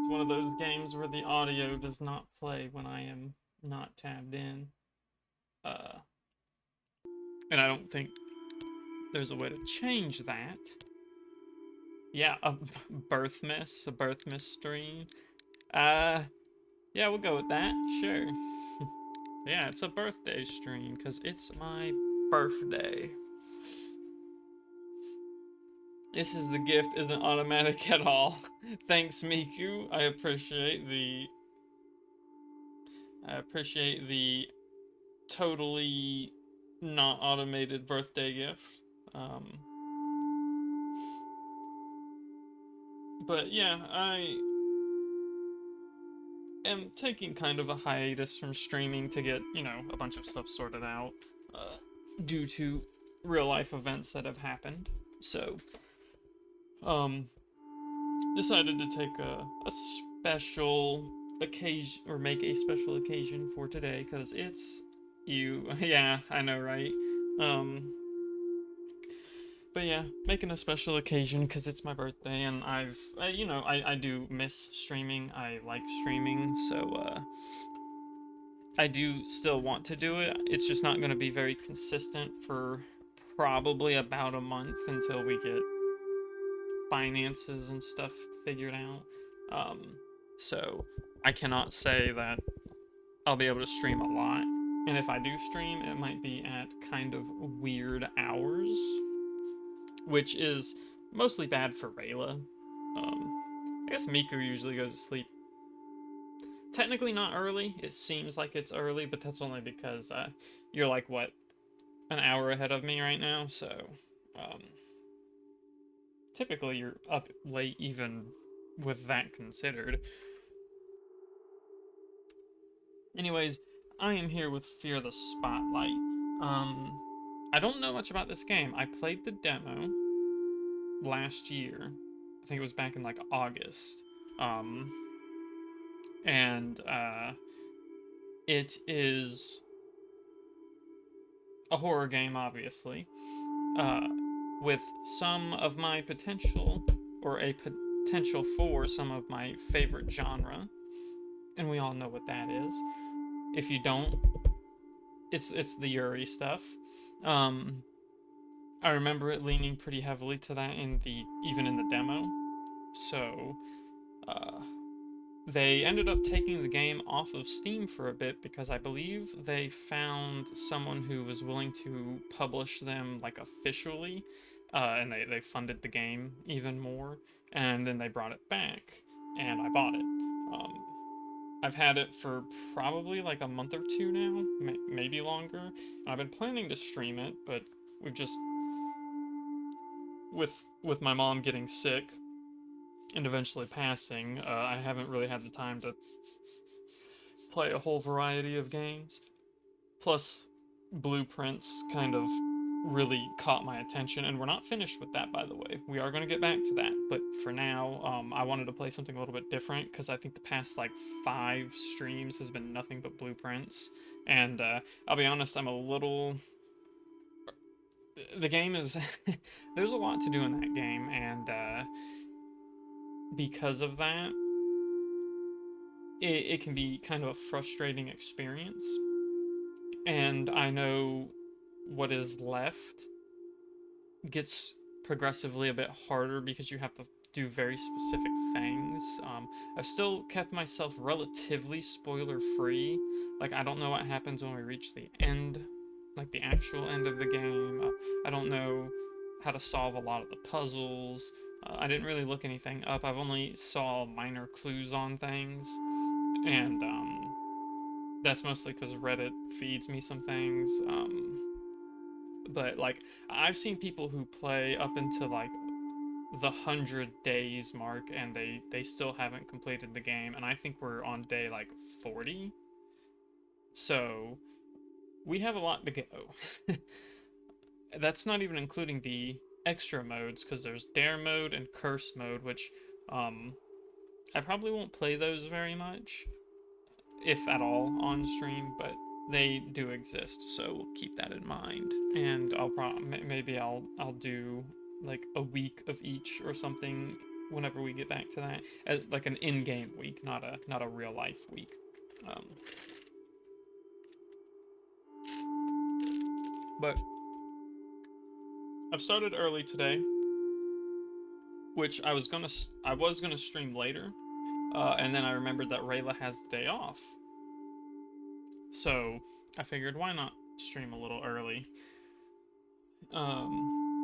It's one of those games where the audio does not play when I am not tabbed in. Uh, and I don't think there's a way to change that. Yeah, a birth miss stream. Uh, yeah, we'll go with that. Sure. Yeah, it's a birthday stream because it's my birthday. This is the gift isn't automatic at all. Thanks, Miku. I appreciate the totally not automated birthday gift. Um, but yeah, I am taking kind of a hiatus from streaming to get, a bunch of stuff sorted out due to real life events that have happened. So, um, decided to take a special occasion, or make a special occasion for today, because it's you. Yeah, I know, right? Um, but yeah, making a special occasion because it's my birthday, and I do miss streaming. I like streaming, so I do still want to do it. It's just not going to be very consistent for probably about a month until we get finances and stuff figured out. Um, so I cannot say that I'll be able to stream a lot. And if I do stream, it might be at kind of weird hours, which is mostly bad for Rayla. I guess Miku usually goes to sleep technically not early. It seems like it's early, but that's only because you're like what, an hour ahead of me right now. So um, typically you're up late even with that considered. Anyways, I am here with Fear the Spotlight. I don't know much about this game. I played the demo last year. I think it was back in like August. Um, and it is a horror game, obviously, uh, with some of my potential, or a potential for some of my favorite genre, and we all know what that is. If you don't, it's the Yuri stuff. Um, I remember it leaning pretty heavily to that even in the demo. So uh, they ended up taking the game off of Steam for a bit because I believe they found someone who was willing to publish them like officially, and they funded the game even more, and then they brought it back, and I bought it. I've had it for probably like a month or two now, maybe longer. I've been planning to stream it, but we've just with my mom getting sick and eventually passing, I haven't really had the time to play a whole variety of games. Plus, Blueprints kind of really caught my attention, and we're not finished with that, by the way. We are going to get back to that, but for now, I wanted to play something a little bit different because I think the past like 5 streams has been nothing but Blueprints, and I'll be honest, I'm a little. The game is. There's a lot to do in that game, and because of that, it can be kind of a frustrating experience. And I know what is left gets progressively a bit harder because you have to do very specific things. I've still kept myself relatively spoiler free. Like, I don't know what happens when we reach the end, like the actual end of the game. I don't know how to solve a lot of the puzzles. I didn't really look anything up. I've only saw minor clues on things, and that's mostly because Reddit feeds me some things. But like, I've seen people who play up into like the 100 days mark, and they still haven't completed the game, and I think we're on day like 40. So we have a lot to go. That's not even including the extra modes, because there's dare mode and curse mode, which um I probably won't play those very much, if at all, on stream, but they do exist, so we'll keep that in mind. And maybe I'll do like a week of each or something whenever we get back to that, like an in-game week, not a real life week. But I've started early today, which I was gonna stream later, and then I remembered that Rayla has the day off, so I figured why not stream a little early.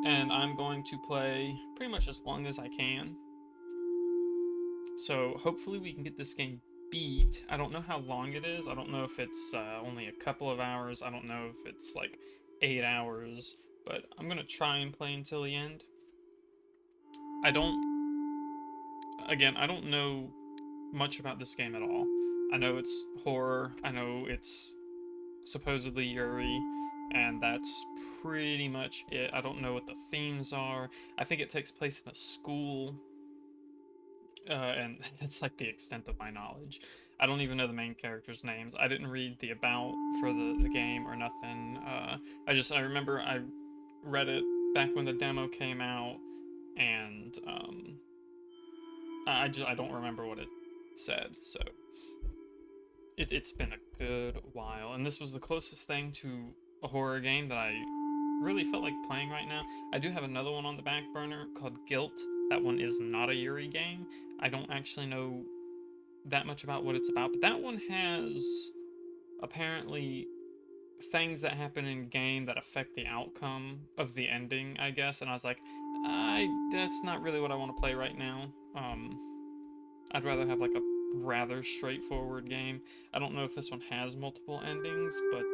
And I'm going to play pretty much as long as I can. So hopefully we can get this game beat. I don't know how long it is. I don't know if it's only a couple of hours. I don't know if it's like 8 hours. But I'm going to try and play until the end. I don't know much about this game at all. I know it's horror. I know it's supposedly Yuri. And that's pretty much it. I don't know what the themes are. I think it takes place in a school. And it's like the extent of my knowledge. I don't even know the main characters' names. I didn't read the about for the game or nothing. I remember I read it back when the demo came out, and I don't remember what it said. So it's been a good while, and this was the closest thing to a horror game that I really felt like playing right now. I do have another one on the back burner called Guilt. That one is not a Yuri game. I don't actually know that much about what it's about, but that one has apparently things that happen in game that affect the outcome of the ending, I guess. And I was like, that's not really what I want to play right now. I'd rather have like a rather straightforward game. I don't know if this one has multiple endings, but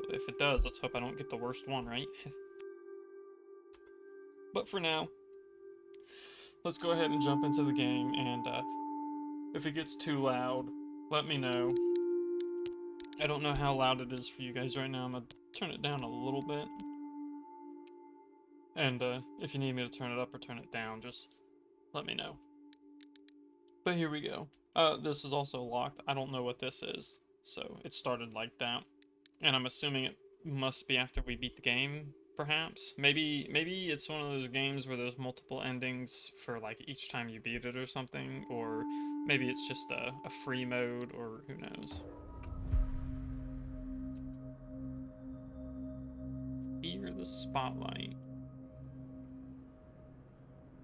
if it does, let's hope I don't get the worst one, right? But for now, let's go ahead and jump into the game, and if it gets too loud, let me know. I don't know how loud it is for you guys right now. I'm gonna turn it down a little bit. And if you need me to turn it up or turn it down, just let me know. But here we go. This is also locked. I don't know what this is. So it started like that. And I'm assuming it must be after we beat the game, perhaps. Maybe it's one of those games where there's multiple endings for like each time you beat it or something. Or maybe it's just a free mode, or who knows. Fear the spotlight.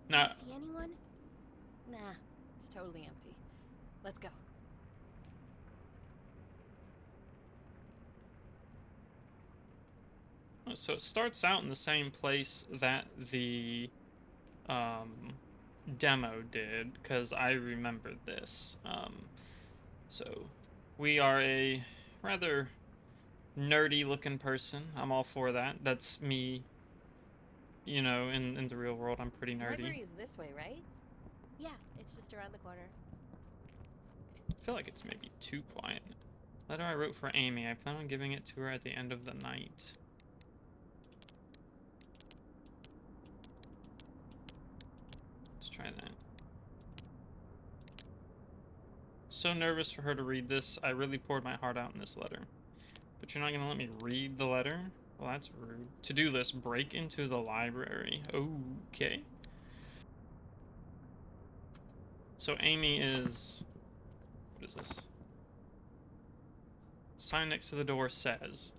Nah. Do you see anyone? Nah, it's totally empty. Let's go. So it starts out in the same place that the demo did, because I remembered this. So we are a rather nerdy looking person. I'm all for that. That's me. You know, in the real world, I'm pretty nerdy. Library is this way, right? Yeah, it's just around the corner. I feel like it's maybe too quiet. Letter I wrote for Amy. I plan on giving it to her at the end of the night. Let's try that. So nervous for her to read this. I really poured my heart out in this letter. But you're not gonna let me read the letter? Well, that's rude. To-do list, break into the library. Okay. So Amy is... What is this? Sign next to the door says...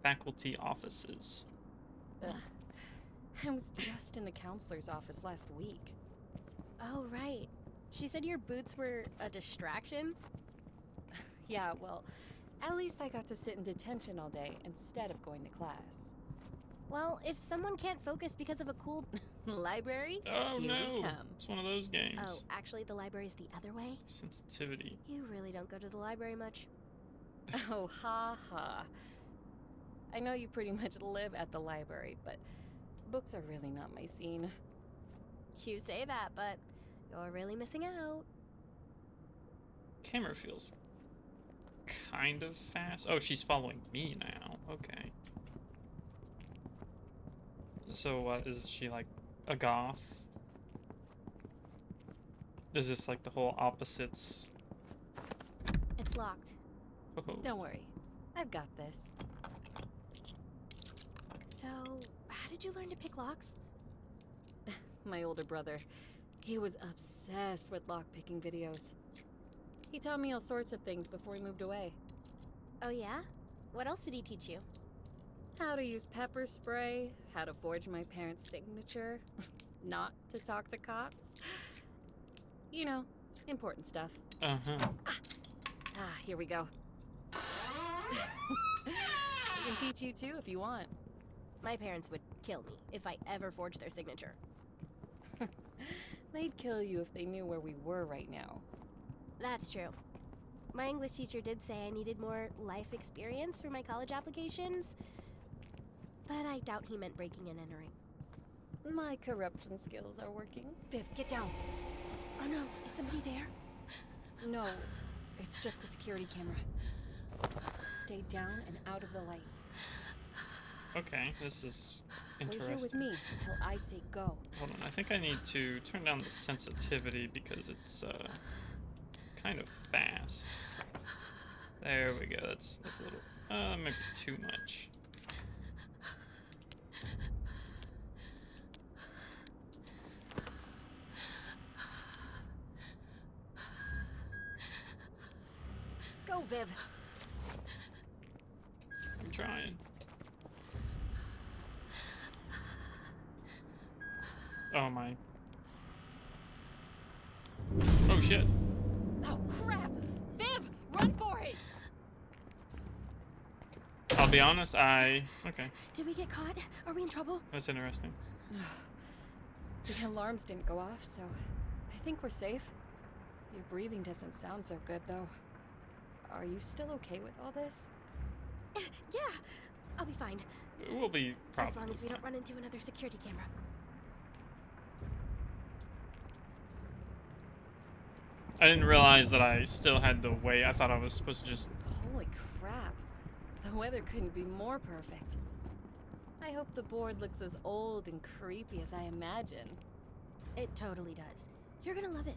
Faculty offices. Ugh. I was just in the counselor's office last week. Oh, right. She said your boots were a distraction? Yeah, well, at least I got to sit in detention all day instead of going to class. Well, if someone can't focus because of a cool library, oh, here no. we come. It's one of those games. Oh, actually, the library's the other way? Sensitivity. You really don't go to the library much. Oh, ha ha. I know you pretty much live at the library, but books are really not my scene. You say that, but you're really missing out. Camera feels kind of fast. Oh, she's following me now. Okay. So what, is she like a goth? Is this like the whole opposites? It's locked. Oh. Don't worry. I've got this. So, how did you learn to pick locks? my older brother. He was obsessed with lockpicking videos. He taught me all sorts of things before he moved away. Oh yeah? What else did he teach you? How to use pepper spray, how to forge my parents' signature, not to talk to cops. You know, important stuff. Uh-huh. Here we go. I can teach you too if you want. My parents would kill me if I ever forged their signature. They'd kill you if they knew where we were right now. That's true. My English teacher did say I needed more life experience for my college applications, but I doubt he meant breaking and entering. My corruption skills are working. Viv, get down. Oh no, is somebody there? No, it's just the security camera. Stay down and out of the light. Okay, this is Wait interesting. here with me until I say go. Hold on, I think I need to turn down the sensitivity because it's kind of fast. There we go. That's a little maybe too much. Go, Viv. I'm trying. Oh my. Oh shit. Oh crap! Viv, run for it! I'll be honest, okay. Did we get caught? Are we in trouble? That's interesting. The alarms didn't go off, so I think we're safe. Your breathing doesn't sound so good, though. Are you still okay with all this? Yeah, I'll be fine. We'll be probably As long as we fine. don't run into another security camera. I didn't realize that I still had the weight. I thought I was supposed to just... Holy crap. The weather couldn't be more perfect. I hope the board looks as old and creepy as I imagine. It totally does. You're gonna love it.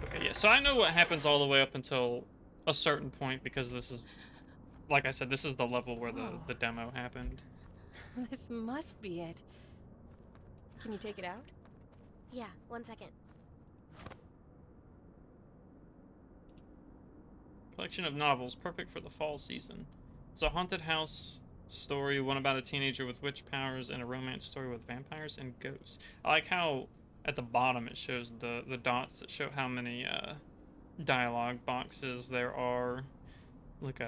Okay, yeah, so I know what happens all the way up until a certain point because this is... Like I said, this is the level where the demo happened. This must be it. Can you take it out? Yeah, 1 second. Collection of novels, perfect for the fall season. It's a haunted house story, one about a teenager with witch powers, and a romance story with vampires and ghosts. I like how at the bottom it shows the dots that show how many dialogue boxes there are. Like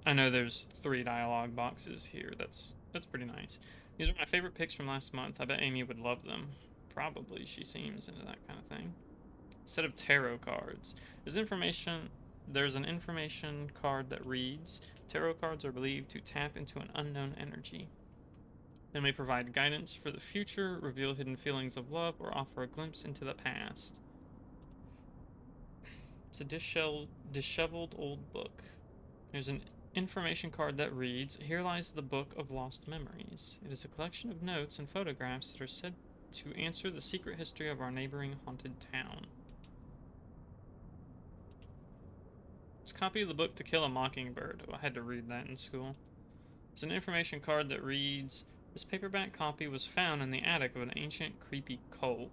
I know there's 3 dialogue boxes here. That's pretty nice. These are my favorite picks from last month. I bet Amy would love them. Probably, she seems into that kind of thing. Set of tarot cards. There's an information card that reads, tarot cards are believed to tap into an unknown energy. They may provide guidance for the future, reveal hidden feelings of love, or offer a glimpse into the past. It's a disheveled old book. There's an information card that reads, here lies the Book of Lost Memories. It is a collection of notes and photographs that are said to answer the secret history of our neighboring haunted town. It's a copy of the book To Kill a Mockingbird. Oh, I had to read that in school. It's an information card that reads, this paperback copy was found in the attic of an ancient, creepy cult.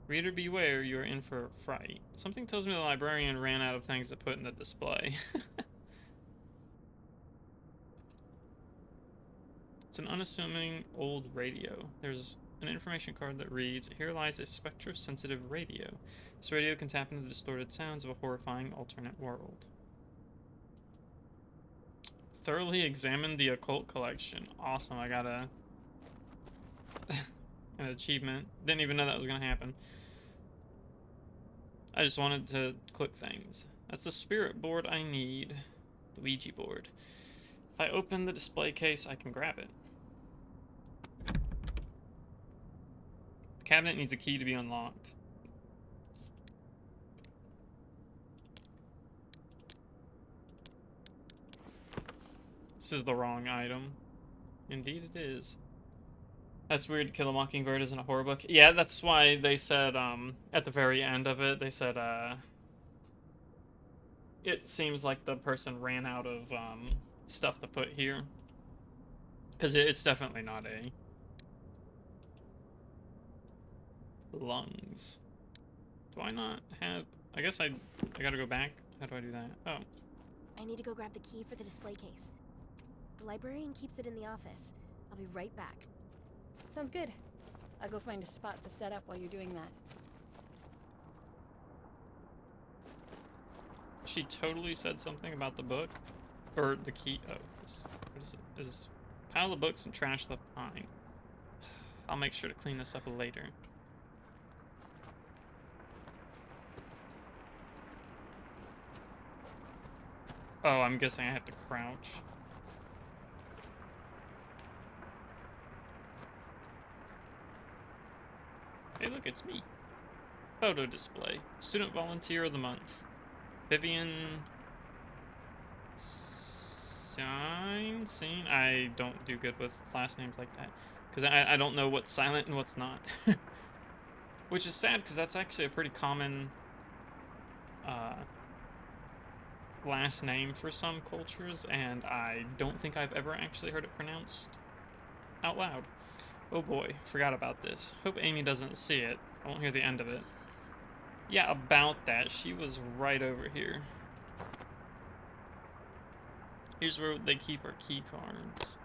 Reader beware, you are in for a fright. Something tells me the librarian ran out of things to put in the display. It's an unassuming old radio. There's an information card that reads, here lies a spectrosensitive radio. This radio can tap into the distorted sounds of a horrifying alternate world. Thoroughly examine the occult collection. Awesome, I got an achievement. Didn't even know that was going to happen. I just wanted to click things. That's the spirit board I need. The Ouija board. If I open the display case, I can grab it. The cabinet needs a key to be unlocked. This is the wrong item. Indeed it is. That's weird. To Kill a Mockingbird isn't a horror book. Yeah, that's why they said, at the very end of it, they said, it seems like the person ran out of, stuff to put here. Because it's definitely not A. Lungs. Do I not have... I guess I gotta go back. How do I do that? Oh. I need to go grab the key for the display case. The librarian keeps it in the office. I'll be right back. Sounds good. I'll go find a spot to set up while you're doing that. She totally said something about the book. Or the key. Oh, what is it? Is this pile of books and trash left behind? I'll make sure to clean this up later. Oh, I'm guessing I have to crouch. Hey, look, it's me. Photo display. Student Volunteer of the Month. Vivian... Scene? I don't do good with last names like that. Because I don't know what's silent and what's not. Which is sad, because that's actually a pretty common... last name for some cultures, and I don't think I've ever actually heard it pronounced out loud. Oh boy, forgot about this. Hope Amy doesn't see it. I won't hear the end of it. Yeah, about that. She was right over here. Here's where they keep our key cards.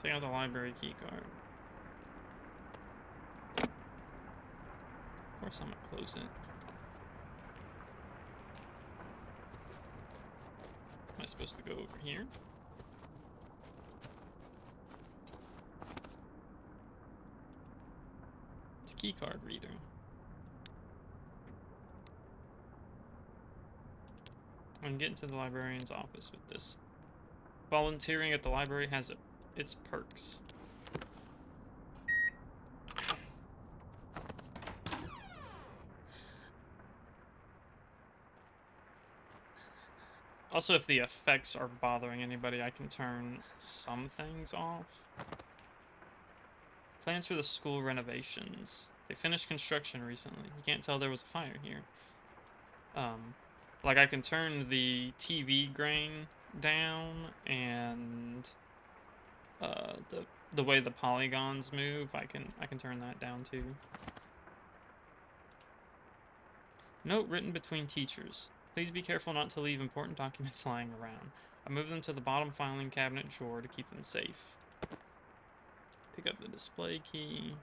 Take out the library key card. Of course I'm gonna close it. Am I supposed to go over here? It's a key card reader. I can get into the librarian's office with this. Volunteering at the library has its perks. Also, if the effects are bothering anybody, I can turn some things off. Plans for the school renovations. They finished construction recently. You can't tell there was a fire here. Like, I can turn the TV grain down, and the way the polygons move, I can turn that down too. Note written between teachers. Please be careful not to leave important documents lying around. I moved them to the bottom filing cabinet drawer to keep them safe. Pick up the display key.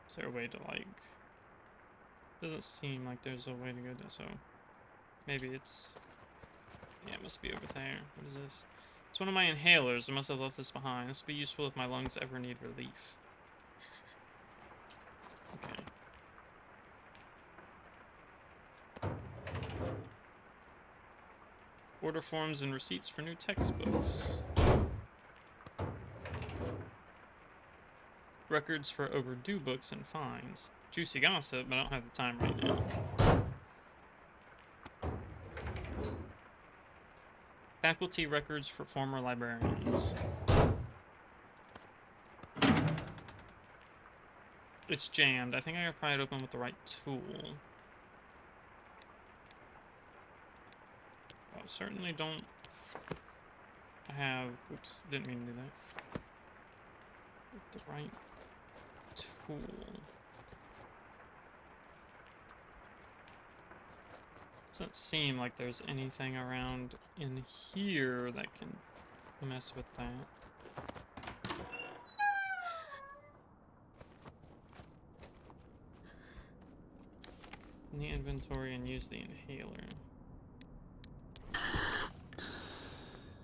Is there a way to, like... Doesn't seem like there's a way to go to, so... Maybe it's... Yeah, it must be over there. What is this? It's one of my inhalers. I must have left this behind. This will be useful if my lungs ever need relief. Okay. Order forms and receipts for new textbooks. Records for overdue books and fines. Juicy gossip, but I don't have the time right now. Faculty records for former librarians. It's jammed. I think I could pry it open with the right tool. I certainly don't have... Oops, didn't mean to do that. With the right tool. Doesn't seem like there's anything around in here that can mess with that. In the inventory and use the inhaler.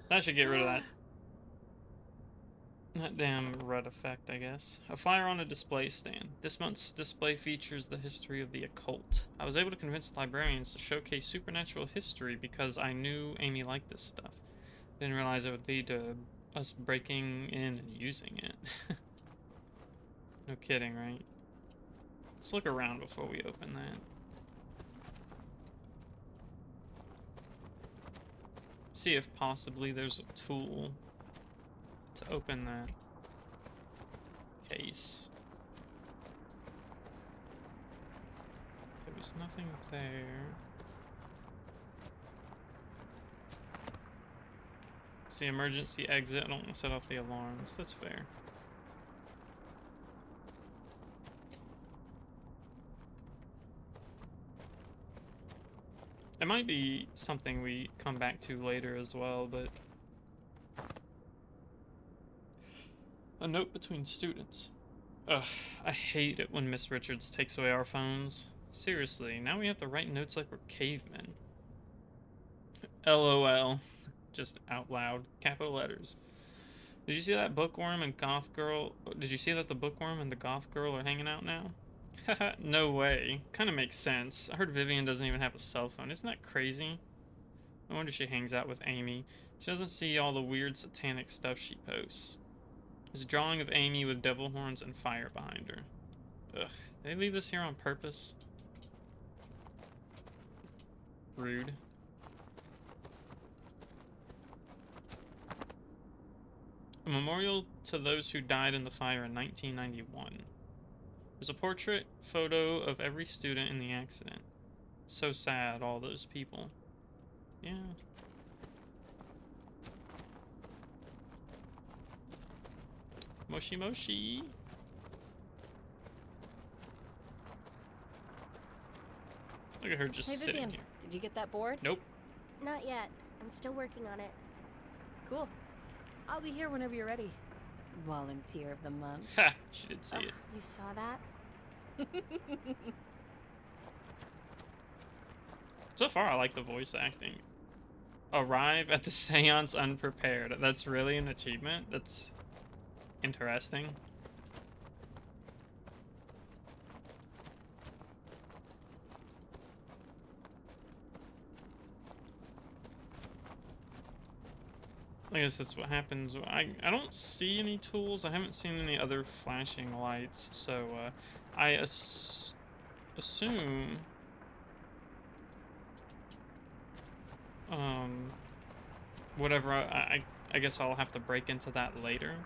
That should get rid of that damn red effect, I guess. A flyer on a display stand. This month's display features the history of the occult. I was able to convince librarians to showcase supernatural history because I knew Amy liked this stuff. Didn't realize it would lead to us breaking in and using it. No kidding, right? Let's look around before we open that. See if possibly there's a tool to open that case. There was nothing there. It's the emergency exit. I don't want to set off the alarms. That's fair. It might be something we come back to later as well, but... A note between students. Ugh, I hate it when Miss Richards takes away our phones. Seriously, now we have to write notes like we're cavemen. LOL. Just out loud. Capital letters. Did you see that bookworm and goth girl? Did you see that the bookworm and the goth girl are hanging out now? Haha, no way. Kind of makes sense. I heard Vivian doesn't even have a cell phone. Isn't that crazy? No wonder she hangs out with Amy. She doesn't see all the weird satanic stuff she posts. There's a drawing of Amy with devil horns and fire behind her. Ugh, they leave this here on purpose? Rude. A memorial to those who died in the fire in 1991. There's a portrait photo of every student in the accident. So sad, all those people. Yeah. Moshi moshi. Look at her just Hey, sitting Vivian, here. did you get that board? Nope. Not yet. I'm still working on it. Cool. I'll be here whenever you're ready. Volunteer of the month. Ha! She did see Ugh, it. you saw that? So far, I like the voice acting. Arrive at the séance unprepared. That's really an achievement. That's interesting. I guess that's what happens. I don't see any tools. I haven't seen any other flashing lights, so I assume whatever. I guess I'll have to break into that later.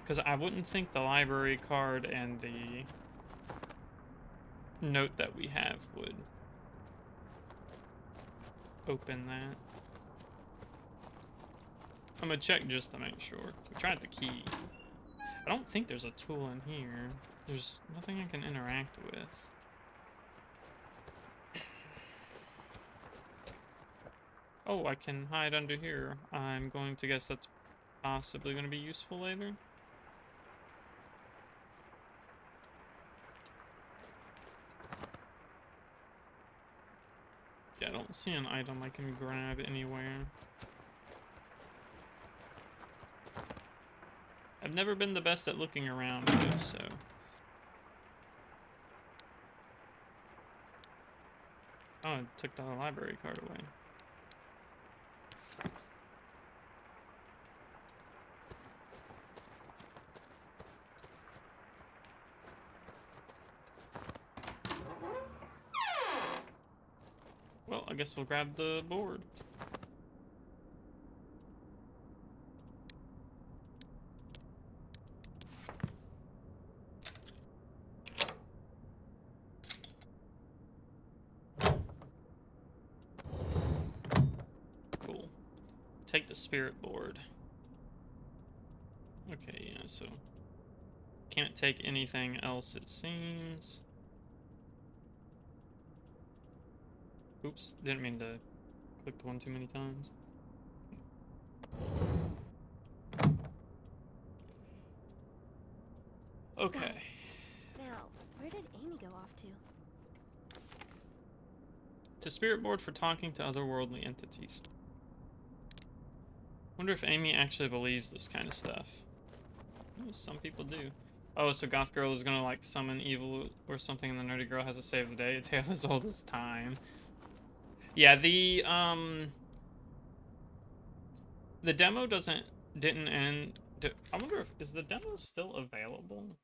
Because I wouldn't think the library card and the note that we have would open that. I'm gonna check just to make sure. We tried the key. I don't think there's a tool in here. There's nothing I can interact with. Oh, I can hide under here. I'm going to guess that's possibly going to be useful later. Yeah, I don't see an item I can grab anywhere. I've never been the best at looking around, though, so... Oh, I took the library card away. Well, I guess we'll grab the board. Cool. Take the spirit board. Okay, yeah, so... Can't take anything else, it seems. Oops, didn't mean to click the one too many times. Okay. Now, where did Amy go off to? To spirit board for talking to otherworldly entities. Wonder if Amy actually believes this kind of stuff. Ooh, some people do. Oh, so Goth Girl is gonna like summon evil or something, and the Nerdy Girl has to save the day. A tale as old as time. Yeah, the demo didn't end. I wonder if is the demo still available?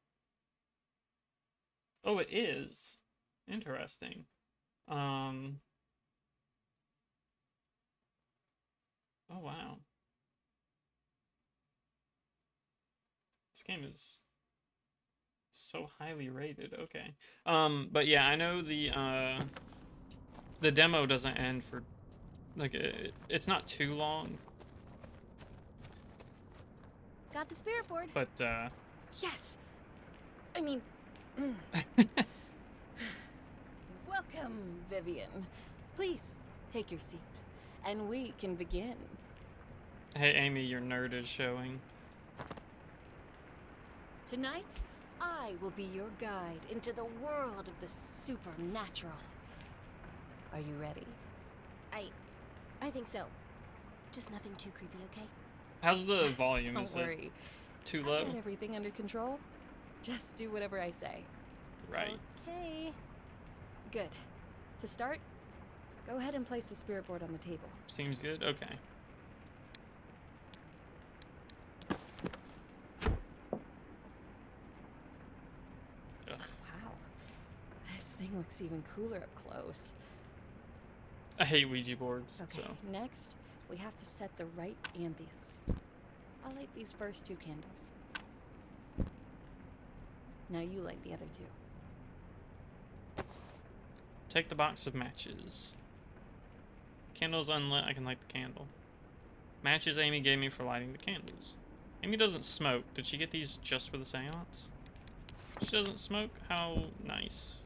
Oh, it is. Interesting. Oh wow. This game is so highly rated. Okay. But yeah, I know the the demo doesn't end for, like, it's not too long, Got the spirit board. but, Yes! I mean, welcome, Vivian. Please, take your seat, and we can begin. hey, Amy, your nerd is showing. Tonight, I will be your guide into the world of the supernatural. Are you ready? I think so. Just nothing too creepy, okay? How's the volume? Don't Is worry. it too I low? got everything under control. Just do whatever I say. Right. Okay. Good. To start, go ahead and place the spirit board on the table. Seems good. Okay. Ugh. Wow. This thing looks even cooler up close. I hate Ouija boards. Okay, So next, we have to set the right ambience. I'll light these first two candles. Now you light the other two. take the box of matches. Candles unlit. I can light the candle. Matches Amy gave me for lighting the candles. Amy doesn't smoke. Did she get these just for the seance? She doesn't smoke? How nice.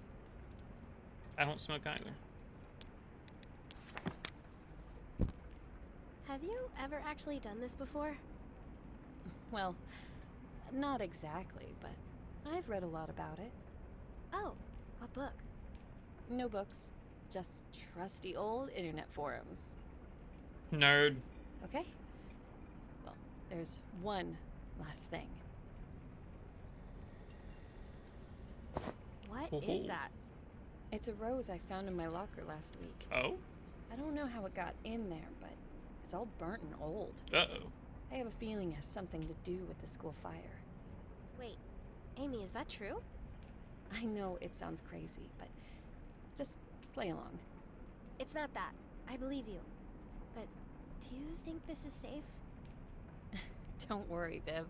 I don't smoke either. Have you ever actually done this before? Well, not exactly, but I've read a lot about it. Oh, what book? No books, just trusty old internet forums. Nerd. Okay? Well, there's one last thing. What Oh. is that? It's a rose I found in my locker last week. Oh? I don't know how it got in there, but it's all burnt and old. Uh-oh. I have a feeling it has something to do with the school fire. Wait, Amy, is that true? I know it sounds crazy, but just play along. It's not that. I believe you. But do you think this is safe? Don't worry, Viv.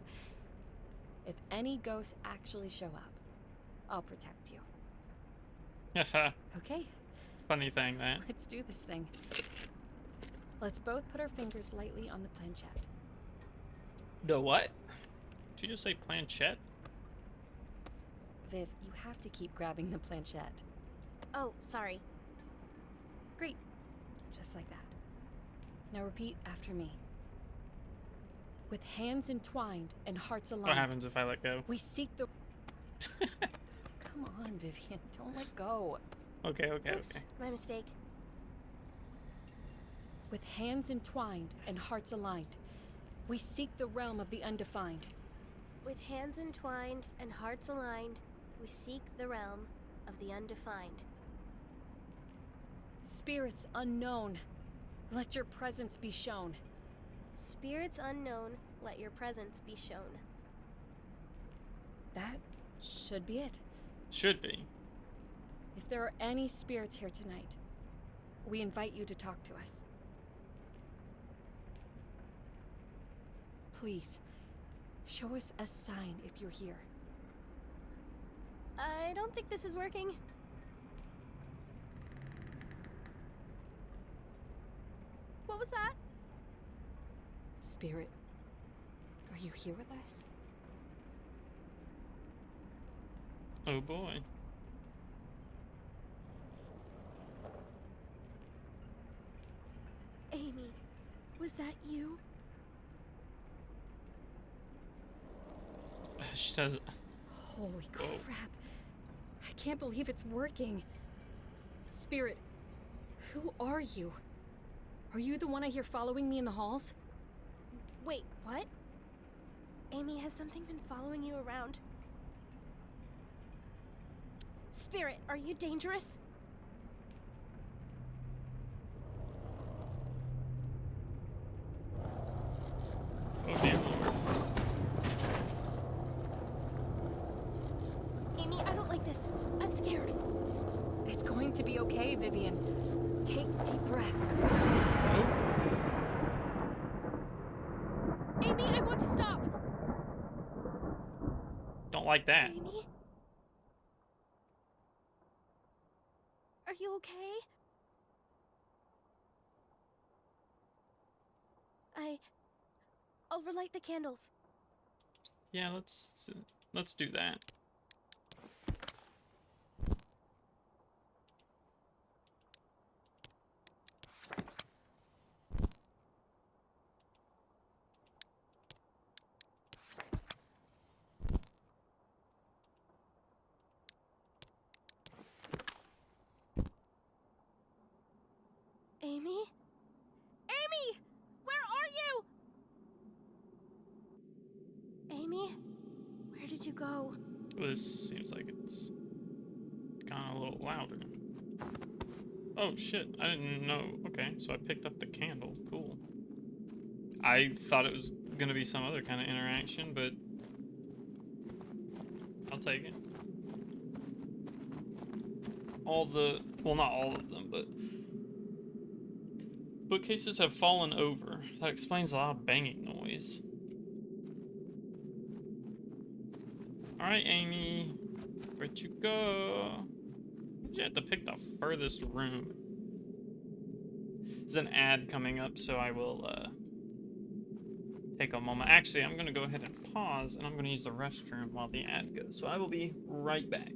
If any ghosts actually show up, I'll protect you. Haha. Okay, Funny thing, that. let's do this thing. Let's both put our fingers lightly on the planchette. The what? Did you just say planchette? Viv, you have to keep grabbing the planchette. Oh, sorry. Great. Just like that. Now repeat after me. With hands entwined and hearts aligned. What happens if I let go? We seek the... Come on, Vivian. Don't let go. Okay, okay, Oops, okay. my mistake. With hands entwined and hearts aligned, we seek the realm of the undefined. With hands entwined and hearts aligned, we seek the realm of the undefined. Spirits unknown, let your presence be shown. Spirits unknown, let your presence be shown. That should be it. Should be. If there are any spirits here tonight, we invite you to talk to us. Please, show us a sign if you're here. I don't think this is working. What was that? Spirit, are you here with us? Oh boy. Amy, was that you? She says, Holy Whoa. crap. I can't believe it's working. Spirit, who are you? Are you the one I hear following me in the halls? Wait, what? Amy, has something been following you around? Spirit, are you dangerous? oh dear lord. Amy, I don't like this. I'm scared. It's going to be okay, Vivian. Take deep breaths. Oh, Amy, I want to stop. don't like that. Amy? Are you okay? I'll relight the candles. Yeah, let's do that. Amy? Amy! Where are you? Amy? Where did you go? Well, this seems like it's gone a little louder. Oh shit, I didn't know. Okay, so I picked up the candle. Cool. I thought it was gonna be some other kind of interaction, but I'll take it. Well, not all of them, but bookcases have fallen over. That explains a lot of banging noise. Alright, Amy. Where'd you go? You have to pick the furthest room. There's an ad coming up, so I will take a moment. Actually, I'm going to go ahead and pause, and I'm going to use the restroom while the ad goes. So I will be right back.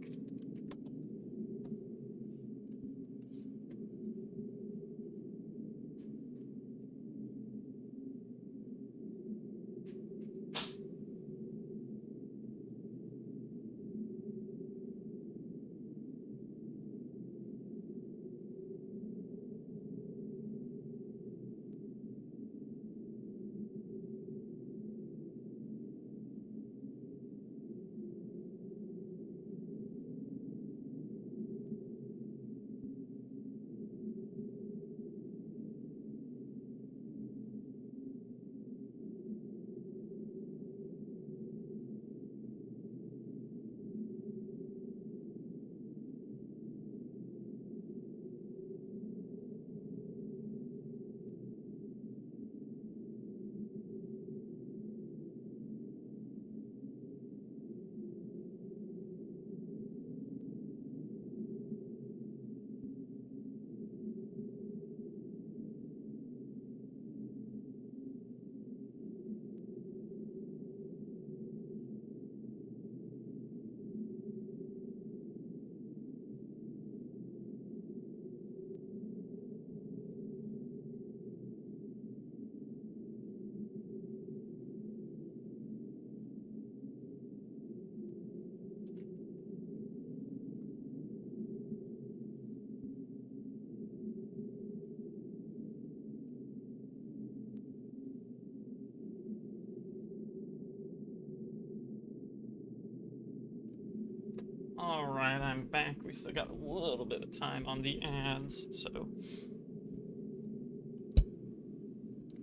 Alright, I'm back. We still got a little bit of time on the ads, so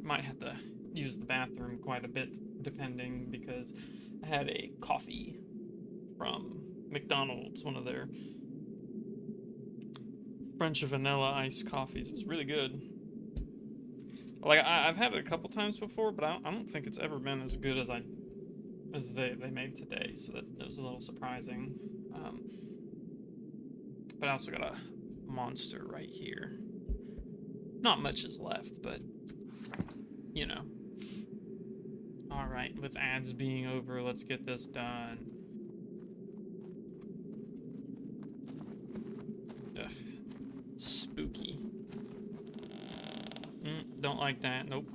might have to use the bathroom quite a bit, depending, because I had a coffee from McDonald's, one of their French vanilla iced coffees. It was really good. Like, I've had it a couple times before, but I don't think it's ever been as good as they made today, so that was a little surprising. But I also got a monster right here. Not much is left, but you know. Alright, with ads being over, let's get this done. Ugh. Spooky. Don't like that. Nope.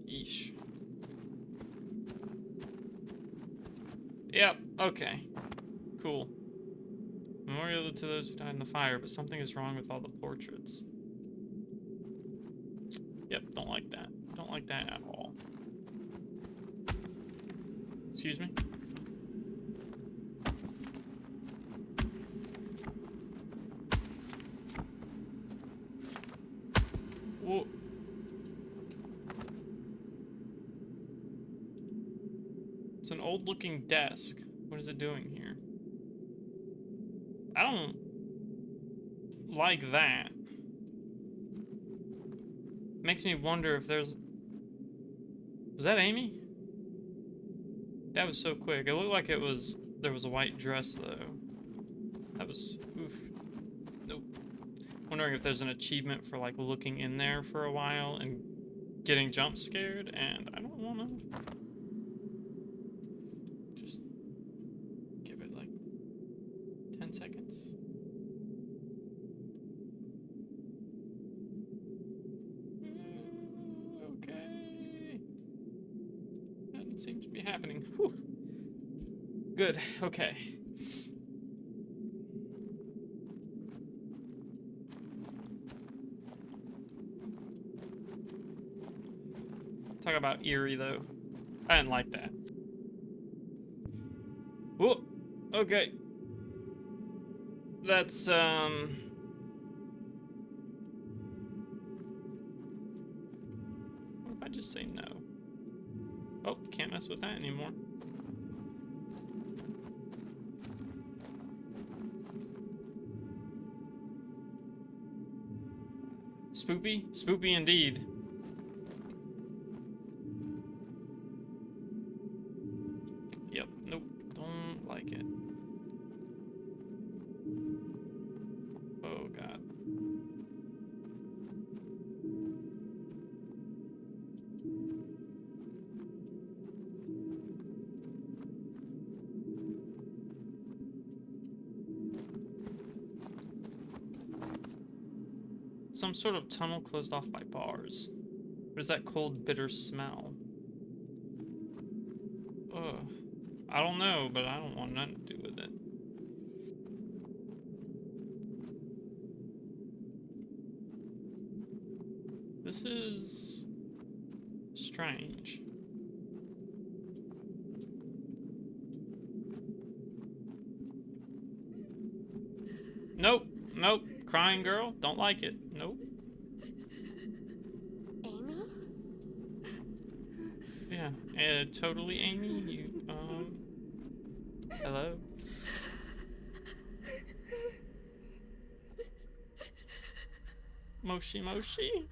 Yeesh. Yep, okay. Cool. Memorial to those who died in the fire, but something is wrong with all the portraits. Yep, don't like that. Don't like that at all. Excuse me? Whoa. It's an old-looking desk. What is it doing here? I don't like that. Makes me wonder if there's... Was that Amy? That was so quick. It looked like it was... There was a white dress, though. That was... Oof. Nope. wondering if there's an achievement for like looking in there for a while and getting jump scared, and I don't want to. Just give it like 10 seconds. Okay. Nothing seems to be happening. Whew. Good. Okay. Talk about eerie, though. I didn't like that. Whoa. Okay. That's, What if I just say no? Oh, can't mess with that anymore. Spoopy? Spoopy indeed. Yep, nope, don't like it. Oh god. Some sort of tunnel closed off by bars. What is that cold, bitter smell? Ugh. I don't know, but I don't want nothing to do with it. This is strange. Nope, nope. Crying girl, don't like it. Nope. Amy? Yeah, totally, Amy. You, hello? Moshi Moshi?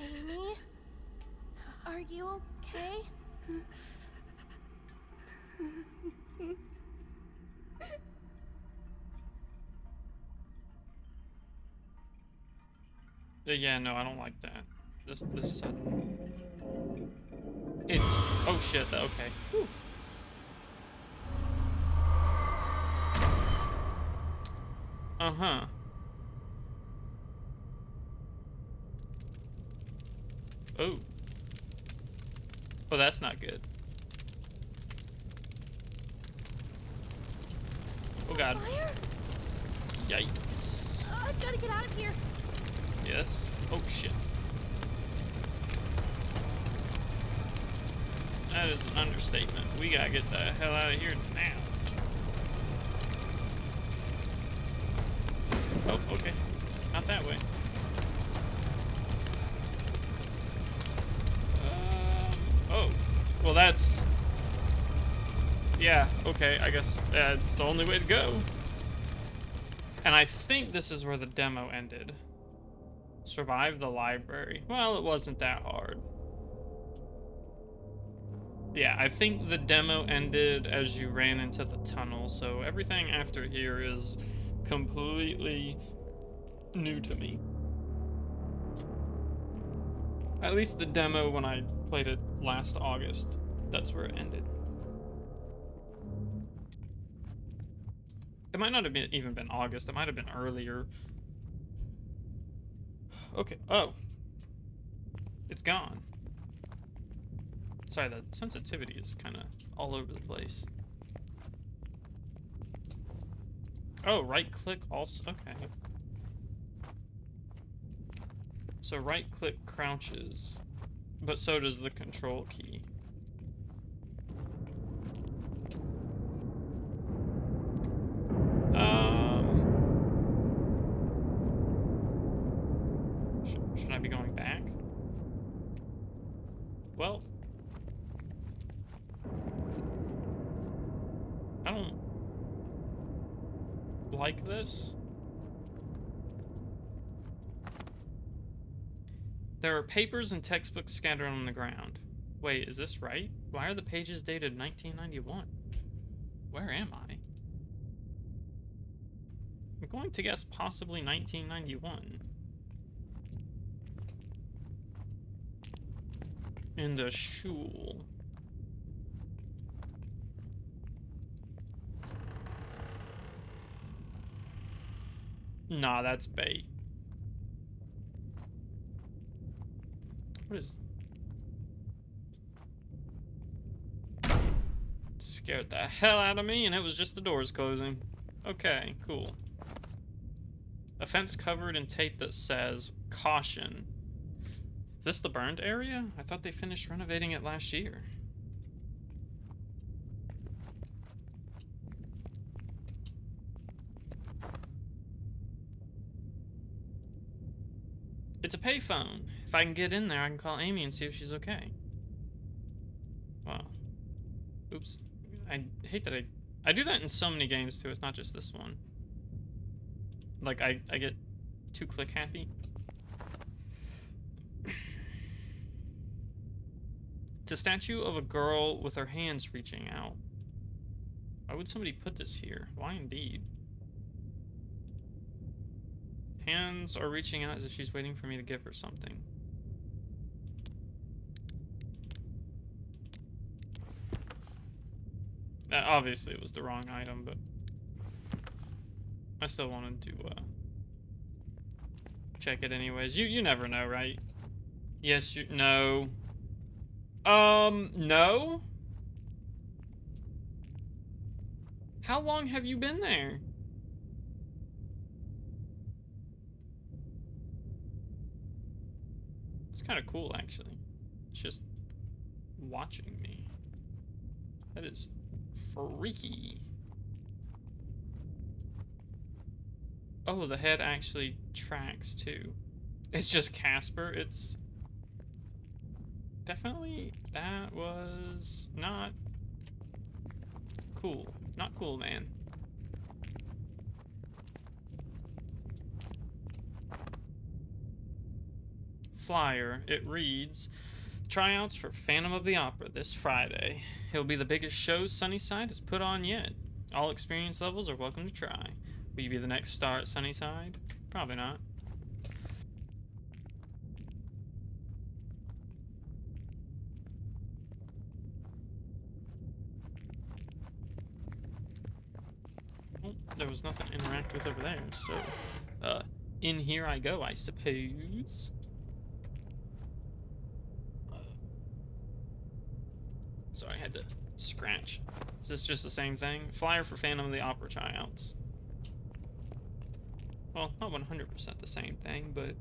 Amy? Are you okay? Yeah, no, I don't like that. This sudden... It's... Oh shit, okay. Whew. Uh-huh. Oh. Oh, that's not good. Oh god. Fire? Yikes. I've got to get out of here. Yes. Oh shit. That is an understatement. We gotta get the hell out of here now. Oh, okay. Not that way. Oh. Well, that's... Yeah, okay, I guess that's the only way to go. And I think this is where the demo ended. Survive the library. Well, it wasn't that hard. Yeah, I think the demo ended as you ran into the tunnel, so everything after here is completely new to me. At least the demo when I played it last August, that's where it ended. It might not have even been August, it might have been earlier. Okay, oh. It's gone. Sorry, the sensitivity is kind of all over the place. Oh, right click also, okay. So right click crouches, but so does the control key. Should I be going back? Well, I don't like this. There are papers and textbooks scattered on the ground. Wait, is this right? Why are the pages dated 1991? Where am I? I'm going to guess possibly 1991. In the shul. Nah, that's bait. What is... Scared the hell out of me, and it was just the doors closing. Okay, cool. A fence covered in tape that says, "Caution." Is this the burned area? I thought they finished renovating it last year. It's a payphone. If I can get in there, I can call Amy and see if she's okay. Wow. Oops. I hate that I do that in so many games, too. It's not just this one. Like, I get too click happy. It's a statue of a girl with her hands reaching out. Why would somebody put this here? Why indeed? Hands are reaching out as if she's waiting for me to give her something. Obviously it was the wrong item, but I still wanted to check it anyways. You never know, right? Yes, no. No? How long have you been there? It's kind of cool, actually. It's just watching me. That is freaky. Oh, the head actually tracks, too. It's just Casper. It's... Definitely, that was not cool. Not cool, man. Flyer. It reads, "Tryouts for Phantom of the Opera this Friday. It'll be the biggest show Sunnyside has put on yet. All experience levels are welcome to try. Will you be the next star at Sunnyside? Probably not. Well, there was nothing to interact with over there, so, in here I go, I suppose. Sorry, I had to scratch. Is this just the same thing? Flyer for Phantom of the Opera tryouts. Well, not 100% the same thing, but...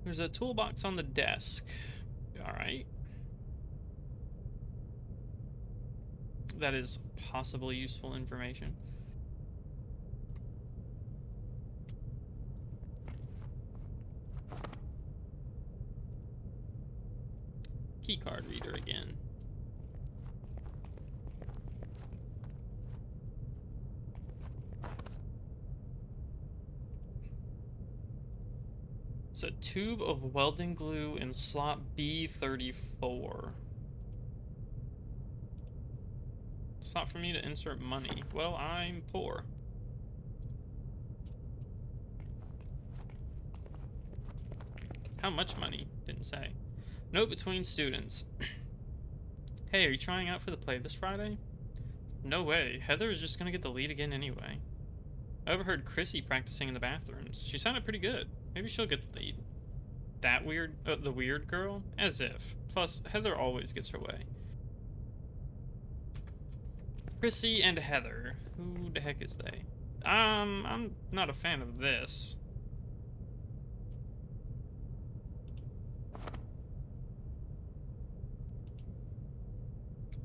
There's a toolbox on the desk. Alright. That is possibly useful information. Keycard reader again. It's a tube of welding glue in slot B34. It's not for me to insert money. Well, I'm poor. How much money? Didn't say. Note between students. Hey, are you trying out for the play this Friday? No way. Heather is just gonna get the lead again anyway. I overheard Chrissy practicing in the bathrooms. She sounded pretty good. Maybe she'll get the lead. That weird... the weird girl? As if. Plus, Heather always gets her way. Chrissy and Heather. Who the heck is they? I'm not a fan of this.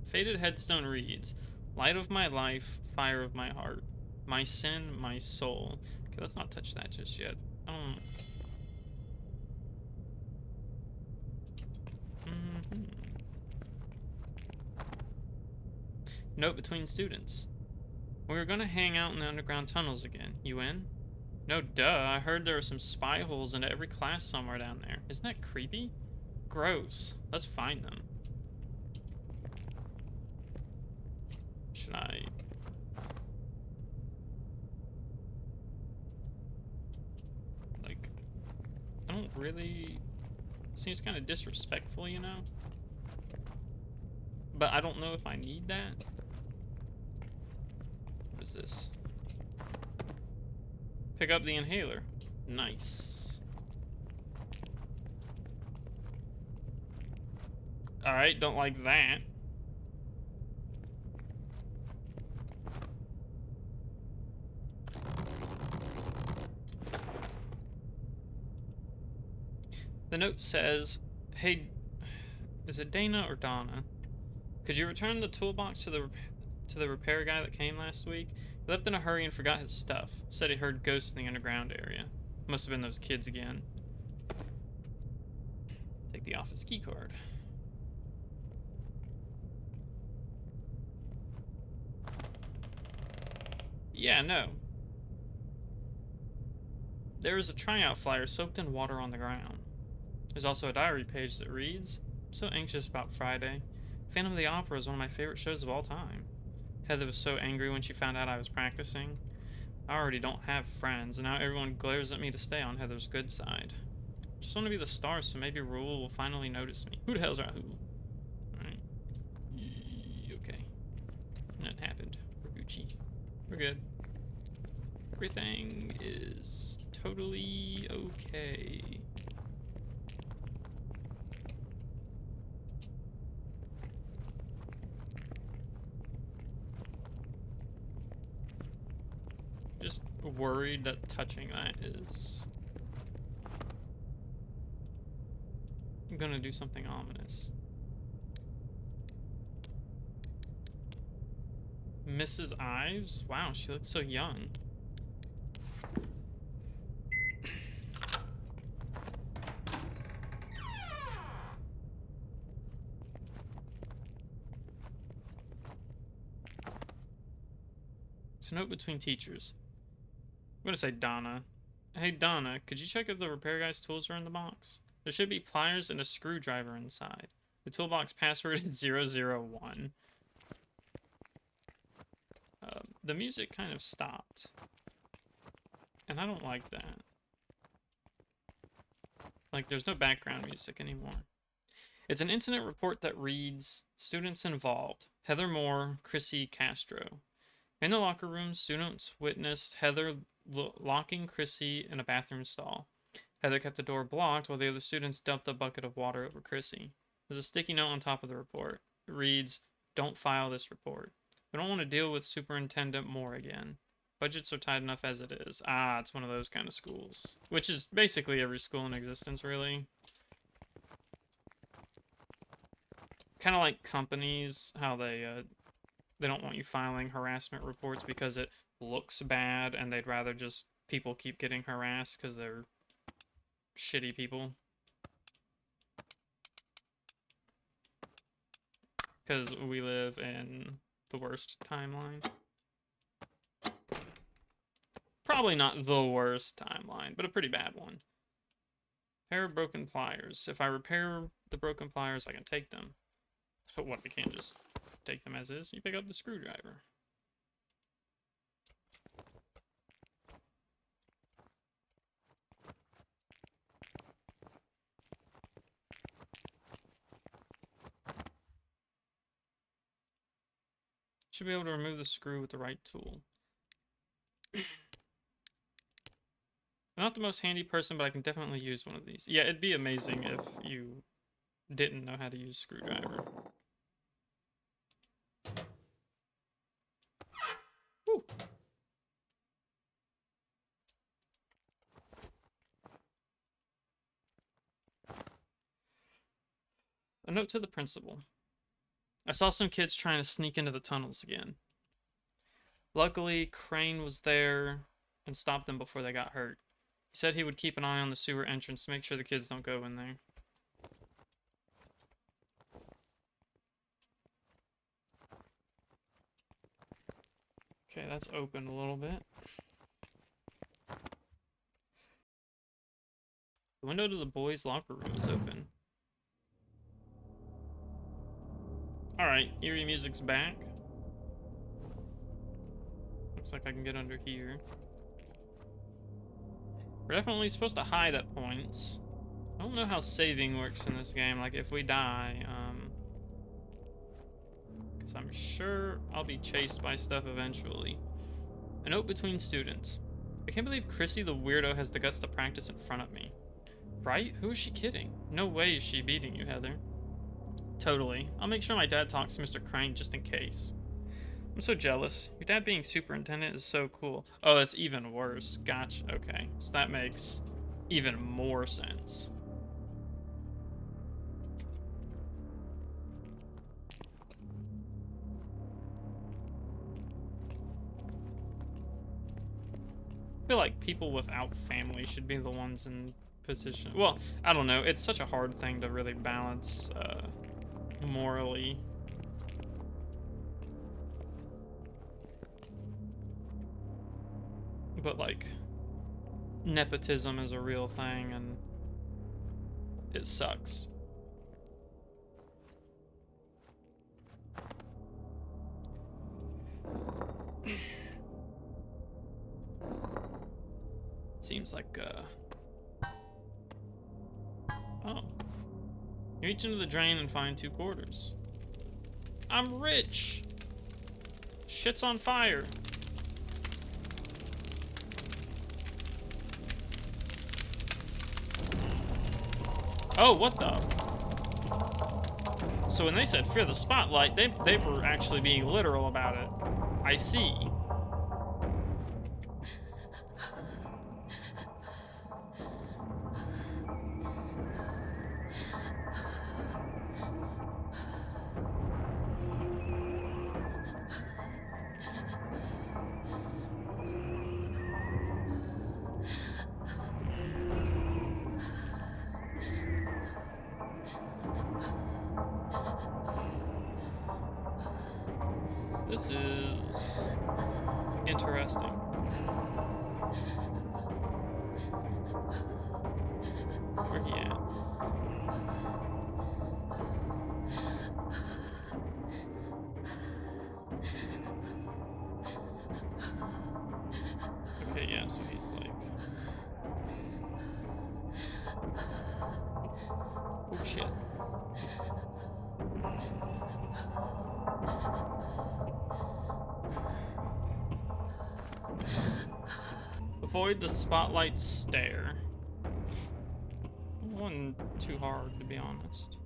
Faded headstone reads, "Light of my life, fire of my heart. My sin, my soul." Okay, let's not touch that just yet. Note between students. "We're gonna hang out in the underground tunnels again. You in?" No, duh. I heard there were some spy holes into every class somewhere down there. Isn't that creepy? Gross. Let's find them. Should I... Like... I don't really... Seems kind of disrespectful, you know? But I don't know if I need that. What is this? Pick up the inhaler. Nice. Alright, don't like that. The note says, "Hey, is it Dana or Donna? Could you return the toolbox to the repair guy that came last week? He left in a hurry and forgot his stuff. Said he heard ghosts in the underground area. Must have been those kids again." Take the office key card. Yeah, no. There is a tryout flyer soaked in water on the ground. There's also a diary page that reads, "I'm so anxious about Friday. Phantom of the Opera is one of my favorite shows of all time. Heather was so angry when she found out I was practicing. I already don't have friends, and now everyone glares at me to stay on Heather's good side. Just want to be the star, so maybe Rule will finally notice me." Who the hell's Rahul? Alright. Okay. Nothing happened. We're Gucci. We're good. Everything is totally okay. Just worried that touching that is gonna do something ominous. Mrs. Ives? Wow, she looks so young. It's a note between teachers. I'm gonna say Donna. "Hey Donna, could you check if the repair guy's tools are in the box? There should be pliers and a screwdriver inside. The toolbox password is 001. The music kind of stopped. And I don't like that. Like, there's no background music anymore. It's an incident report that reads, "Students involved. Heather Moore, Chrissy Castro. In the locker room, students witnessed Heather locking Chrissy in a bathroom stall. Heather kept the door blocked while the other students dumped a bucket of water over Chrissy. There's a sticky note on top of the report. It reads, 'Don't file this report. We don't want to deal with Superintendent Moore again. Budgets are tight enough as it is.'" Ah, it's one of those kind of schools. Which is basically every school in existence, really. Kind of like companies, how they don't want you filing harassment reports because it looks bad, and they'd rather just people keep getting harassed because they're shitty people. Because we live in the worst timeline. Probably not the worst timeline, but a pretty bad one. Pair of broken pliers. If I repair the broken pliers, I can take them. So what, we can't just take them as is? You pick up the screwdriver. Should be able to remove the screw with the right tool. I'm not the most handy person, but I can definitely use one of these. Yeah, it'd be amazing if you didn't know how to use a screwdriver. Woo. A note to the principal. "I saw some kids trying to sneak into the tunnels again. Luckily, Crane was there and stopped them before they got hurt. He said he would keep an eye on the sewer entrance to make sure the kids don't go in there." Okay, that's open a little bit. The window to the boys' locker room is open. Alright, eerie music's back. Looks like I can get under here. We're definitely supposed to hide at points. I don't know how saving works in this game, like if we die, because I'm sure I'll be chased by stuff eventually. A note between students. I can't believe Chrissy the weirdo has the guts to practice in front of me. Right? Who is she kidding? No way is she beating you, Heather. Totally. I'll make sure my dad talks to Mr. Crane just in case. I'm so jealous. Your dad being superintendent is so cool. Oh, that's even worse. Gotcha. Okay. So that makes even more sense. I feel like people without family should be the ones in position. Well, I don't know. It's such a hard thing to really balance morally. But like, nepotism is a real thing and it sucks. Seems like, oh. You reach into the drain and find 2 quarters. I'm rich! Shit's on fire. Oh, what the? So when they said fear the spotlight, they were actually being literal about it. I see. This is interesting. Where he at? Okay, yeah, so he's like... Oh shit. Avoid the spotlight stare. Wasn't too hard, to be honest.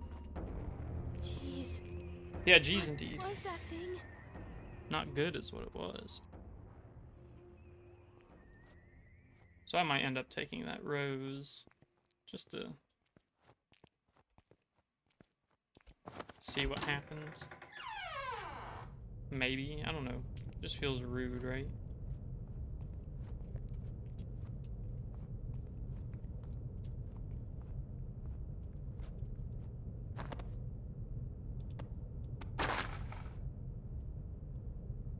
Jeez. Yeah, geez, indeed. What was that thing? Not good is what it was. So I might end up taking that rose just to see what happens. Maybe, I don't know. Just feels rude, right?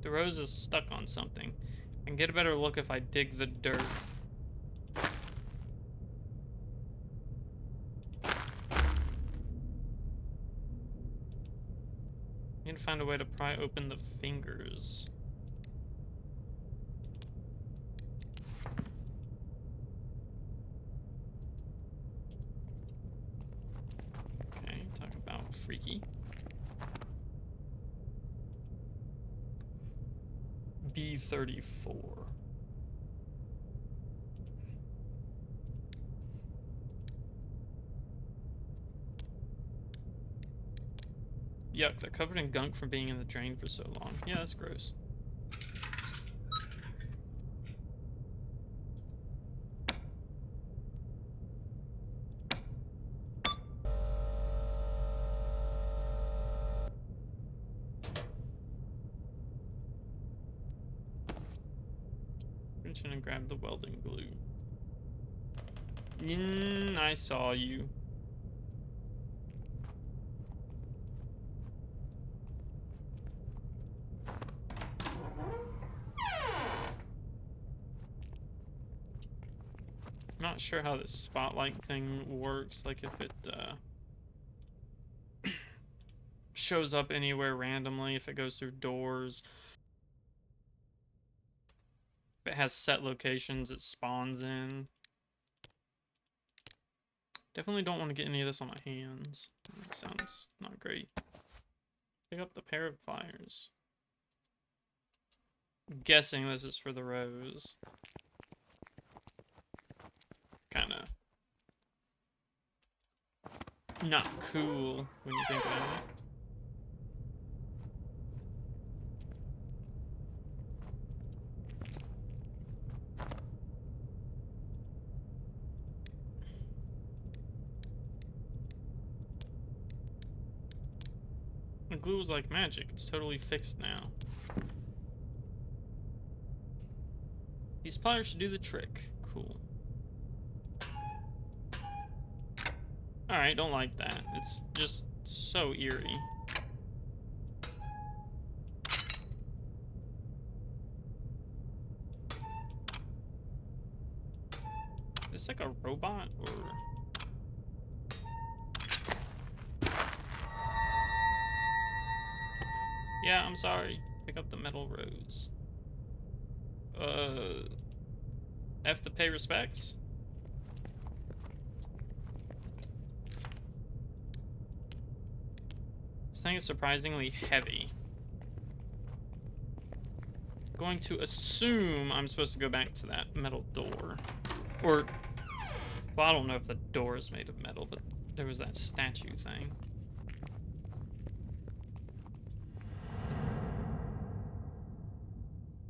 The rose is stuck on something. I can get a better look if I dig the dirt. Need to find a way to pry open the fingers. Okay, talk about freaky. B34. Yuck, they're covered in gunk from being in the drain for so long. Yeah, that's gross. Reach in and grab the welding glue. I saw you. Not not sure how this spotlight thing works, like if it shows up anywhere randomly, if it goes through doors. If it has set locations it spawns in. Definitely don't want to get any of this on my hands. That sounds not great. Pick up the pair of pliers. I'm guessing this is for the rose. Kinda not cool when you think about it. The glue is like magic. It's totally fixed now. These pliers should do the trick. Cool. Alright, don't like that. It's just so eerie. Is this like a robot or... Yeah, I'm sorry. Pick up the metal rose. F to pay respects? This thing is surprisingly heavy. Going to assume I'm supposed to go back to that metal door. Or, well, I don't know if the door is made of metal, but there was that statue thing.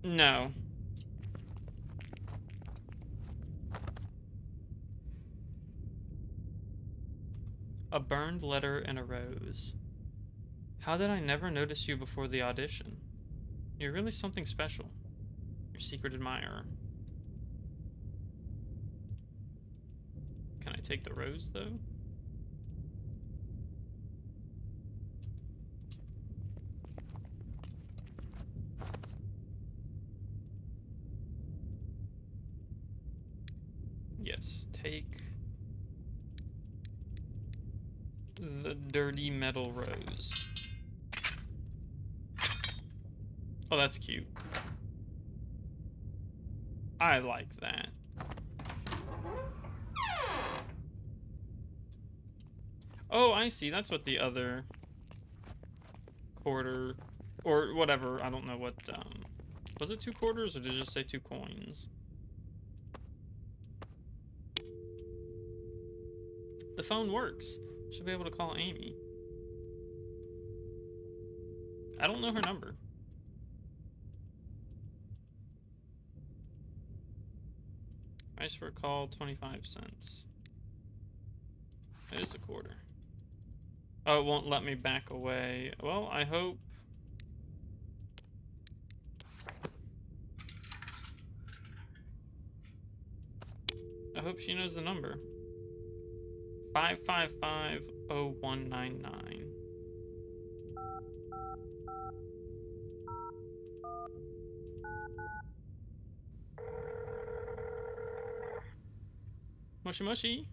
No. A burned letter and a rose. How did I never notice you before the audition? You're really something special. Your secret admirer. Can I take the rose, though? Yes, take the dirty metal rose. Oh, that's cute. I like that. Oh, I see. That's what the other quarter or whatever. I don't know what, was it 2 quarters or did it just say 2 coins? The phone works. Should be able to call Amy. I don't know her number. Price for a call, 25 cents. It is a quarter. Oh, it won't let me back away. Well, I hope... I hope she knows the number. 555-0199. Moshi moshi.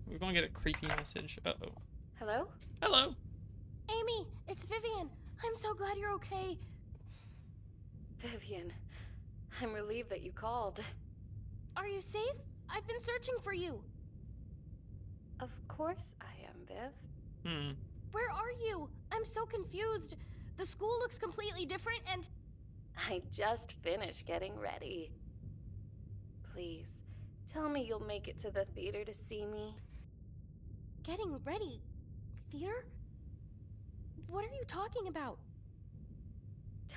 We're gonna get a creepy message. Uh-oh. Hello? Hello. Amy, it's Vivian. I'm so glad you're okay. Vivian, I'm relieved that you called. Are you safe? I've been searching for you. Of course I am, Viv. Where are you? I'm so confused. The school looks completely different and... I just finished getting ready. Please, tell me you'll make it to the theater to see me. Getting ready? Theater? What are you talking about?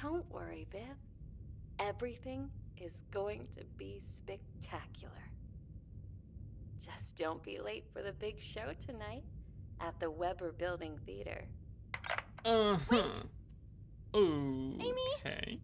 Don't worry, Viv. Everything is going to be spectacular. Just don't be late for the big show tonight at the Weber Building Theater. Wait! Okay.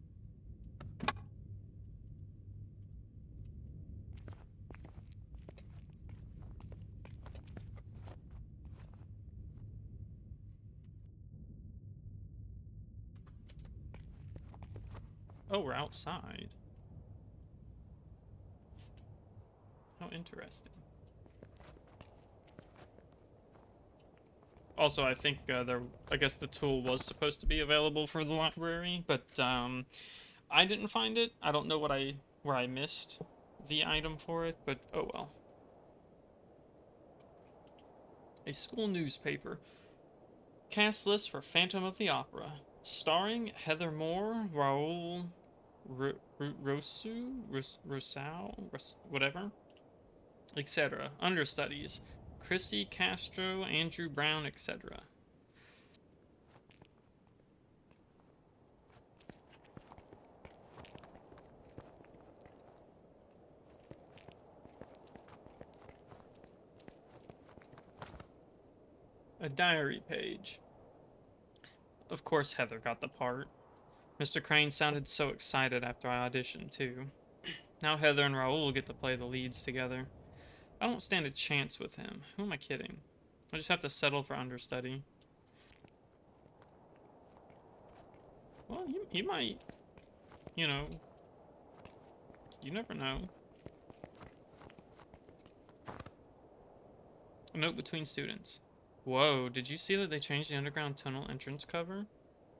Oh, we're outside. interesting. Also, I think I guess the tool was supposed to be available for the library, but I didn't find it. I don't know where I missed the item for it, but oh well. A school newspaper. Cast list for Phantom of the Opera. Starring Heather Moore, Raoul Rosau, whatever, etc. Understudies. Chrissy Castro, Andrew Brown, etc. A diary page. Of course Heather got the part. Mr. Crane sounded so excited after I auditioned, too. Now Heather and Raoul get to play the leads together. I don't stand a chance with him. Who am I kidding? I just have to settle for understudy. Well, he might. You know. You never know. A note between students. Whoa, did you see that they changed the underground tunnel entrance cover?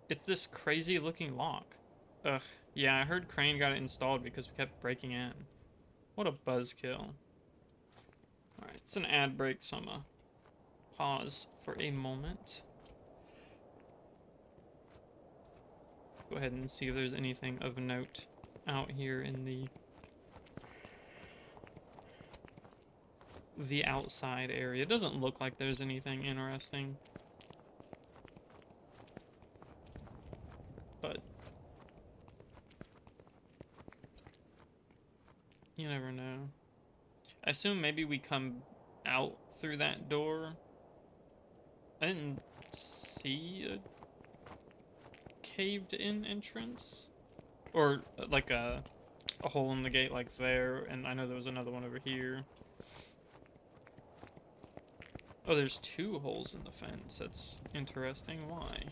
It's this crazy looking lock. Ugh, yeah, I heard Crane got it installed because we kept breaking in. What a buzzkill. Alright, it's an ad break, so I'm gonna pause for a moment. Go ahead and see if there's anything of note out here in the outside area. It doesn't look like there's anything interesting. But you never know. I assume maybe we come out through that door. I didn't see a caved in entrance. Or like a hole in the gate like there, and I know there was another one over here. Oh, there's two holes in the fence. That's interesting. Why?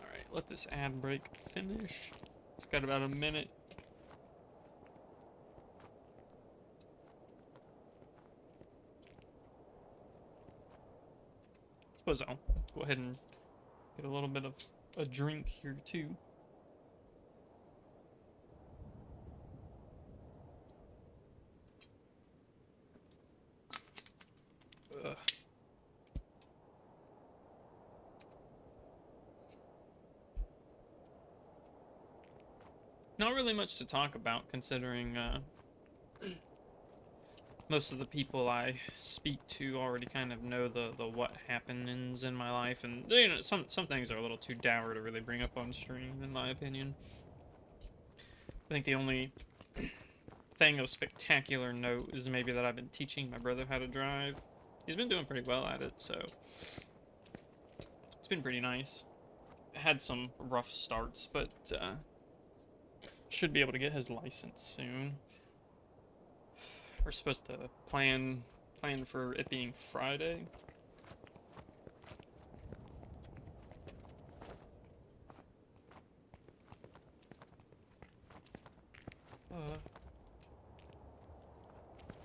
Alright, let this ad break finish. It's got about a minute. Suppose I'll go ahead and get a little bit of a drink here too. Ugh. Not really much to talk about, considering most of the people I speak to already kind of know the what happenings in my life, and you know, some things are a little too dour to really bring up on stream, in my opinion. I think the only thing of spectacular note is maybe that I've been teaching my brother how to drive. He's been doing pretty well at it, so it's been pretty nice. Had some rough starts, but should be able to get his license soon. We're supposed to plan for it being Friday.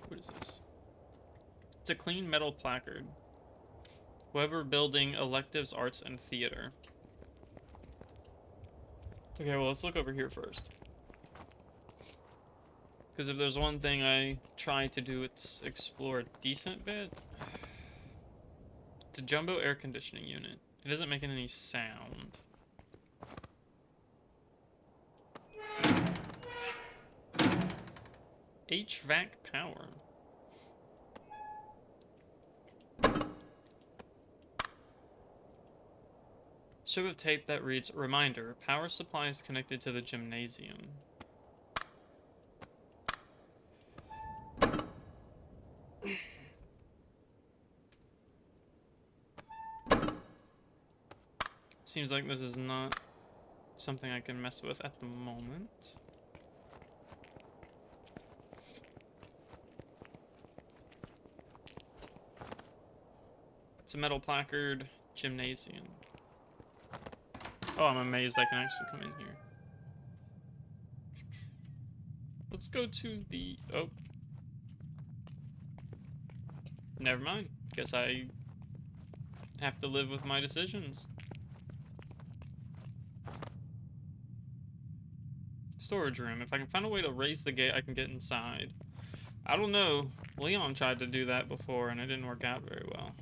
What is this? It's a clean metal placard. Weber Building, Electives, Arts, and Theater. Okay, well, let's look over here first. Because if there's one thing I try to do, it's explore a decent bit. It's a jumbo air conditioning unit. It isn't making any sound. HVAC power. Strip of tape that reads, "Reminder, power supply is connected to the gymnasium." Seems like this is not something I can mess with at the moment. It's a metal placard, gymnasium. Oh, I'm amazed I can actually come in here. Let's go to the... Oh. Never mind. Guess I have to live with my decisions. Storage room. If I can find a way to raise the gate, I can get inside. I don't know. Leon tried to do that before, and it didn't work out very well.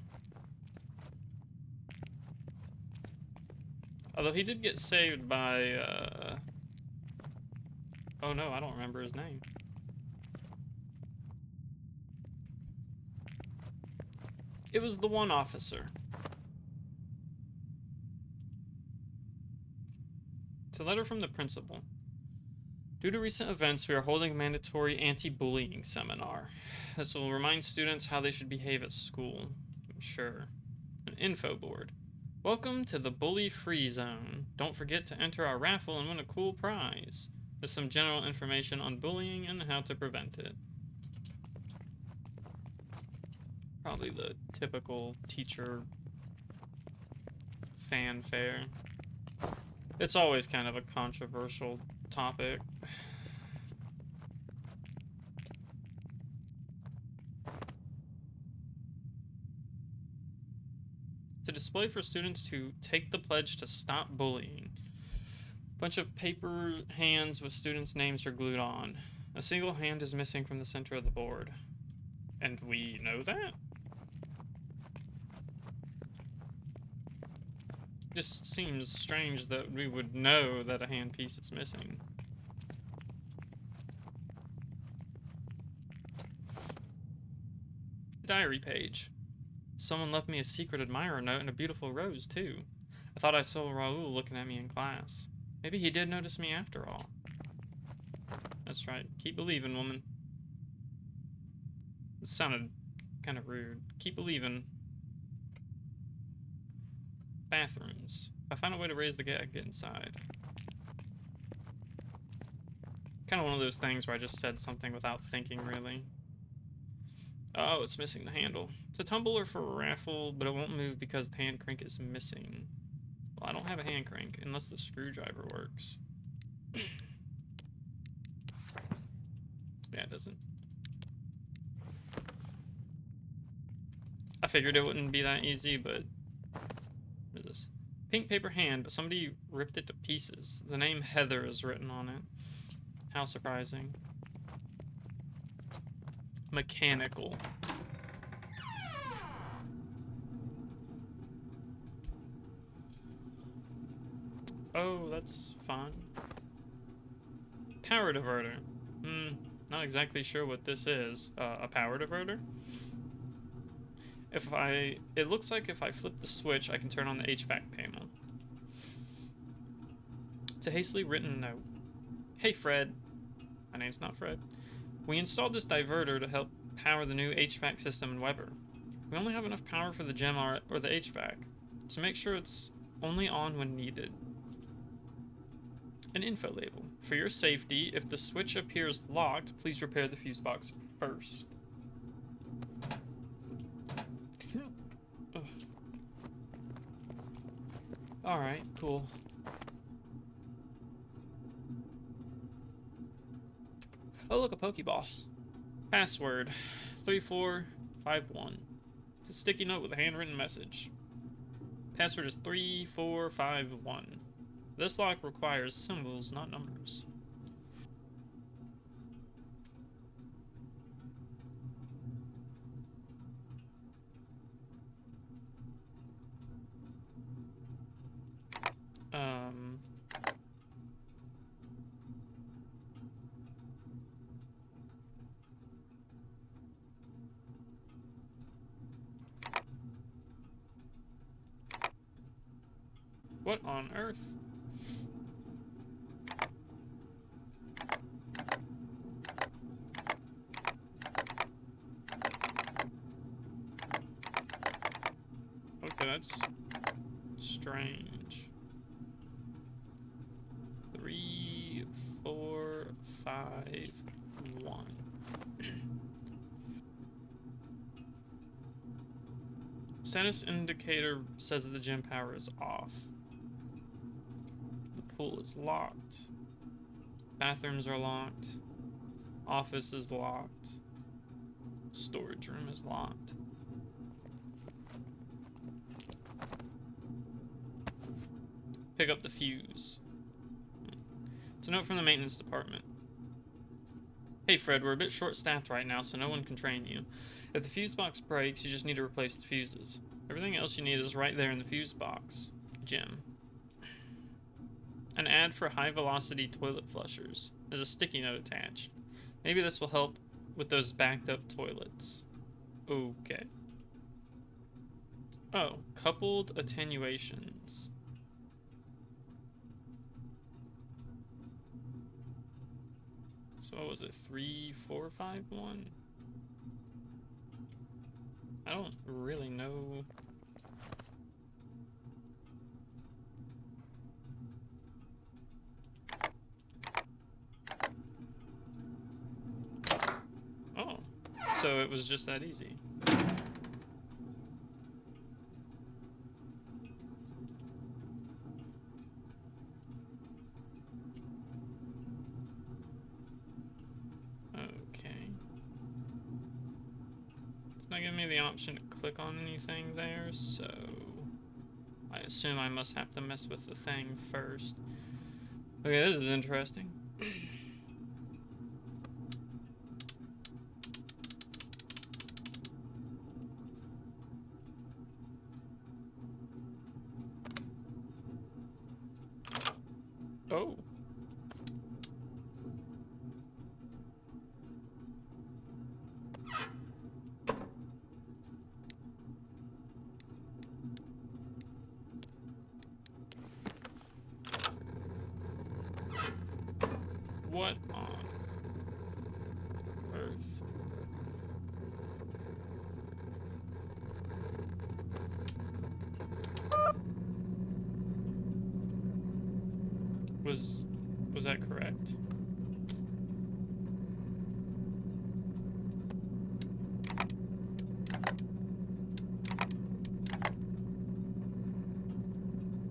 Although he did get saved by, oh no, I don't remember his name. It was the one officer. It's a letter from the principal. Due to recent events, we are holding a mandatory anti-bullying seminar. This will remind students how they should behave at school. I'm sure. An info board. Welcome to the bully-free zone. Don't forget to enter our raffle and win a cool prize. There's some general information on bullying and how to prevent it. Probably the typical teacher fanfare. It's always kind of a controversial topic. It's a display for students to take the pledge to stop bullying. A bunch of paper hands with students' names are glued on. A single hand is missing from the center of the board. And we know that? Just seems strange that we would know that a hand piece is missing. Diary page. Someone left me a secret admirer note and a beautiful rose, too. I thought I saw Raoul looking at me in class. Maybe he did notice me after all. That's right. Keep believing, woman. This sounded kind of rude. Keep believing. Bathrooms. If I find a way to raise the gate, I can get inside. Kind of one of those things where I just said something without thinking, really. Oh, it's missing the handle. It's a tumbler for a raffle, but it won't move because the hand crank is missing. Well, I don't have a hand crank, unless the screwdriver works. Yeah, it doesn't. I figured it wouldn't be that easy, but... What is this? Pink paper hand, but somebody ripped it to pieces. The name Heather is written on it. How surprising. Mechanical. Oh, that's fun. Power diverter. Not exactly sure what this is. A power diverter? It looks like if I flip the switch, I can turn on the HVAC panel. It's a hastily written note. Hey, Fred. My name's not Fred. We installed this diverter to help power the new HVAC system in Weber. We only have enough power for the gem or the HVAC, so make sure it's only on when needed. An info label. For your safety, if the switch appears locked, please repair the fuse box first. Alright, cool. Oh, look, a Pokeball. Password 3451. It's a sticky note with a handwritten message. Password is 3451. This lock requires symbols, not numbers. What on earth? Okay, that's strange. 3, 4, 5, 1. Status indicator says that the gym power is off. The pool is locked. Bathrooms are locked. Office is locked. Storage room is locked. Pick up the fuse. It's a note from the maintenance department. Hey Fred, we're a bit short-staffed right now, so no one can train you. If the fuse box breaks, you just need to replace the fuses. Everything else you need is right there in the fuse box. Jim. An ad for high-velocity toilet flushers. There's a sticky note attached. Maybe this will help with those backed-up toilets. Okay. Oh, coupled attenuations. So what was it? 3, 4, 5, 1? I don't really know. Oh, so it was just that easy. Okay. It's not giving me the option to click on anything there, so I assume I must have to mess with the thing first. Okay, this is interesting. Oh. What on earth? Was that correct?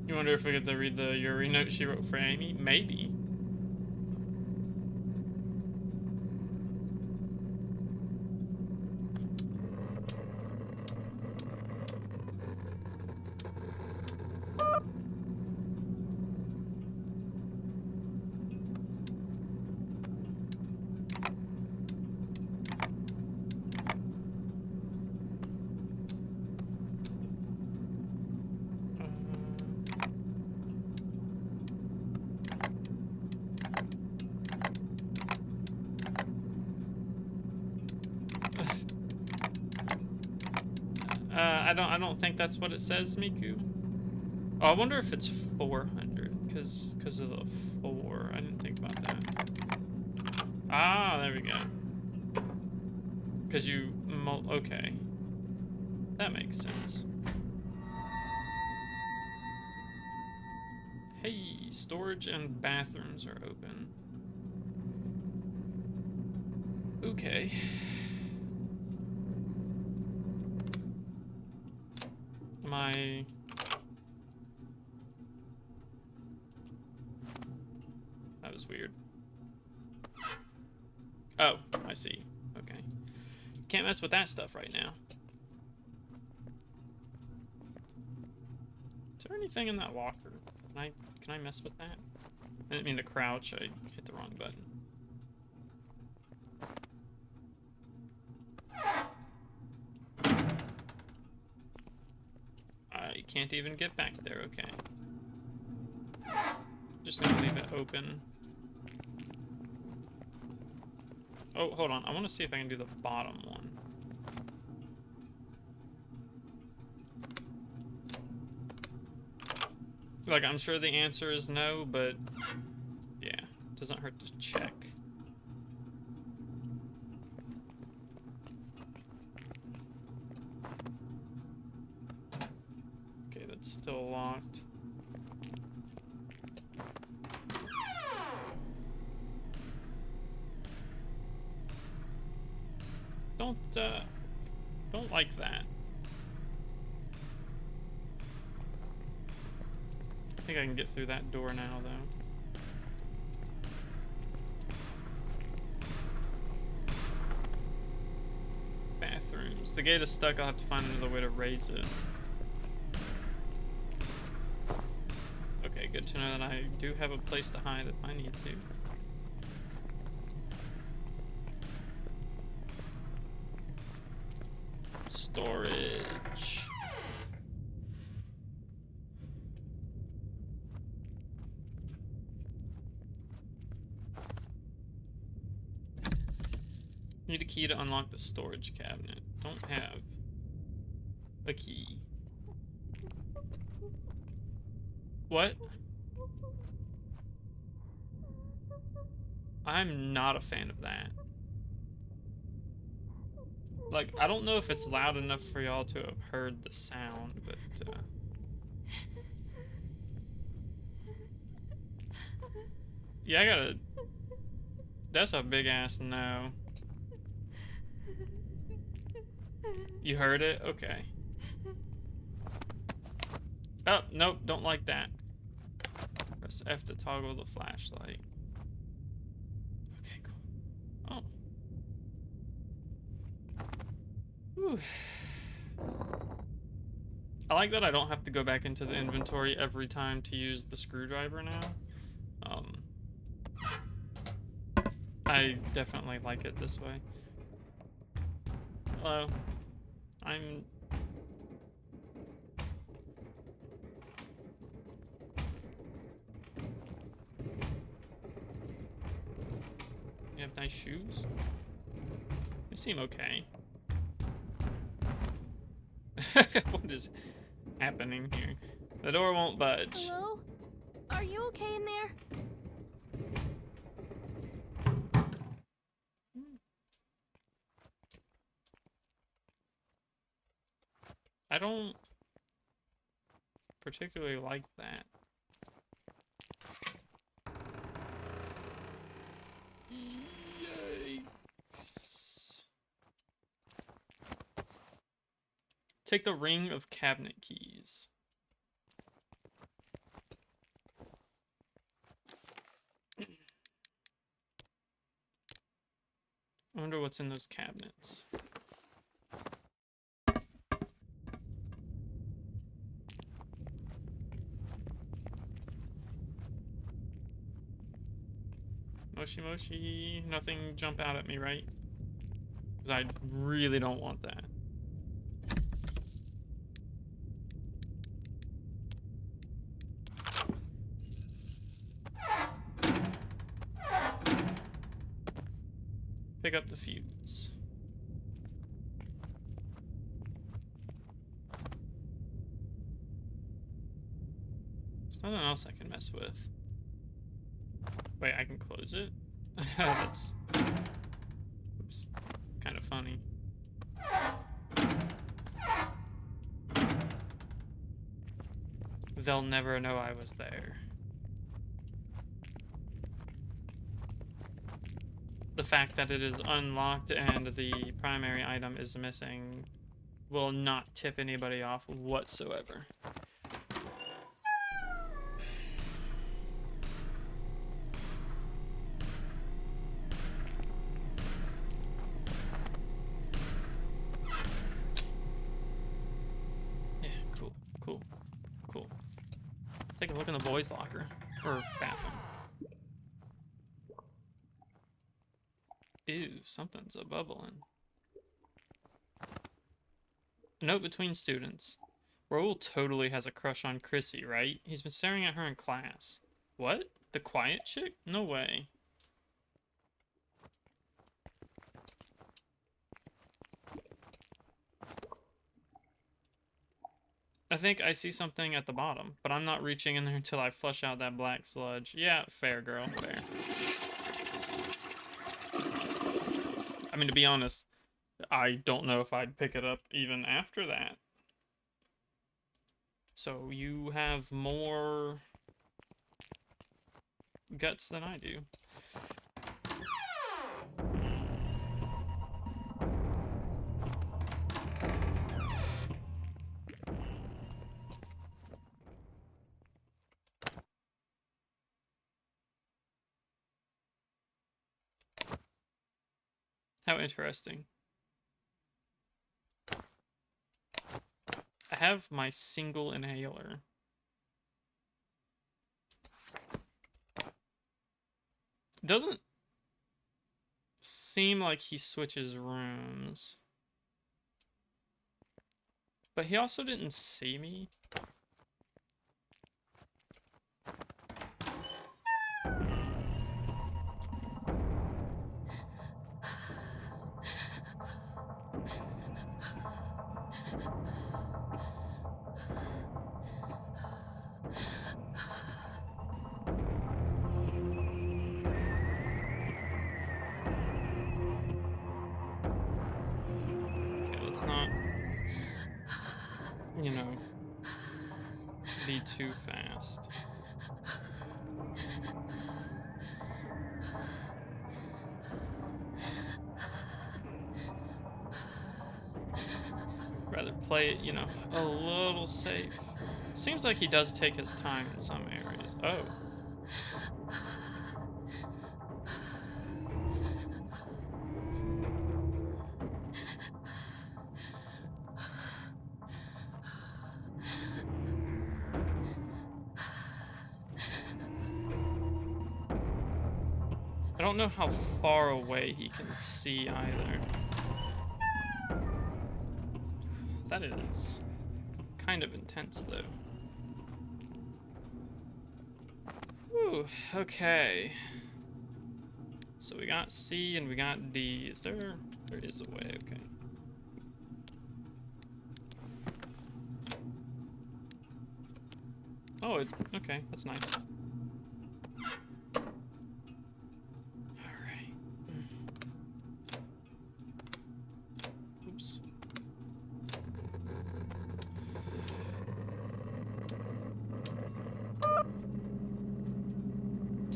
You wonder if we get to read the Yuri note she wrote for Amy? Maybe. I don't think that's what it says, Miku. Oh, I wonder if it's 400, because of the 4. I didn't think about that. Ah, there we go. Because you... Okay. That makes sense. Hey, storage and bathrooms are open. Okay. That was weird. Oh, I see. Okay. Can't mess with that stuff right now. Is there anything in that locker? Can I mess with that? I didn't mean to crouch, I hit the wrong button. I can't even get back there, okay. Just gonna leave it open. Oh, hold on. I want to see if I can do the bottom one. Like, I'm sure the answer is no, but yeah, doesn't hurt to check. Okay, that's still locked. Don't like that. I think I can get through that door now, though. the gate is stuck, I'll have to find another way to raise it. Okay, good to know that I do have a place to hide if I need to. Storage. Need a key to unlock the storage cabinet. Don't have a key. What? I'm not a fan of that. Like, I don't know if it's loud enough for y'all to have heard the sound, but, yeah, I gotta... That's a big-ass no. You heard it? Okay. Oh, nope, don't like that. Press F to toggle the flashlight. Okay, cool. Oh. Whew. I like that I don't have to go back into the inventory every time to use the screwdriver now. I definitely like it this way. Hello. I'm... You have nice shoes? You seem okay. What is happening here? The door won't budge. Hello? Are you okay in there? I don't particularly like that. Yikes. Take the ring of cabinet keys. I wonder what's in those cabinets. Moshi Moshi, nothing jump out at me, right? Because I really don't want that. Pick up the fuse. There's nothing else I can mess with. Wait, I can close it? That's... Oops. Kind of funny. They'll never know I was there. The fact that it is unlocked and the primary item is missing will not tip anybody off whatsoever. Yeah, cool, cool, cool. Take a look in the boys' locker, or bathroom. Ew, something's a-bubbling. A note between students. Raoul totally has a crush on Chrissy, right? He's been staring at her in class. What? The quiet chick? No way. I think I see something at the bottom, but I'm not reaching in there until I flush out that black sludge. Yeah, fair, girl, fair. I mean, to be honest, I don't know if I'd pick it up even after that. So you have more guts than I do. How interesting. I have my single inhaler. Doesn't seem like he switches rooms. But he also didn't see me. Okay, let's not, you know, be too fast. Rather play it, you know, a little safe. Seems like he does take his time in some areas. Oh. I don't know how far away he can see either. That is kind of intense, though. Whew, okay. So we got C and we got D. Is there... There is a way, okay. Oh, okay, that's nice. Alright. Oops.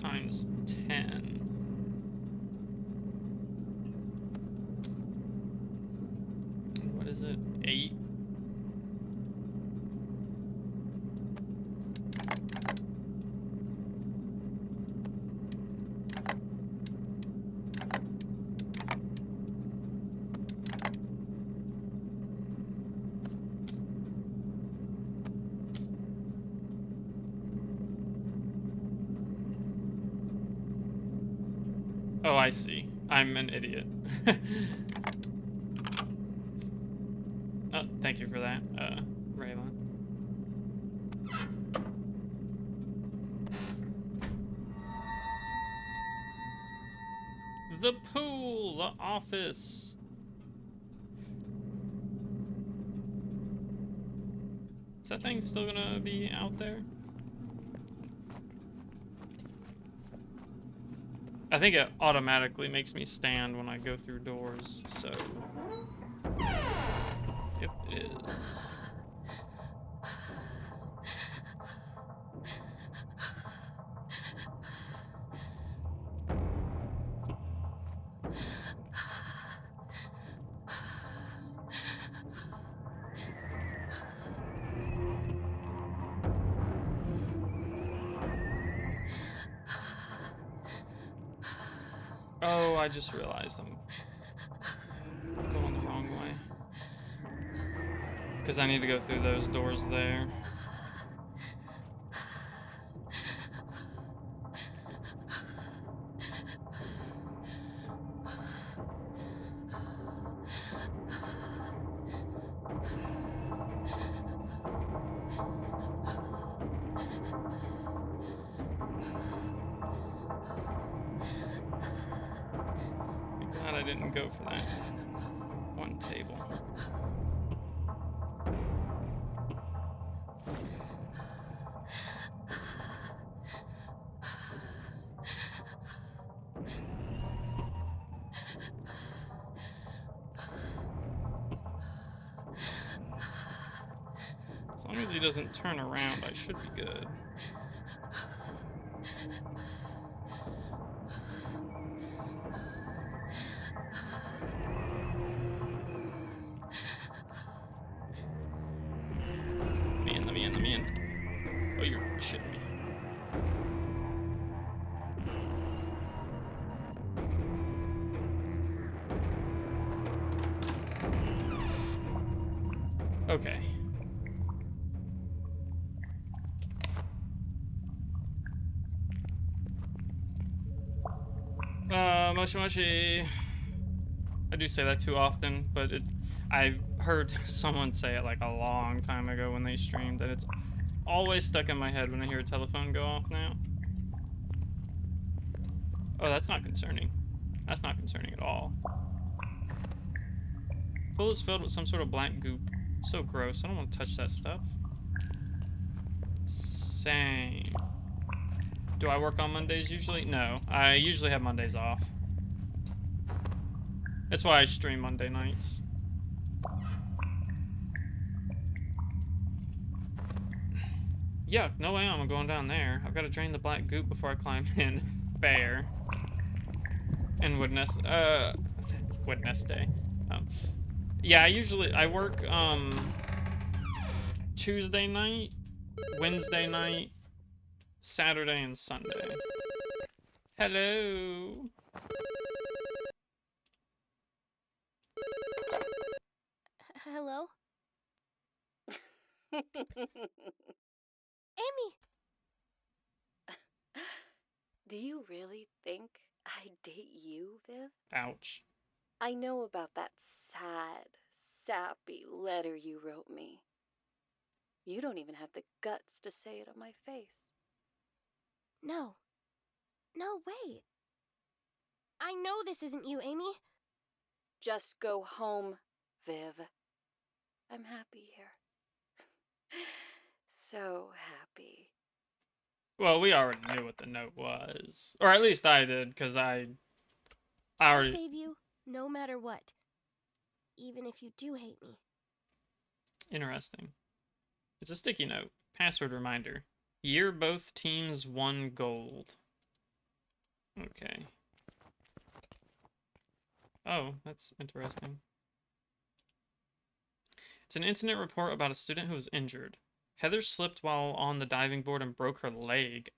Times 10. What is it? 8? Oh, I see. I'm an idiot. Oh, thank you for that, Raylan. The pool, the office. Is that thing still gonna be out there? I think it automatically makes me stand when I go through doors, so... Yep, it is. Oh, I just realized I'm going the wrong way. Because I need to go through those doors there. I'm glad I didn't go for that one table. As long as he doesn't turn around, I should be good. Let me in. Oh, you're shitting me. Okay. moshi moshi. I do say that too often, but I heard someone say it like a long time ago when they streamed, and it's always stuck in my head when I hear a telephone go off now. Oh, that's not concerning. That's not concerning at all. Pool is filled with some sort of black goop. So gross. I don't want to touch that stuff. Same. Do I work on Mondays usually? No. I usually have Mondays off. That's why I stream Monday nights. Yuck, no way I'm going down there. I've got to drain the black goop before I climb in. Fair. And Wednesday. Yeah, I work, Tuesday night, Wednesday night, Saturday, and Sunday. Hello. Hello? Amy! Do you really think I'd date you, Viv? Ouch. I know about that sad, sappy letter you wrote me. You don't even have the guts to say it on my face. No. No, wait. I know this isn't you, Amy. Just go home, Viv. I'm happy here. So happy. Well, we already knew what the note was. Or at least I did, because I I'll already... save you, no matter what. Even if you do hate me. Interesting. It's a sticky note. Password reminder. Year both teams won gold. Okay. Oh, that's interesting. It's an incident report about a student who was injured. Heather slipped while on the diving board and broke her leg.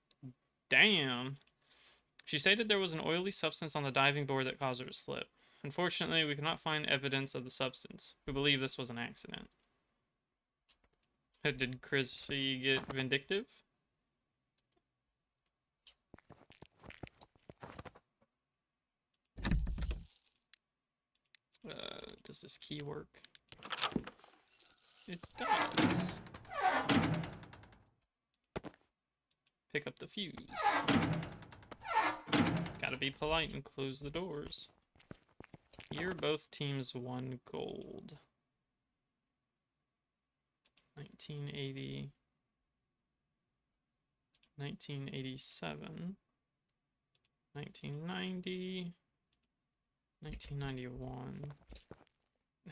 Damn. She stated there was an oily substance on the diving board that caused her to slip. Unfortunately, we cannot find evidence of the substance. We believe this was an accident. Did Chrissy get vindictive? Does this key work? It does. Pick up the fuse. Gotta be polite and close the doors. Here, both teams won gold. 1980. 1987. 1990. 1991.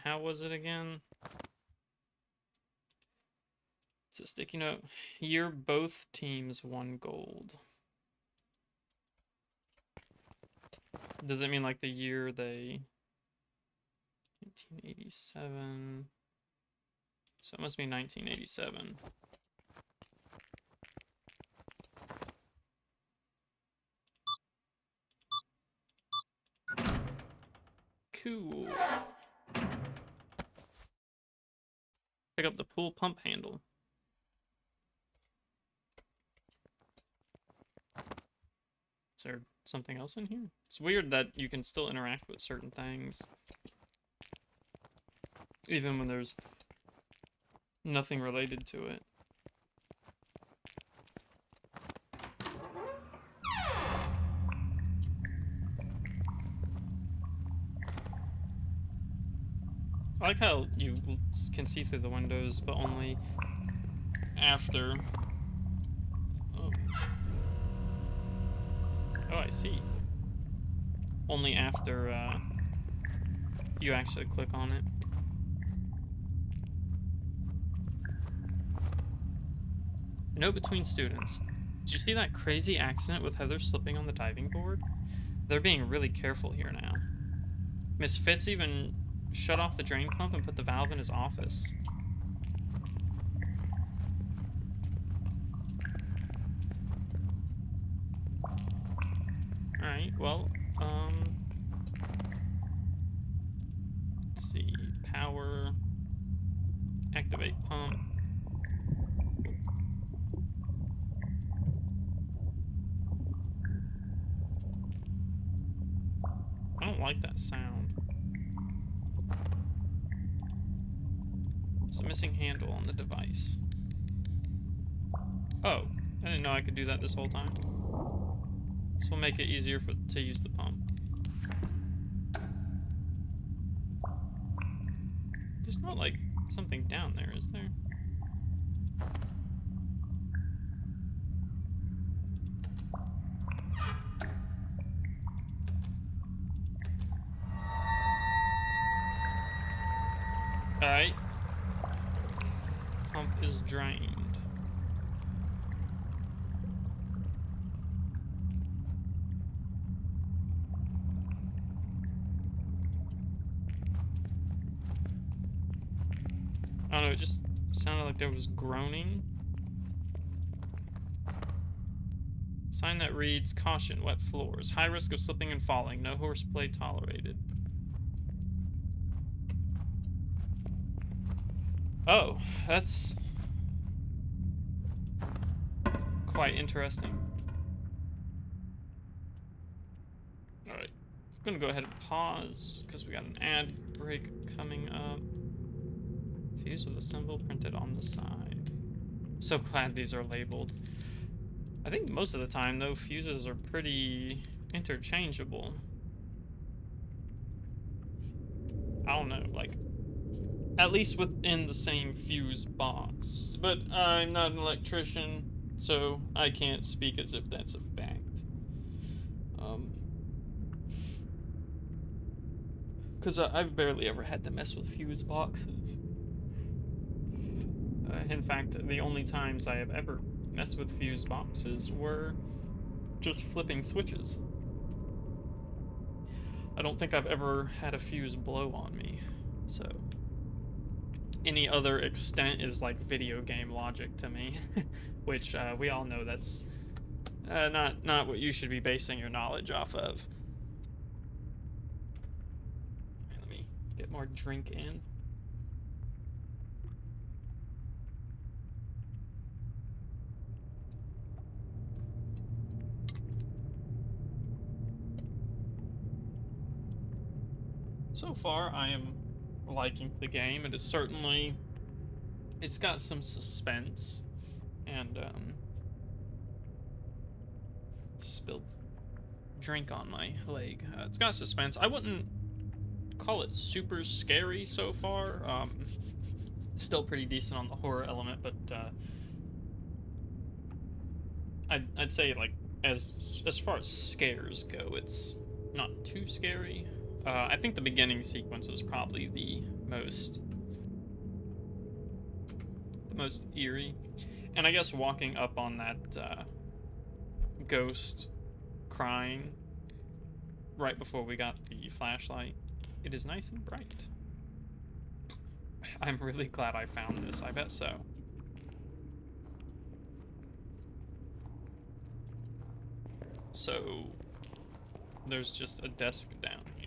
How was it again? It's a sticky note. Year both teams won gold. Does it mean like the year they... 1987... So it must be 1987. Cool. Pick up the pool pump handle. Is there something else in here? It's weird that you can still interact with certain things, even when there's nothing related to it. I like how you can see through the windows, but only after... Oh, I see. Only after you actually click on it. Note between students. Did you see that crazy accident with Heather slipping on the diving board? They're being really careful here now. Miss Fitz even shut off the drain pump and put the valve in his office. Alright, well, let's see. Power. Activate pump. like that sound. There's a missing handle on the device. Oh, I didn't know I could do that this whole time. This will make it easier to use the pump. There's not like something down there, is there? Alright. Pump is drained. I don't know, it just sounded like there was groaning. Sign that reads, caution, wet floors. High risk of slipping and falling. No horseplay tolerated. Oh, that's quite interesting. Alright, I'm gonna go ahead and pause, because we got an ad break coming up. Fuse with a symbol printed on the side. So glad these are labeled. I think most of the time, though, fuses are pretty interchangeable. I don't know, like, at least within the same fuse box. But I'm not an electrician, so I can't speak as if that's a fact. Because I've barely ever had to mess with fuse boxes. In fact, the only times I have ever messed with fuse boxes were just flipping switches. I don't think I've ever had a fuse blow on me, so any other extent is like video game logic to me, which we all know that's not what you should be basing your knowledge off of. Let me get more drink in. So far, I am liking the game. It is certainly, it's got some suspense, and spilled drink on my leg. It's got suspense. I wouldn't call it super scary so far. Still pretty decent on the horror element, but I'd say, like, as far as scares go, it's not too scary. I think the beginning sequence was probably the most eerie. And I guess walking up on that ghost crying right before we got the flashlight, it is nice and bright. I'm really glad I found this, I bet so. So, there's just a desk down here.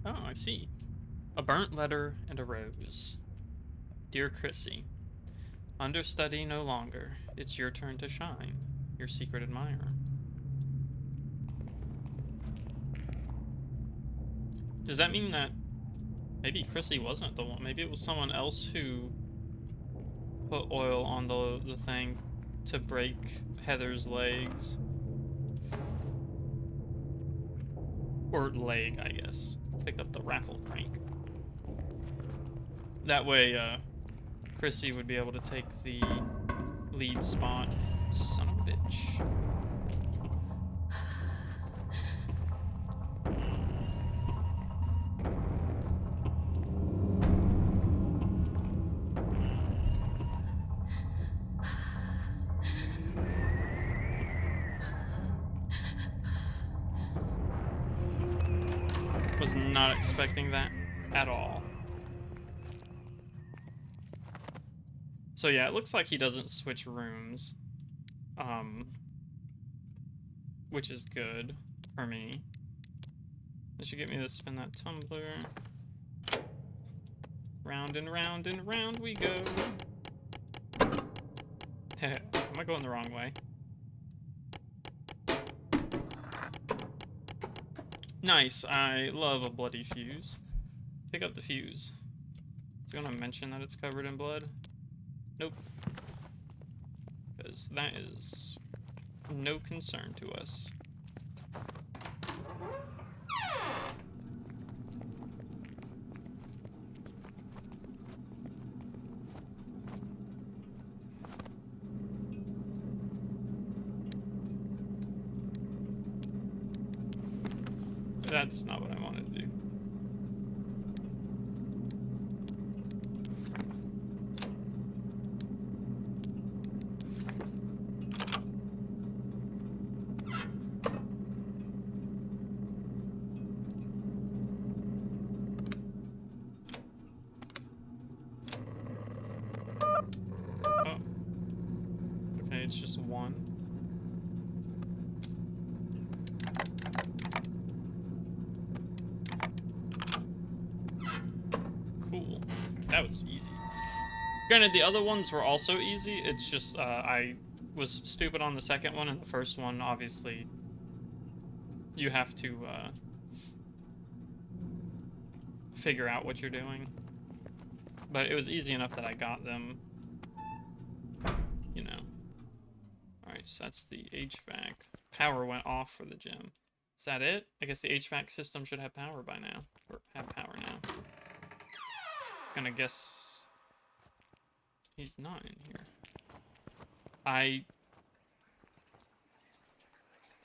Oh, I see. A burnt letter and a rose. Dear Chrissy, understudy no longer. It's your turn to shine. Your secret admirer. Does that mean that maybe Chrissy wasn't the one? Maybe it was someone else who put oil on the thing to break Heather's legs. Or leg, I guess. Pick up the raffle crank. That way, Chrissy would be able to take the lead spot. Son of a bitch. Was not expecting that at all. So yeah, it looks like he doesn't switch rooms. Which is good for me. This should get me to spin that tumbler. Round and round and round we go. Am I going the wrong way? Nice. I love a bloody fuse. Pick up the fuse. Is it gonna mention that it's covered in blood? Nope. Because that is no concern to us. That's not what I wanted to do. Oh. Okay, it's just one. Cool. That was easy. Granted, the other ones were also easy. It's just I was stupid on the second one, and the first one, obviously, you have to figure out what you're doing. But it was easy enough that I got them, you know. Alright, so that's the HVAC. Power went off for the gym. Is that it? I guess the HVAC system should have power by now. Or have power now. Gonna guess he's not in here.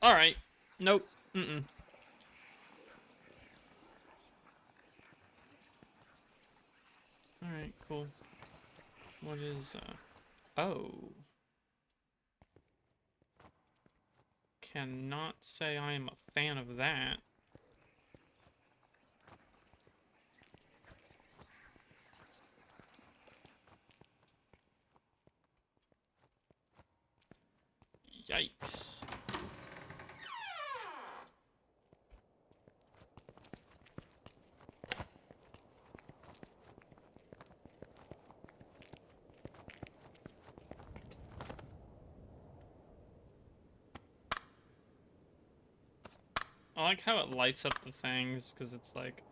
Alright. Nope. Mm-mm. Alright, cool. What is, oh. Cannot say I am a fan of that. Yikes. I like how it lights up the things, because it's like,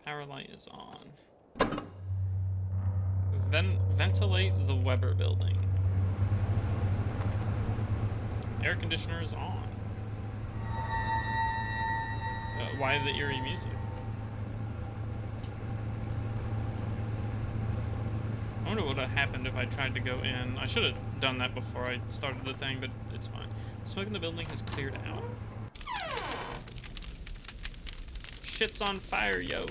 power light is on. Ventilate the Weber building. Air conditioner is on. Why the eerie music? I wonder what would have happened if I tried to go in. I should have done that before I started the thing, but it's fine. Smoke in the building has cleared out. Shit's on fire, yo.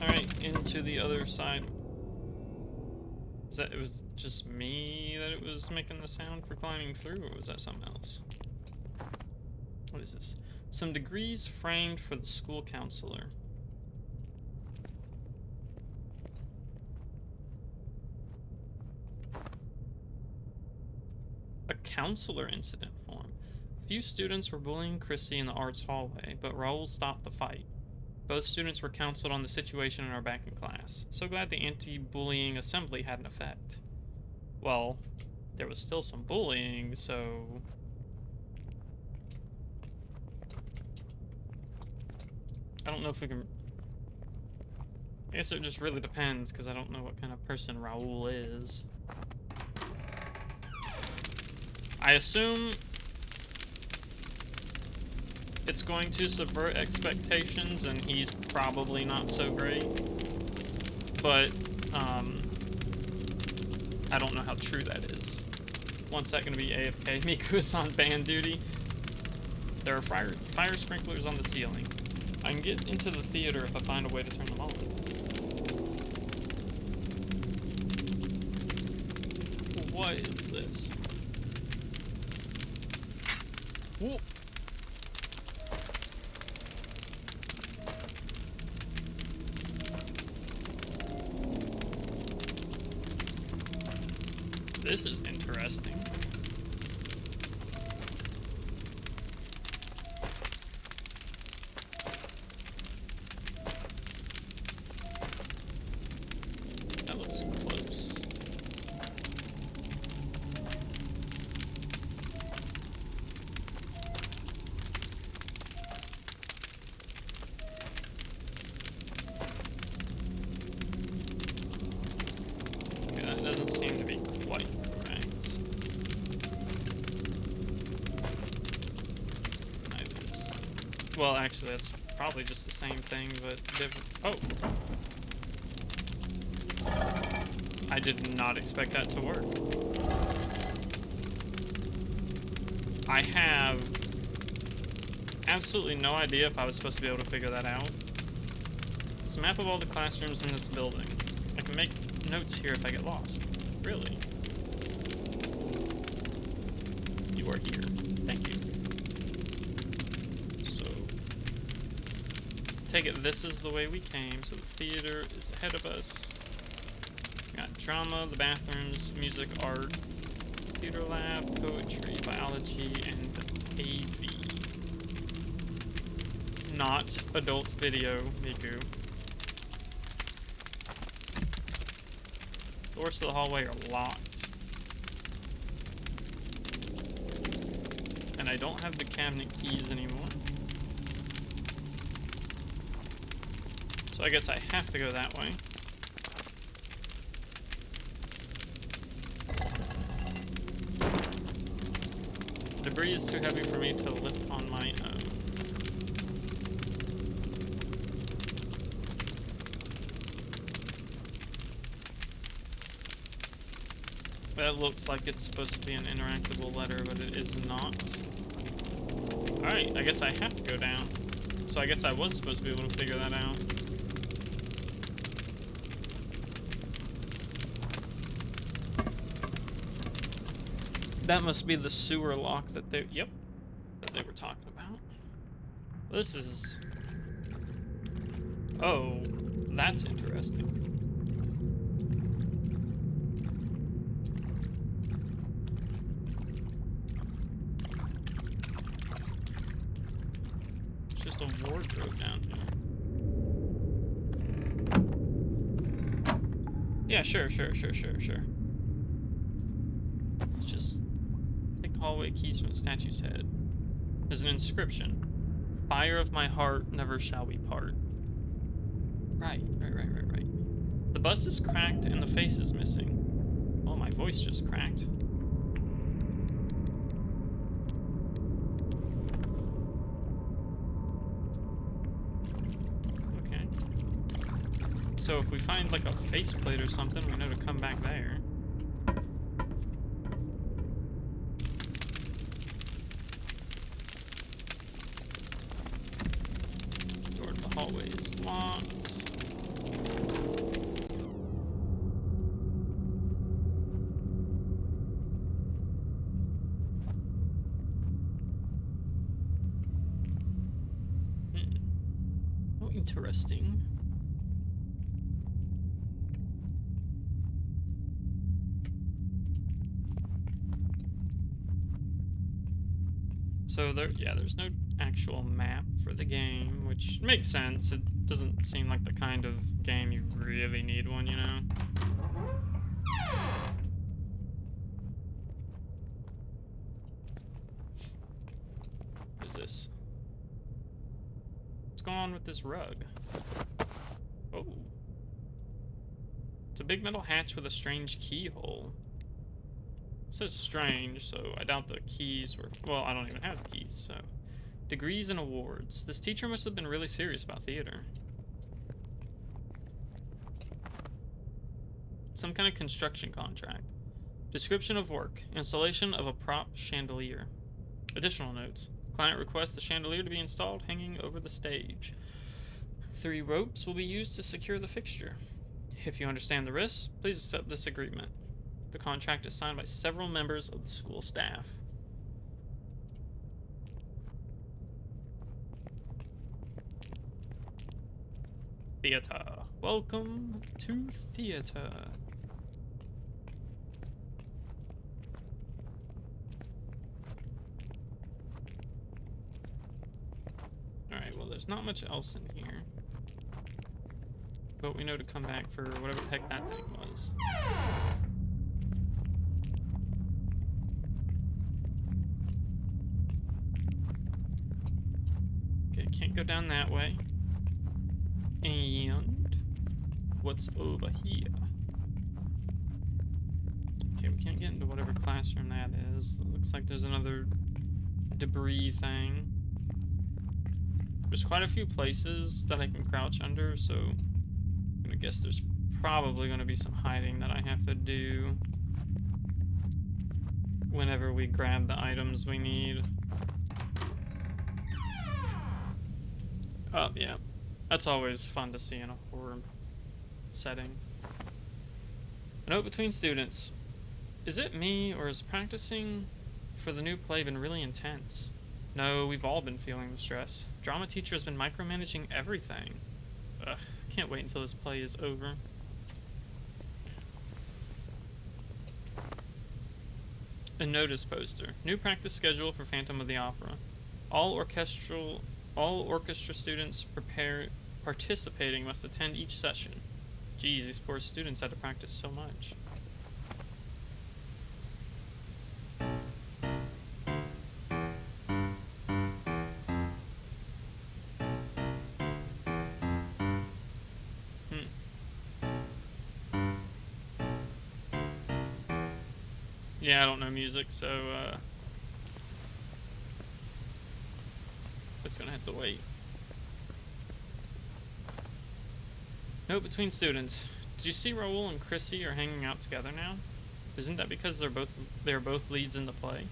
Alright, into the other side. Is that, it was just me that it was making the sound for climbing through, or was that something else? What is this? Some degrees framed for the school counselor. A counselor incident form. A few students were bullying Chrissy in the arts hallway, but Raoul stopped the fight. Both students were counseled on the situation and are back in class. So glad the anti-bullying assembly had an effect. Well, there was still some bullying, so... I don't know if we can... I guess it just really depends, because I don't know what kind of person Raoul is. I assume it's going to subvert expectations, and he's probably not so great. But, I don't know how true that is. One's that going to be AFK? Miku is on band duty. There are fire sprinklers on the ceiling. I can get into the theater if I find a way to turn them on. What is this? Whoa. This is interesting. That looks close. Okay, that doesn't seem to be quite correct. Well, actually, that's probably just the same thing, but different. Oh! I did not expect that to work. I have absolutely no idea if I was supposed to be able to figure that out. It's a map of all the classrooms in this building. I can make notes here if I get lost. Really? You are here. Thank you. So, take it this is the way we came, so the theater is ahead of us. We got drama, the bathrooms, music, art, computer lab, poetry, biology, and AV. Not adult video, Miku. Doors to the hallway are locked. And I don't have the cabinet keys anymore. So I guess I have to go that way. Debris is too heavy for me to lift on my own. That looks like it's supposed to be an interactable letter, but it is not. Alright, I guess I have to go down. So I guess I was supposed to be able to figure that out. That must be the sewer lock that they, that they were talking about. This is, oh, that's interesting. It's just a wardrobe down here. Yeah, sure. Let's just take the hallway keys from the statue's head. There's an inscription. Fire of my heart, never shall we part. Right. The bust is cracked and the face is missing. Oh, my voice just cracked. Okay. So if we find like a faceplate or something, we know to come back there. Door to the hallway is locked. Oh, interesting. So there's no actual map for the game, which makes sense. It doesn't seem like the kind of game you really need one, you know? What is this? What's going on with this rug? Oh. It's a big metal hatch with a strange keyhole. It says strange, so I doubt the keys were... Well, I don't even have the keys, so... Degrees and awards. This teacher must have been really serious about theater. Some kind of construction contract. Description of work. Installation of a prop chandelier. Additional notes. Client requests the chandelier to be installed hanging over the stage. 3 ropes will be used to secure the fixture. If you understand the risks, please accept this agreement. The contract is signed by several members of the school staff. Theater. Welcome to theater. there's not much else in here. But we know to come back for whatever the heck that thing was. Okay, can't go down that way. And what's over here? Okay, we can't get into whatever classroom that is. It looks like there's another debris thing. There's quite a few places that I can crouch under, so I'm gonna guess there's probably gonna be some hiding that I have to do whenever we grab the items we need. Oh, yeah. That's always fun to see in a horror setting. A note between students. Is it me, or is practicing for the new play been really intense? No, we've all been feeling the stress. Drama teacher has been micromanaging everything. Ugh, I can't wait until this play is over. A notice poster. New practice schedule for Phantom of the Opera. All orchestra students participating must attend each session. Geez, these poor students had to practice so much. Yeah, I don't know music, so it's gonna have to wait. Note between students. Did you see Raoul and Chrissy are hanging out together now? Isn't that because they're both leads in the play?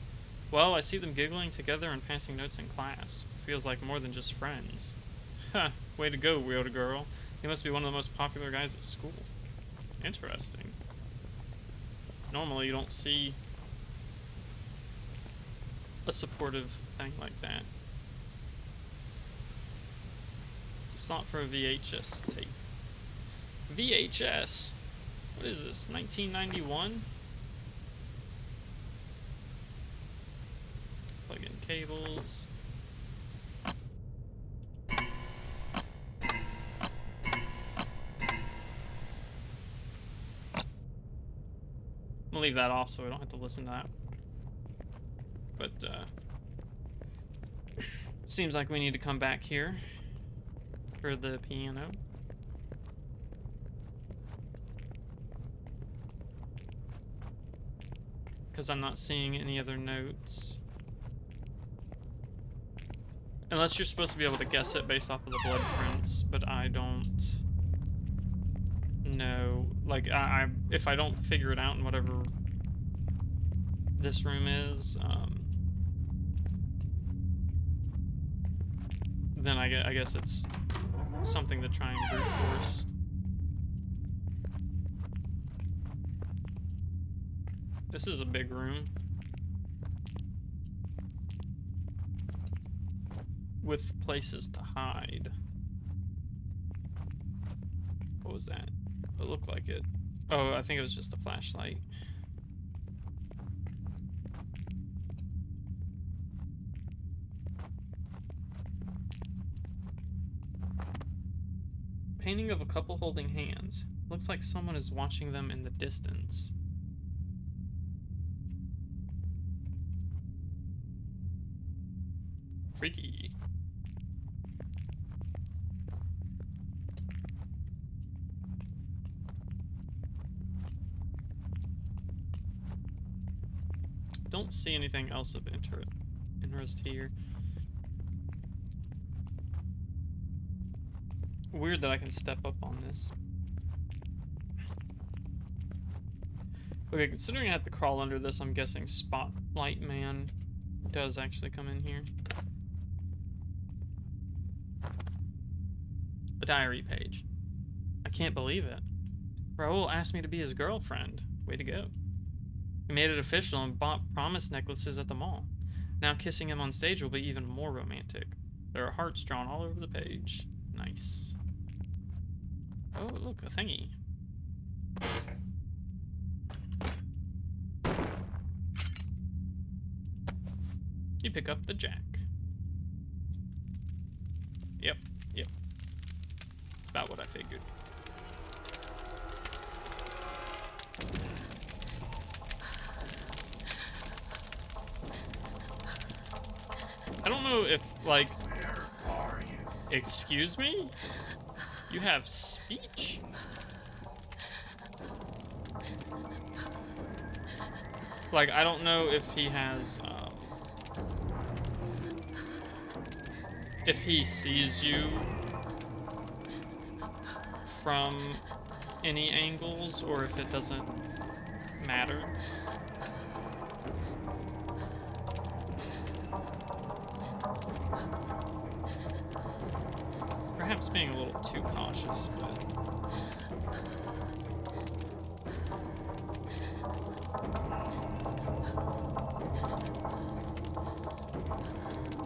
Well, I see them giggling together and passing notes in class. Feels like more than just friends. Ha! Way to go, weird girl. He must be one of the most popular guys at school. Interesting. Normally you don't see a supportive thing like that. It's a slot for a VHS tape. VHS? What is this, 1991? Plug in cables. I'm gonna leave that off so we don't have to listen to that. But, seems like we need to come back here for the piano. Because I'm not seeing any other notes. Unless you're supposed to be able to guess it based off of the blood prints, but I don't know. Like, if I don't figure it out in whatever this room is, then I guess it's something to try and brute force. This is a big room. With places to hide. What was that? It looked like it. Oh, I think it was just a flashlight. Painting of a couple holding hands. Looks like someone is watching them in the distance. Freaky. Don't see anything else of interest here. Weird that I can step up on this. Okay, considering I have to crawl under this, I'm guessing Spotlight Man does actually come in here. The diary page. I can't believe it. Raoul asked me to be his girlfriend. Way to go. We made it official and bought promise necklaces at the mall. Now kissing him on stage will be even more romantic. There are hearts drawn all over the page. Nice. Oh, look, a thingy. You pick up the jack. Yep. It's about what I figured. I don't know if, like... Where are you? Excuse me? You have speech? Like, I don't know if he has, if he sees you from any angles, or if it doesn't matter. Perhaps being a little too cautious, but...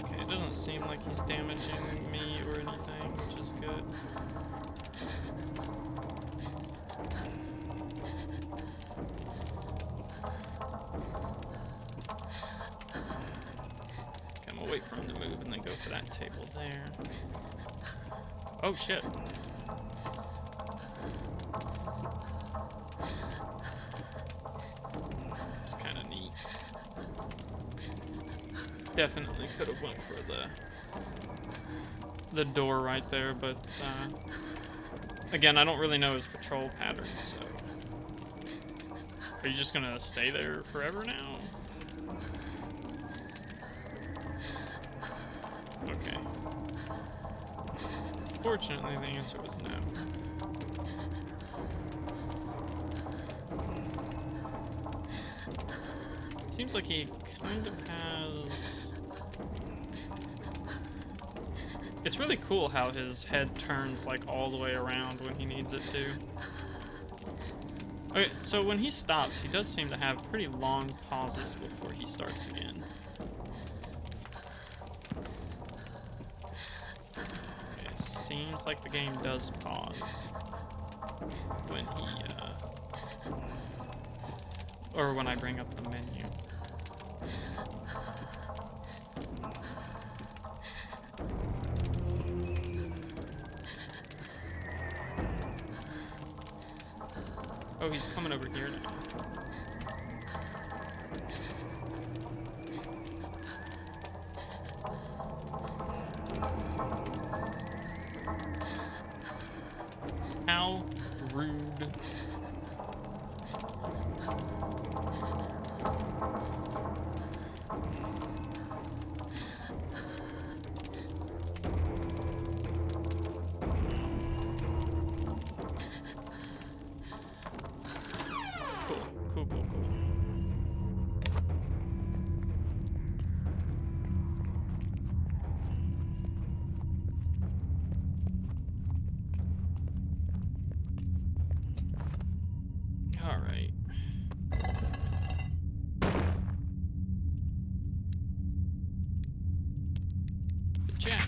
Okay, it doesn't seem like he's damaging me or anything, which is good. Okay, I'm gonna wait for him to move and then go for that table there. Oh shit. It's kind of neat. Definitely could have went for the door right there, but again, I don't really know his patrol pattern, so... Are you just gonna stay there forever now? Okay. Fortunately, the answer was no. Seems like he kind of has... It's really cool how his head turns like all the way around when he needs it to. Okay, so when he stops, he does seem to have pretty long pauses before he starts again. Okay, it seems like the game does pause when he, or when I bring up the menu. Oh, he's coming over here now. How rude. Cool. All right. The jack.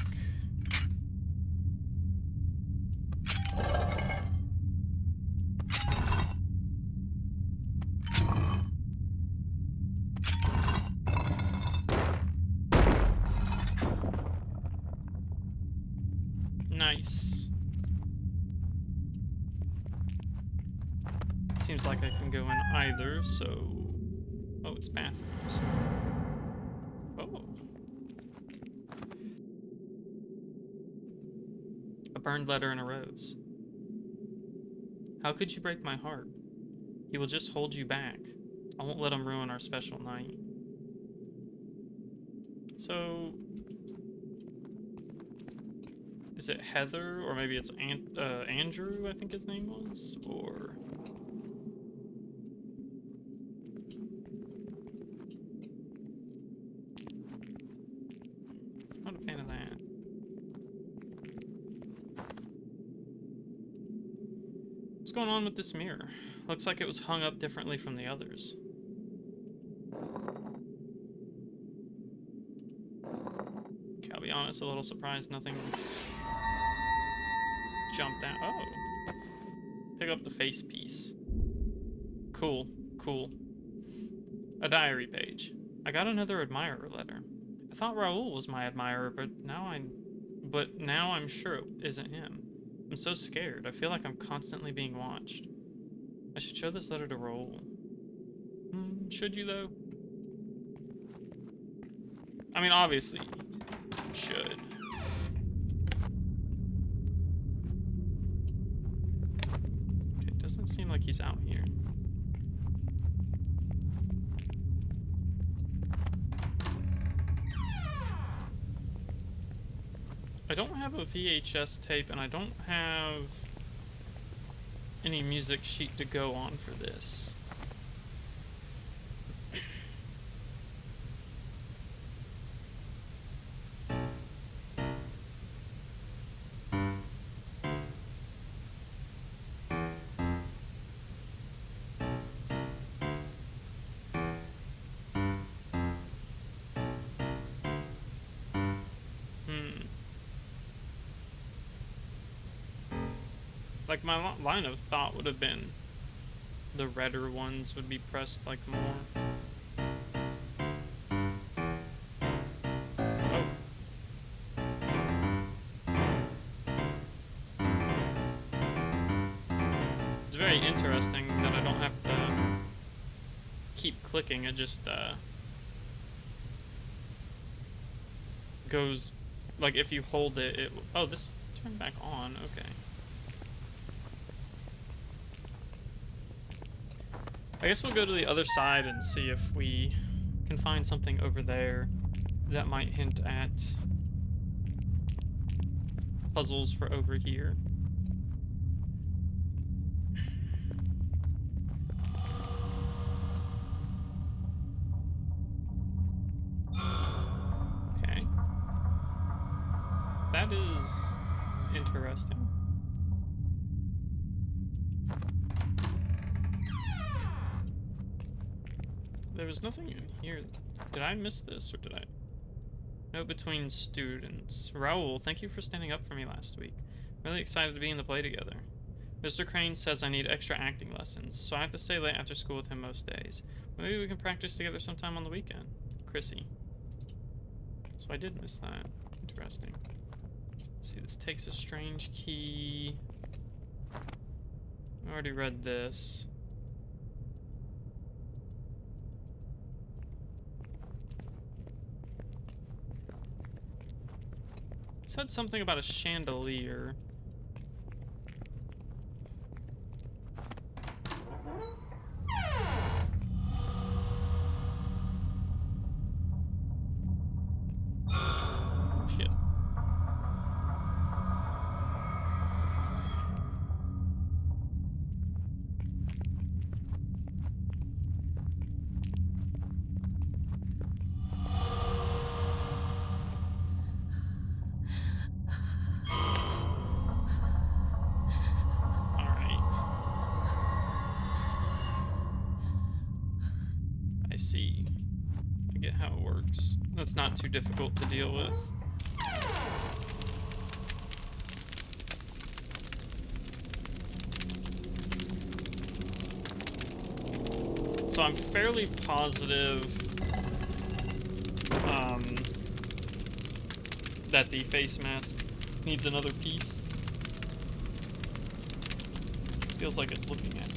Nice. Seems like I can go in either, so... Oh, it's bathrooms. Oh. A burned letter and a rose. How could you break my heart? He will just hold you back. I won't let him ruin our special night. So... Is it Heather? Or maybe it's Andrew, I think his name was? Or... Not a fan of that. What's going on with this mirror? Looks like it was hung up differently from the others. Okay, I'll be honest, a little surprised nothing jumped out. Oh. Pick up the face piece. Cool. A diary page. I got another admirer letter. I thought Raoul was my admirer, but now I but now I'm sure it isn't him. I'm so scared. I feel like I'm constantly being watched. I should show this letter to Roll. Should you, though? I mean, obviously, you should. Okay, it doesn't seem like he's out here. I don't have a VHS tape, and I don't have any music sheet to go on for this. Like, my line of thought would have been the redder ones would be pressed, like, more. Oh. It's very interesting that I don't have to keep clicking. It just, goes, like, if you hold it, it... Oh, this turned back on. Okay. I guess we'll go to the other side and see if we can find something over there that might hint at puzzles for over here. Okay. That is interesting. There was nothing in here. Did I miss this, or did I? No, between students. Raoul, thank you for standing up for me last week. I'm really excited to be in the play together. Mr. Crane says I need extra acting lessons, so I have to stay late after school with him most days. Maybe we can practice together sometime on the weekend. Chrissy. So I did miss that. Interesting. Let's see, this takes a strange key. I already read this. It said something about a chandelier. Oh, shit. I see. I get how it works. That's not too difficult to deal with. So I'm fairly positive that the face mask needs another piece. Feels like it's looking at me.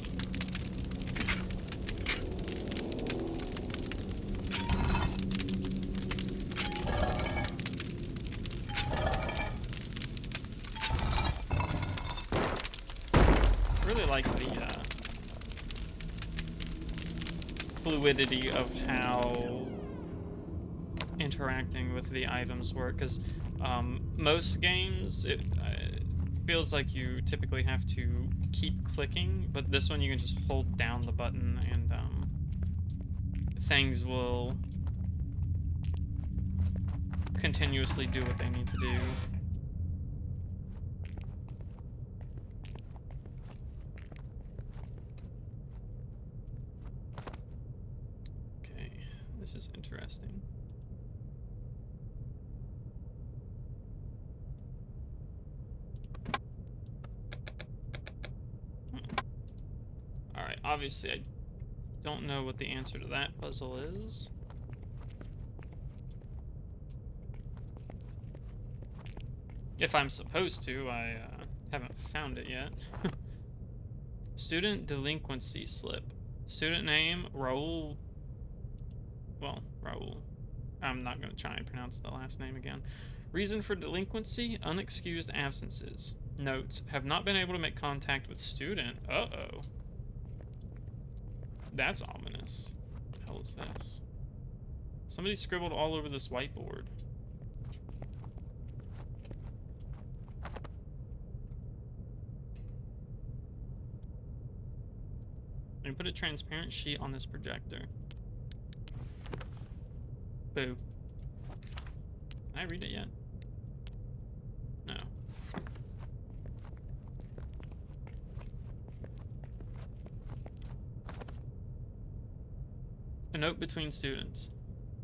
Like the fluidity of how interacting with the items work, because most games it feels like you typically have to keep clicking, but this one you can just hold down the button and things will continuously do what they need to do. This is interesting. Alright, obviously I don't know what the answer to that puzzle is. If I'm supposed to, I haven't found it yet. Student delinquency slip. Student name, Raul. Well, Raul. I'm not going to try and pronounce the last name again. Reason for delinquency, unexcused absences. Notes, have not been able to make contact with student. Uh-oh. That's ominous. What the hell is this? Somebody scribbled all over this whiteboard. Let me put a transparent sheet on this projector. Boo. Can I read it yet? No. A note between students.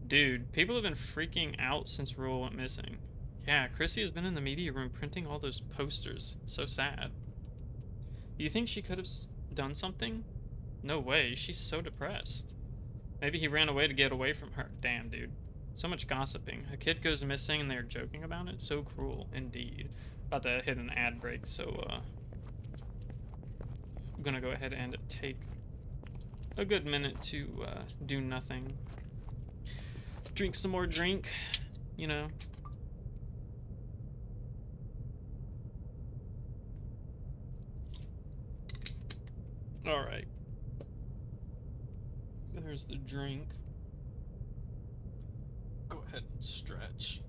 Dude, people have been freaking out since Rule went missing. Yeah, Chrissy has been in the media room printing all those posters. So sad. Do you think she could have done something? No way, she's so depressed. Maybe he ran away to get away from her. Damn, dude. So much gossiping. A kid goes missing and they're joking about it? So cruel, indeed. About to hit an ad break, so, I'm gonna go ahead and take a good minute to, do nothing. Drink some more drink, you know. Alright. There's the drink. Go ahead and stretch.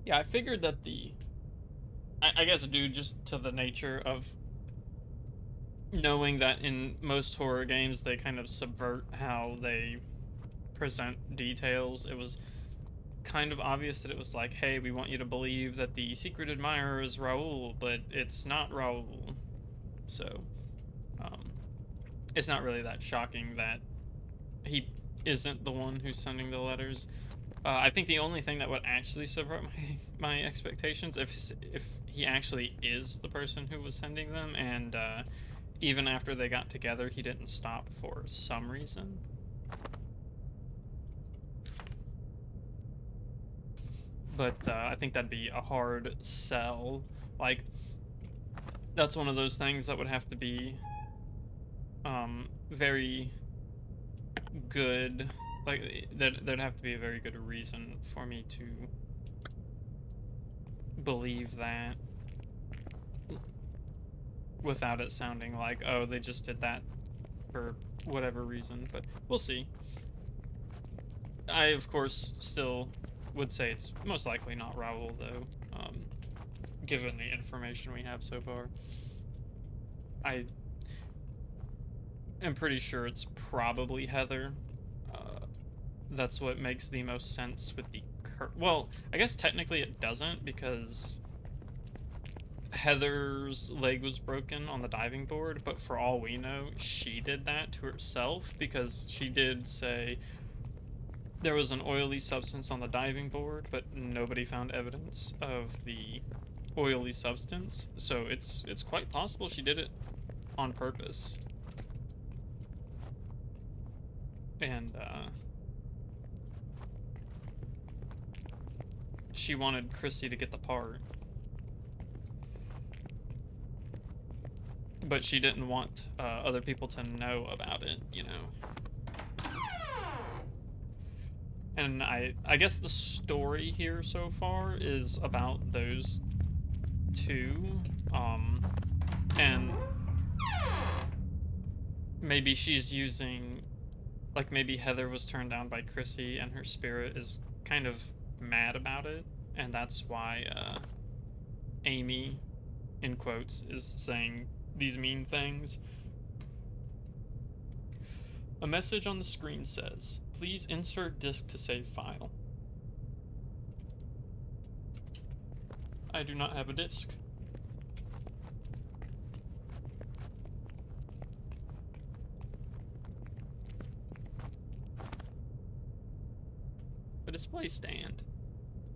Yeah, I figured that I guess due just to the nature of knowing that in most horror games they kind of subvert how they present details, it was kind of obvious that it was like, hey, we want you to believe that the secret admirer is Raul, but it's not Raul. So, it's not really that shocking that he isn't the one who's sending the letters. I think the only thing that would actually subvert my expectations if he actually is the person who was sending them, and even after they got together, he didn't stop for some reason. But I think that'd be a hard sell. Like, that's one of those things that would have to be very good. Like, there'd have to be a very good reason for me to believe that without it sounding like, oh, they just did that for whatever reason. But we'll see. I, of course, still would say it's most likely not Raul, though, given the information we have so far. I am pretty sure it's probably Heather. That's what makes the most sense with the well, I guess technically it doesn't, because Heather's leg was broken on the diving board, but for all we know, she did that to herself, because she did say there was an oily substance on the diving board, but nobody found evidence of the oily substance, so it's quite possible she did it on purpose. And, she wanted Chrissy to get the part. But she didn't want other people to know about it, you know. And I guess the story here so far is about those two. And maybe she's using, like, maybe Heather was turned down by Chrissy and her spirit is kind of mad about it, and that's why Amy, in quotes, is saying these mean things. A message on the screen says, please insert disk to save file. I do not have a disk. A display stand.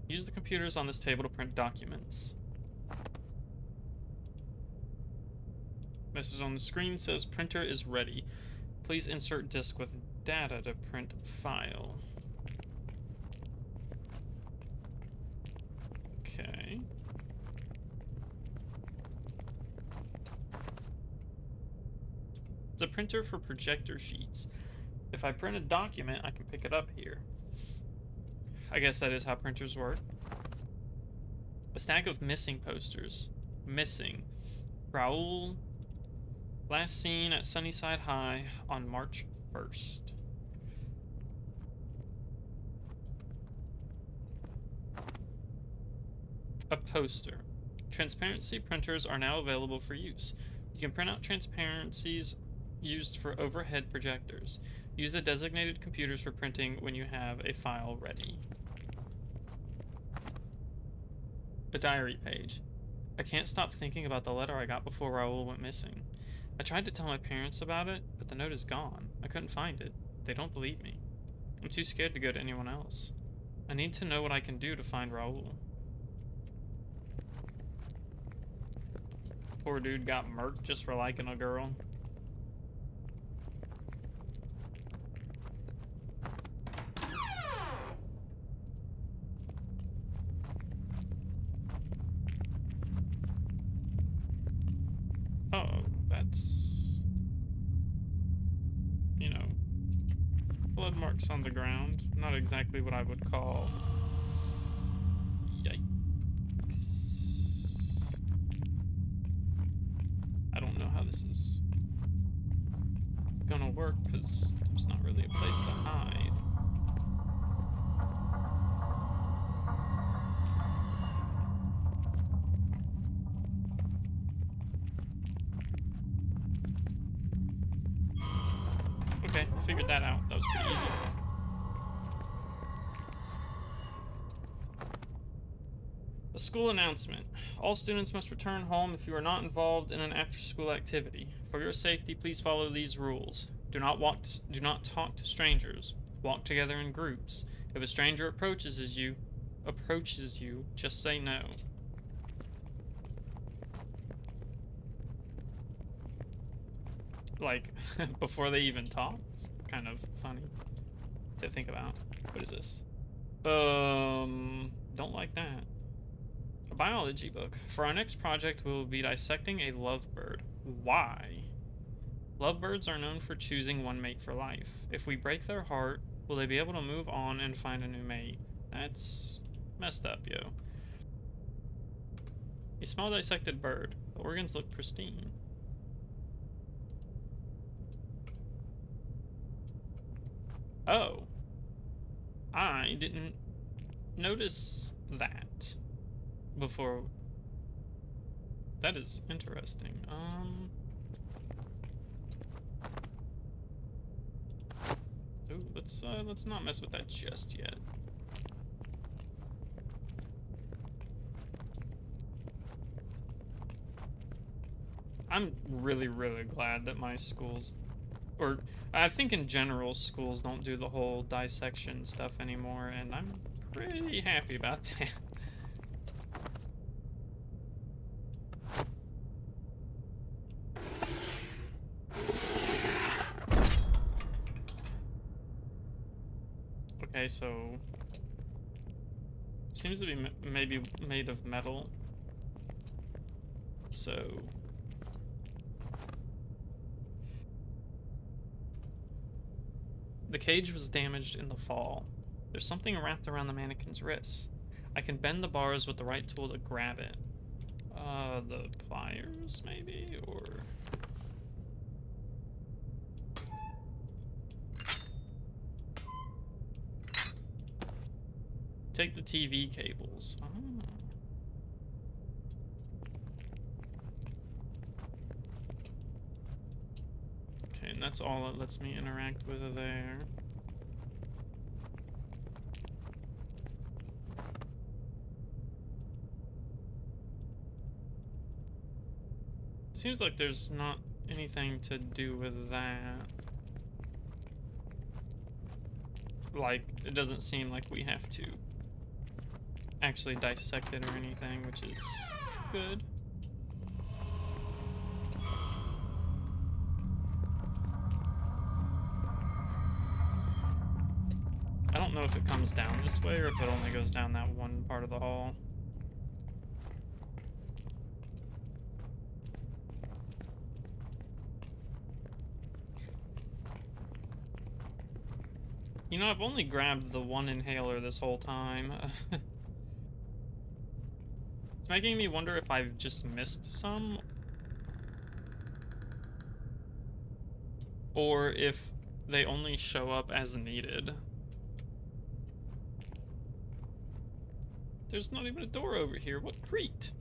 Use the computers on this table to print documents. Message on the screen says printer is ready. Please insert disk with data to print file. Okay. It's a printer for projector sheets. If I print a document, I can pick it up here. I guess that is how printers work. A stack of missing posters. Missing. Raoul, last seen at Sunnyside High on March 1st. A poster. Transparency printers are now available for use. You can print out transparencies used for overhead projectors. Use the designated computers for printing when you have a file ready. A diary page. I can't stop thinking about the letter I got before Raoul went missing. I tried to tell my parents about it, but the note is gone. I couldn't find it. They don't believe me. I'm too scared to go to anyone else. I need to know what I can do to find Raoul. Poor dude got murked just for liking a girl. Oh, that's... you know, blood marks on the ground. Not exactly what I would call... yikes. I don't know how this is gonna work, because there's not really a place to hide. Okay, figured that out. That was pretty easy. A school announcement. All students must return home if you are not involved in an after-school activity. For your safety, please follow these rules. Do not talk to strangers. Walk together in groups. If a stranger approaches you, just say no. Like, before they even talk? It's kind of funny to think about. What is this? Don't like that. A biology book. For our next project, we will be dissecting a lovebird. Why? Lovebirds are known for choosing one mate for life. If we break their heart, will they be able to move on and find a new mate? That's messed up, yo. A small dissected bird. The organs look pristine. Oh. I didn't notice that before. That is interesting. Ooh, let's not mess with that just yet. I'm really, really glad that my schools, or I think in general, schools don't do the whole dissection stuff anymore, and I'm pretty happy about that. Okay, so seems to be maybe made of metal. So the cage was damaged in the fall. There's something wrapped around the mannequin's wrists. I can bend the bars with the right tool to grab it. The pliers, maybe? Or... take the TV cables. Oh. Okay, and that's all it lets me interact with there. Seems like there's not anything to do with that. Like, it doesn't seem like we have to actually dissect it or anything, which is good. I don't know if it comes down this way or if it only goes down that one part of the hall. You know, I've only grabbed the one inhaler this whole time. It's making me wonder if I've just missed some. Or if they only show up as needed. There's not even a door over here. What creaked?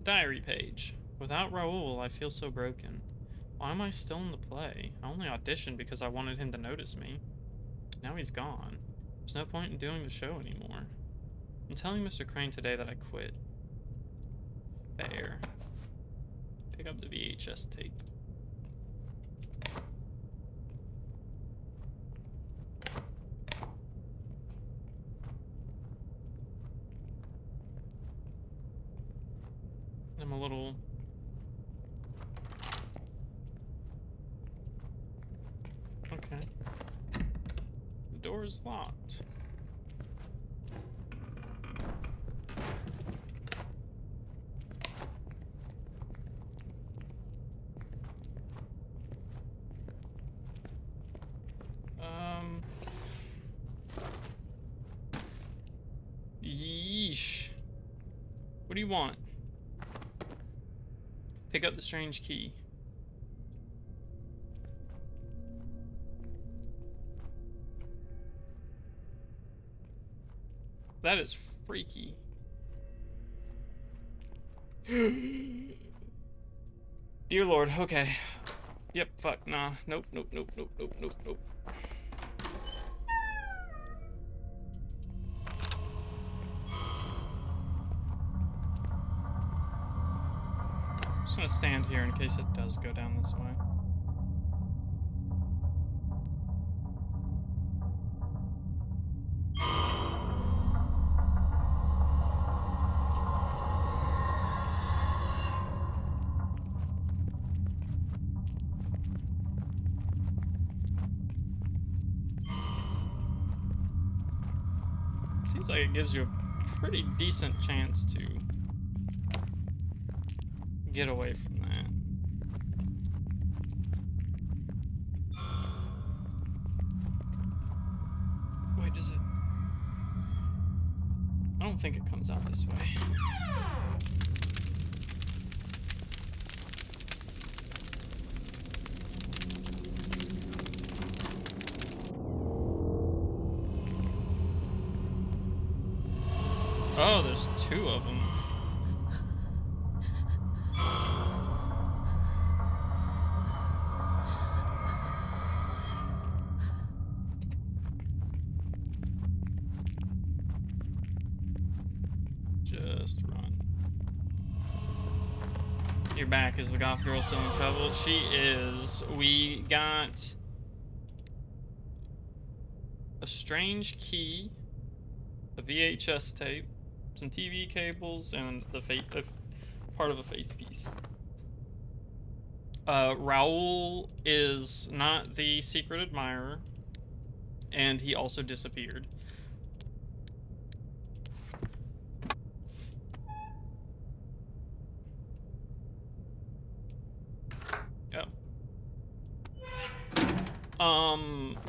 Diary page. Without Raoul, I feel so broken. Why am I still in the play? I only auditioned because I wanted him to notice me. Now he's gone. There's no point in doing the show anymore. I'm telling Mr. Crane today that I quit. Fair. Pick up the VHS tape. I'm a little... Okay. The door is locked. Yeesh. What do you want? Pick up the strange key. That is freaky. Dear Lord, okay. Yep, fuck, nah. Nope, nope, nope, nope, nope, nope, nope. I'm just gonna stand here in case it does go down this way. Seems like it gives you a pretty decent chance to get away from that. Wait, does it? I don't think it comes out this way. Oh, there's two of them. Just run. You're back. Is the goth girl still in trouble? She is. We got a strange key, a VHS tape, some TV cables, and the part of a face piece. Raoul is not the secret admirer, and he also disappeared.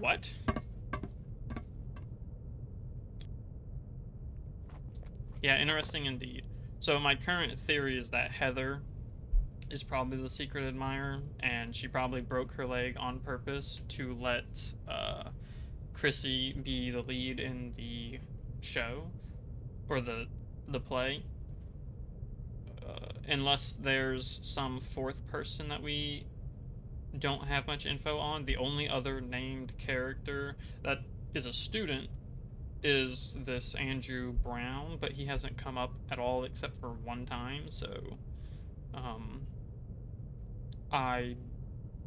What? Yeah, interesting indeed. So my current theory is that Heather is probably the secret admirer, and she probably broke her leg on purpose to let Chrissy be the lead in the show, or the play. Unless there's some fourth person that we don't have much info on. The only other named character that is a student is this Andrew Brown, but he hasn't come up at all except for one time, so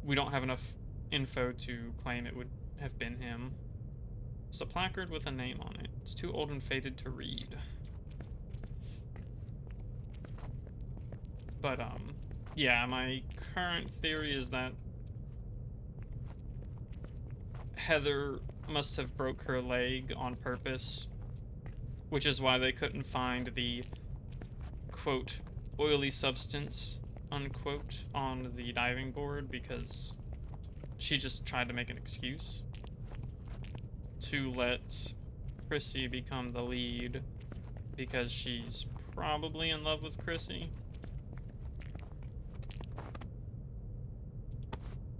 we don't have enough info to claim it would have been him. It's a placard with a name on it. It's too old and faded to read. But yeah, my current theory is that Heather must have broke her leg on purpose, which is why they couldn't find the quote, oily substance, unquote, on the diving board because she just tried to make an excuse to let Chrissy become the lead because she's probably in love with Chrissy.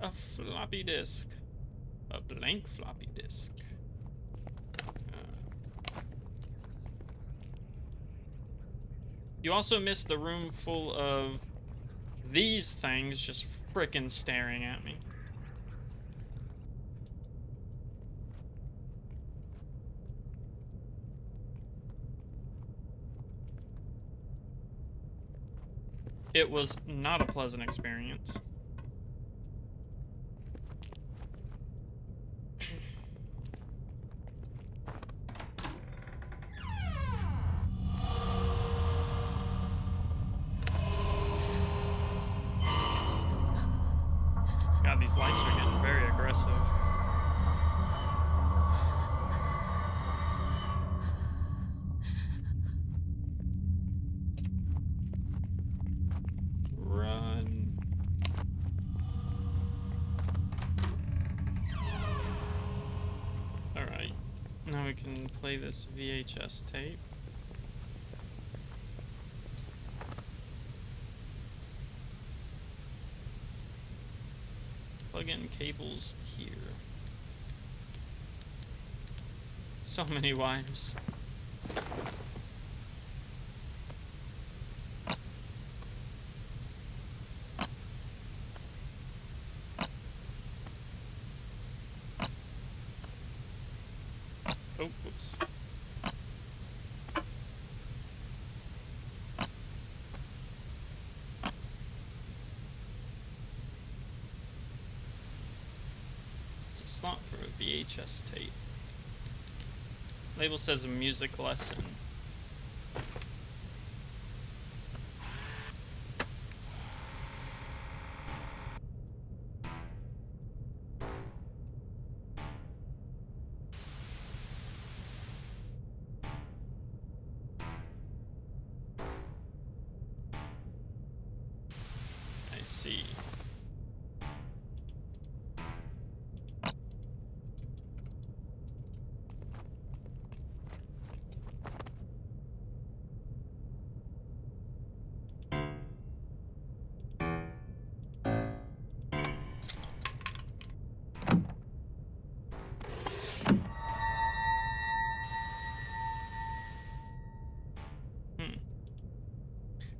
A floppy disk. A blank floppy disk. You also missed the room full of these things just frickin' staring at me. It was not a pleasant experience. God, these lights are getting very aggressive. Run. Alright. Now we can play this VHS tape. Plug in cables here. So many wires. Oh, whoops. It's a slot for a VHS tape. Label says a music lesson. I see.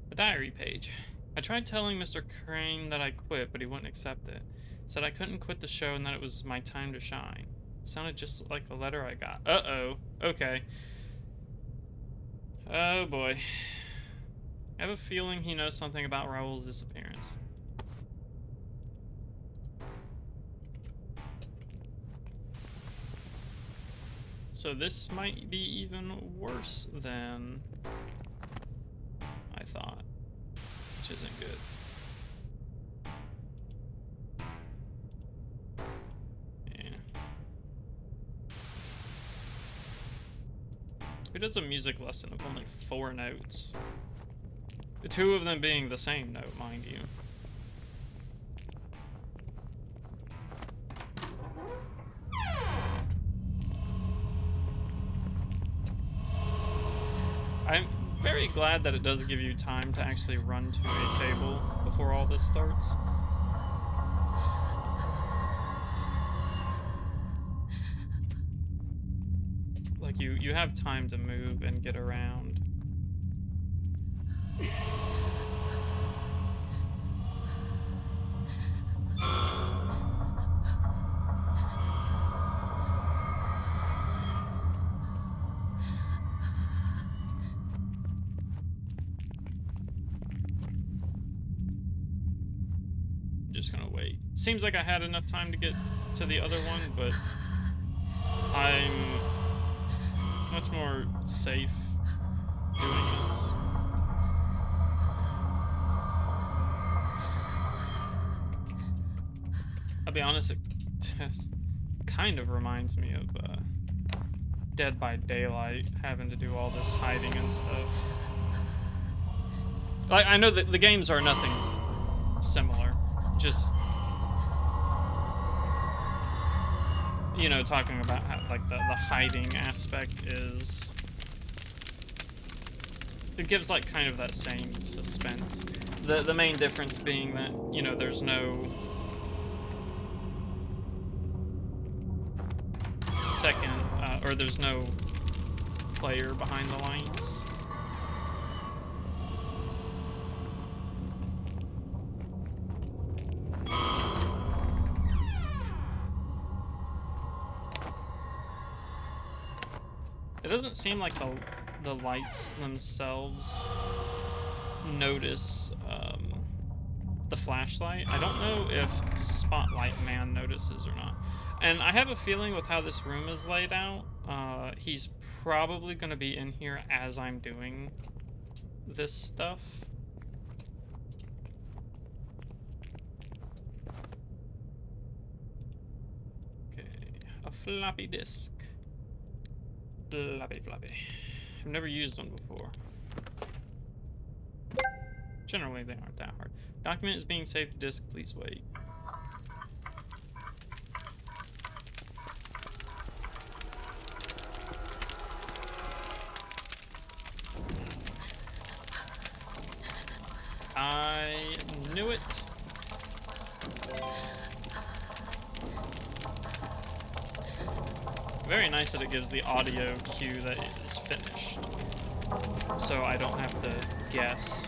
The diary page. I tried telling Mr. Crane that I quit, but he wouldn't accept it. Said I couldn't quit the show and that it was my time to shine. Sounded just like the letter I got. Uh-oh. Okay. Oh boy. I have a feeling he knows something about Raoul's disappearance. So this might be even worse than I thought, which isn't good. Yeah. Who does a music lesson of only 4 notes? 2 of them being the same note, mind you. I'm very glad that it does give you time to actually run to a table before all this starts. Like, you have time to move and get around. Just gonna wait. Seems like I had enough time to get to the other one, but I'm much more safe doing this. I'll be honest, it kind of reminds me of Dead by Daylight, having to do all this hiding and stuff. Like, I know that the games are nothing similar. Just, you know, talking about how, like, the hiding aspect is... It gives, like, kind of that same suspense. The main difference being that, you know, there's no second, or there's no player behind the lights. It doesn't seem like the lights themselves notice the flashlight. I don't know if Spotlight Man notices or not. And I have a feeling with how this room is laid out, he's probably going to be in here as I'm doing this stuff. Okay, a floppy disk. Floppy. I've never used one before. Generally, they aren't that hard. Document is being saved to disk. Please wait. I knew it. Very nice that it gives the audio cue that it is finished, so I don't have to guess.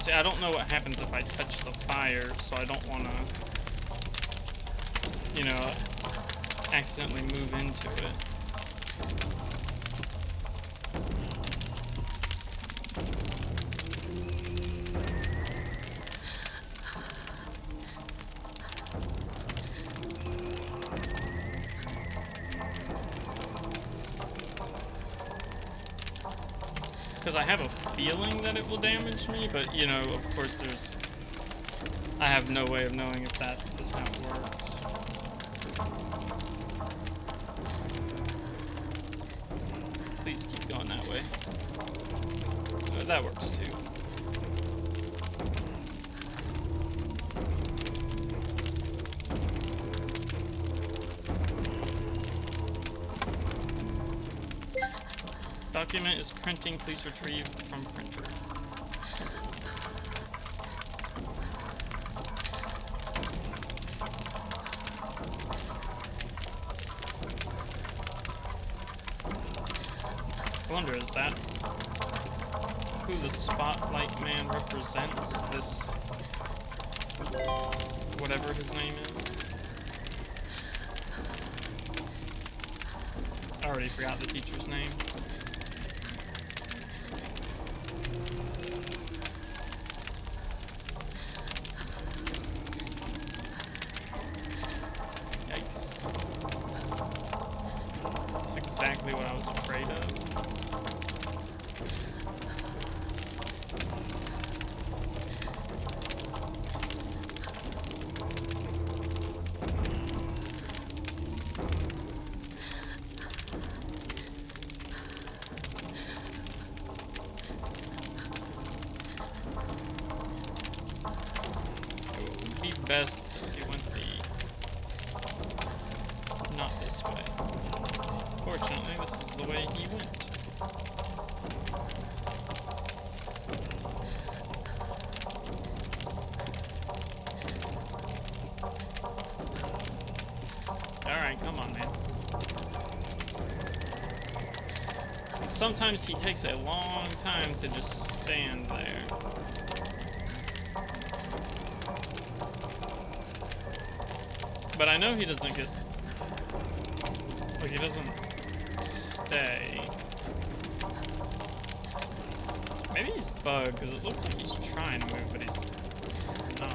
See, I don't know what happens if I touch the fire, so I don't want to, you know, accidentally move into it. Because I have a feeling that it will damage me, but, you know, of course I have no way of knowing if that is how it works. Please keep going that way. That works too. Document is printing. Please retrieve from printer. I wonder, is that who the Spotlight Man represents? This, whatever his name is. I already forgot the teacher's name. Exactly what I was afraid of. It would be best if you went not this way. Fortunately, this is the way he went. Alright, come on, man. sometimes he takes a long time to just stand there. But I know he doesn't get... Like, he doesn't stay. Maybe he's bugged, because it looks like he's trying to move, but he's not.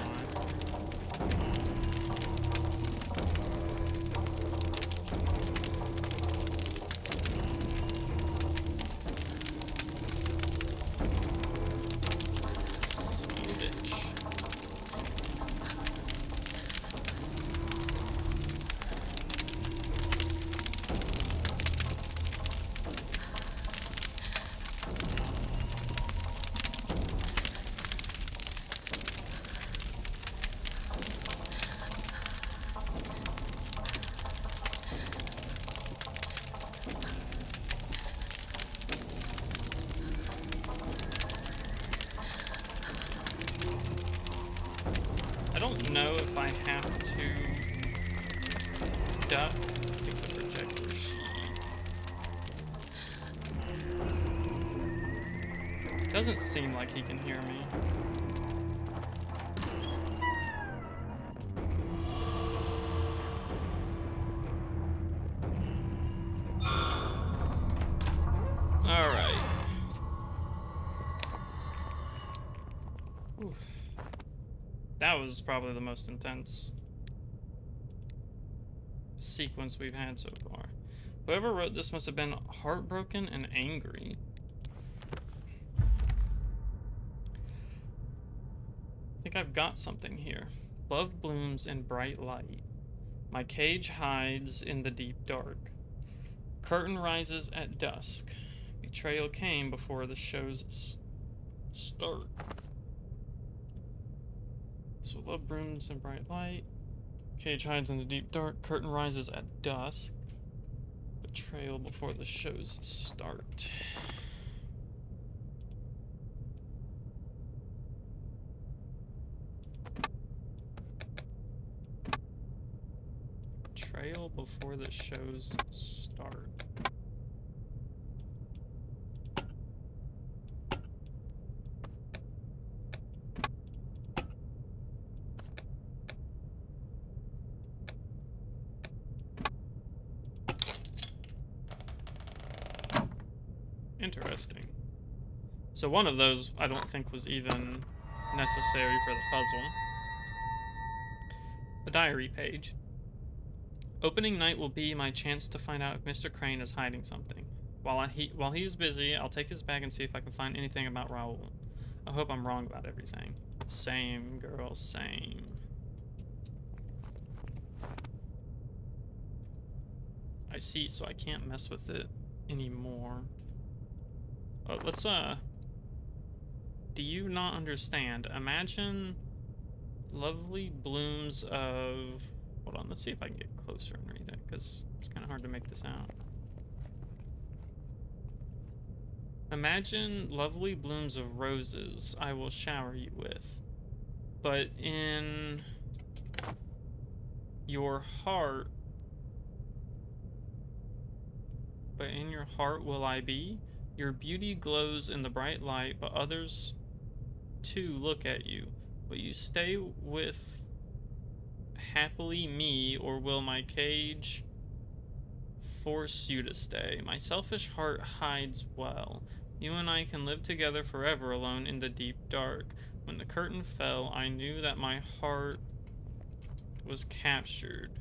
I don't know if I have to duck. I think the projector sheet. Doesn't seem like he can hear me. Alright. That was probably the most intense sequence we've had so far. Whoever wrote this must have been heartbroken and angry. I think I've got something here. Love blooms in bright light. My cage hides in the deep dark. Curtain rises at dusk. Betrayal came before the show's start. So love blooms in bright light. Cage hides in the deep dark. Curtain rises at dusk. Betrayal before the show's start. Betrayal before the show's start. Interesting. So one of those I don't think was even necessary for the puzzle. The diary page. Opening night will be my chance to find out if Mr. Crane is hiding something. While he's busy, I'll take his bag and see if I can find anything about Raoul. I hope I'm wrong about everything. Same, girl, same. I see, so I can't mess with it anymore. Let's, do you not understand? Imagine lovely blooms of... Hold on, let's see if I can get closer and read it, because it's kind of hard to make this out. Imagine lovely blooms of roses I will shower you with. But in your heart... But in your heart will I be? Your beauty glows in the bright light, but others too look at you. Will you stay with happily me, or will my cage force you to stay? My selfish heart hides well. You and I can live together forever alone in the deep dark. When the curtain fell, I knew that my heart was captured.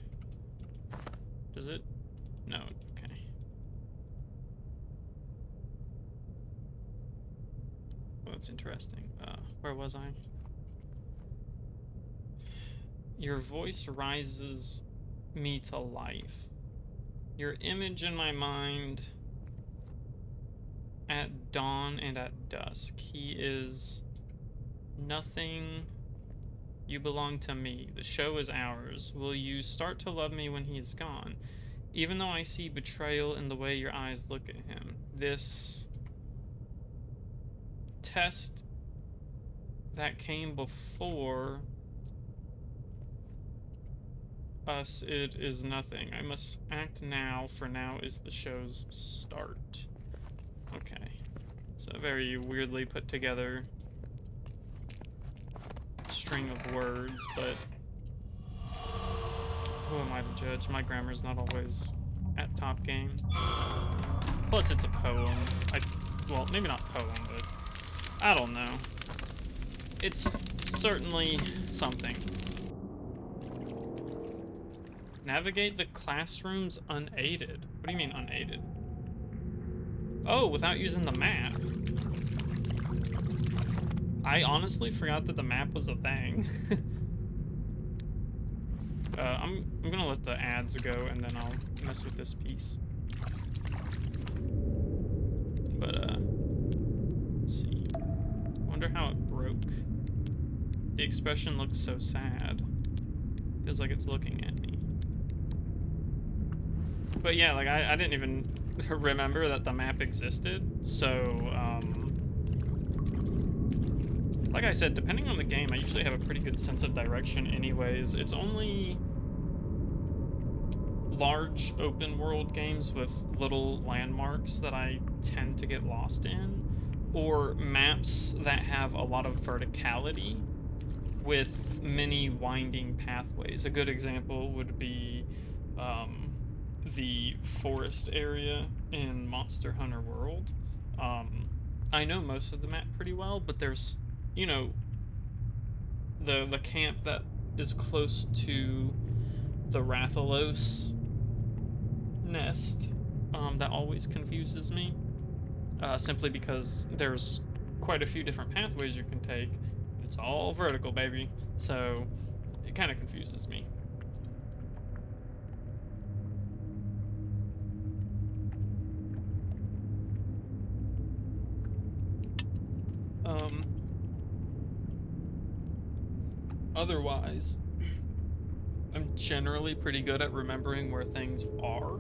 Does it? No. Okay. Well, that's interesting. Where was I? Your voice rises me to life. Your image in my mind at dawn and at dusk. He is nothing. You belong to me. The show is ours. Will you start to love me when he is gone? Even though I see betrayal in the way your eyes look at him. This test that came before us, it is nothing. I must act now, for now is the show's start. Okay. So a very weirdly put together string of words, but who am I to judge? My grammar's not always at top game. Plus, it's a poem. Well, maybe not poem, but I don't know. It's certainly something. Navigate the classrooms unaided. What do you mean unaided? Oh, without using the map. I honestly forgot that the map was a thing. I'm gonna let the ads go and then I'll mess with this piece. But let's see. Wonder how it broke. The expression looks so sad. Feels like it's looking at me. But yeah, like I didn't even remember that the map existed, so like I said, depending on the game, I usually have a pretty good sense of direction anyways. It's only large open world games with little landmarks that I tend to get lost in, or maps that have a lot of verticality with many winding pathways. A good example would be the forest area in Monster Hunter World. I know most of the map pretty well, but there's, you know, the camp that is close to the Rathalos nest that always confuses me, simply because there's quite a few different pathways you can take. It's all vertical, baby, so it kind of confuses me. Otherwise, I'm generally pretty good at remembering where things are.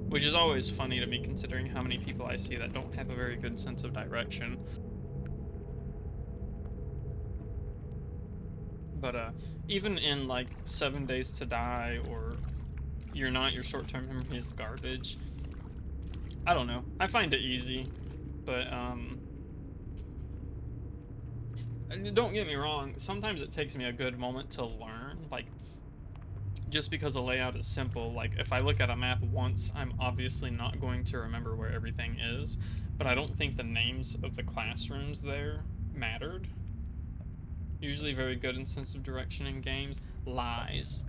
Which is always funny to me considering how many people I see that don't have a very good sense of direction. But even in like 7 Days to Die or You're Not, Your Short-Term Memory is Garbage, I don't know. I find it easy, but don't get me wrong, sometimes it takes me a good moment to learn, like, just because the layout is simple. Like, if I look at a map once, I'm obviously not going to remember where everything is, but I don't think the names of the classrooms there mattered. Usually very good in sense of direction in games. Lies.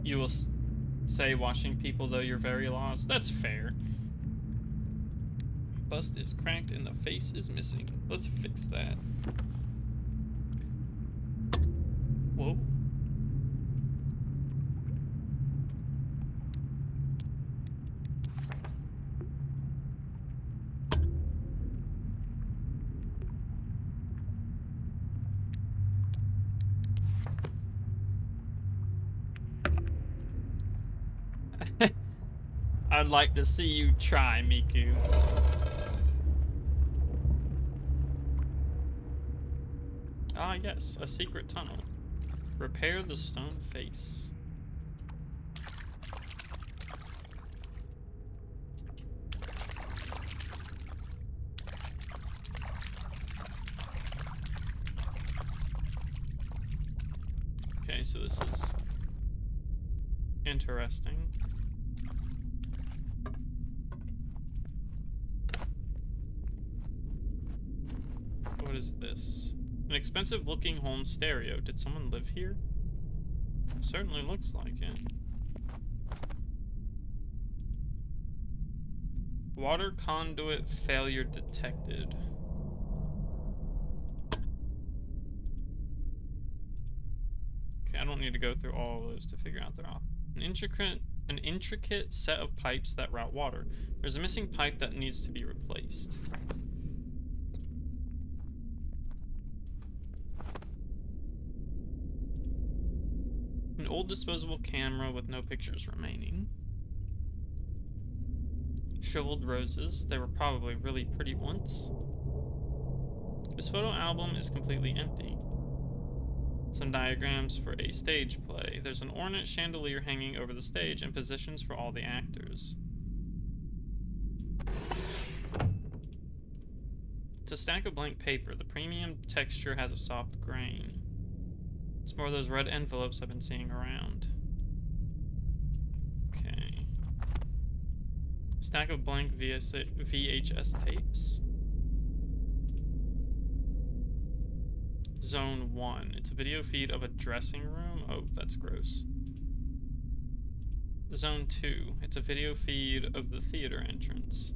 You will say watching people, though you're very lost. That's fair. Bust is cracked and the face is missing. Let's fix that. Whoa. I'd like to see you try, Miku. Ah, yes, a secret tunnel. Repair the stone face. Okay, so this is interesting. What is this? An expensive looking home stereo. Did someone live here? Certainly looks like it. Water conduit failure detected. Okay, I don't need to go through all of those to figure out they're off. An intricate set of pipes that route water. There's a missing pipe that needs to be replaced. An old disposable camera with no pictures remaining. Shriveled roses. They were probably really pretty once. This photo album is completely empty. Some diagrams for a stage play. There's an ornate chandelier hanging over the stage and positions for all the actors. It's a stack of blank paper. The premium texture has a soft grain. It's more of those red envelopes I've been seeing around. Okay. Stack of blank VHS tapes. Zone 1. It's a video feed of a dressing room. Oh, that's gross. Zone 2. It's a video feed of the theater entrance.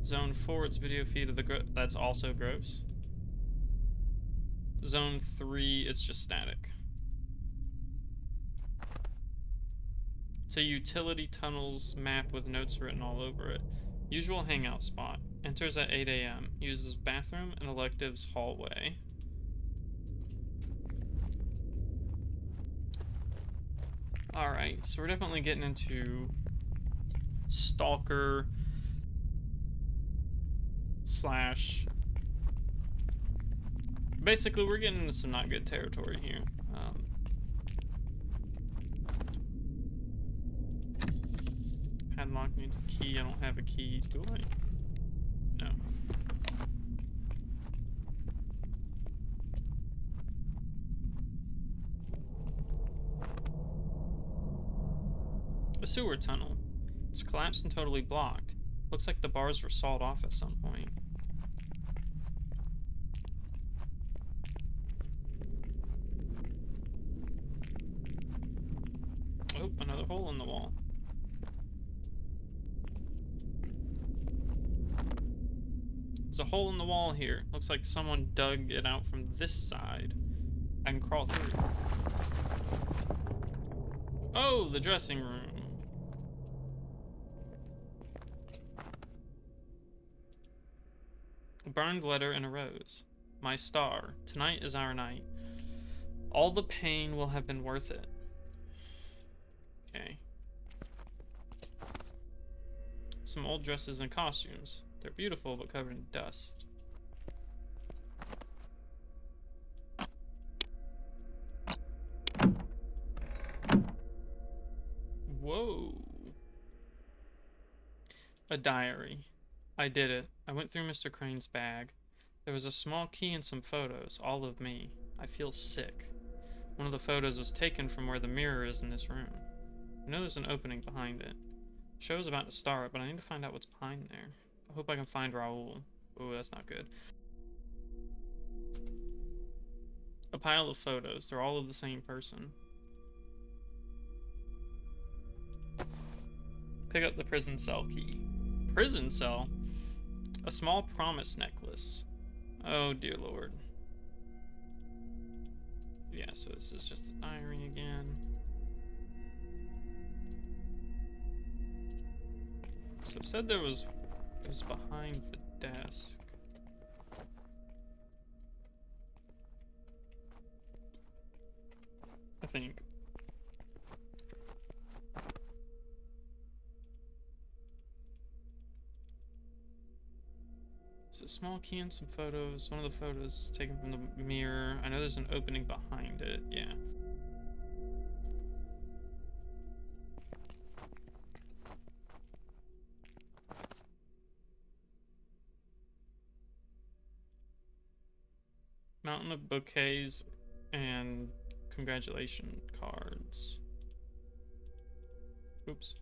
Zone 4. It's a video feed of the... That's also gross. Zone 3. It's just static. It's a utility tunnels map with notes written all over it. Usual hangout spot. Enters at 8 a.m. Uses bathroom and electives hallway. Alright, so we're definitely getting into stalker slash... Basically, we're getting into some not good territory here. Padlock needs a key. I don't have a key, do I? No. A sewer tunnel. It's collapsed and totally blocked. Looks like the bars were sawed off at some point. Oh, another hole in the wall. There's a hole in the wall here. Looks like someone dug it out from this side. I can crawl through. Oh, the dressing room. A burned letter and a rose. My star. Tonight is our night. All the pain will have been worth it. Okay. Some old dresses and costumes. They're beautiful, but covered in dust. Whoa. A diary. I did it. I went through Mr. Crane's bag. There was a small key and some photos, all of me. I feel sick. One of the photos was taken from where the mirror is in this room. I know there's an opening behind it. The show's about to start, but I need to find out what's behind there. I hope I can find Raoul. Ooh, that's not good. A pile of photos. They're all of the same person. Pick up the prison cell key. Prison cell? A small promise necklace. Oh, dear Lord. Yeah, so this is just a diary again. So it said it was behind the desk. I think. So a small key and some photos. One of the photos taken from the mirror. I know there's an opening behind it, yeah. Mountain of bouquets and congratulation cards. Oops.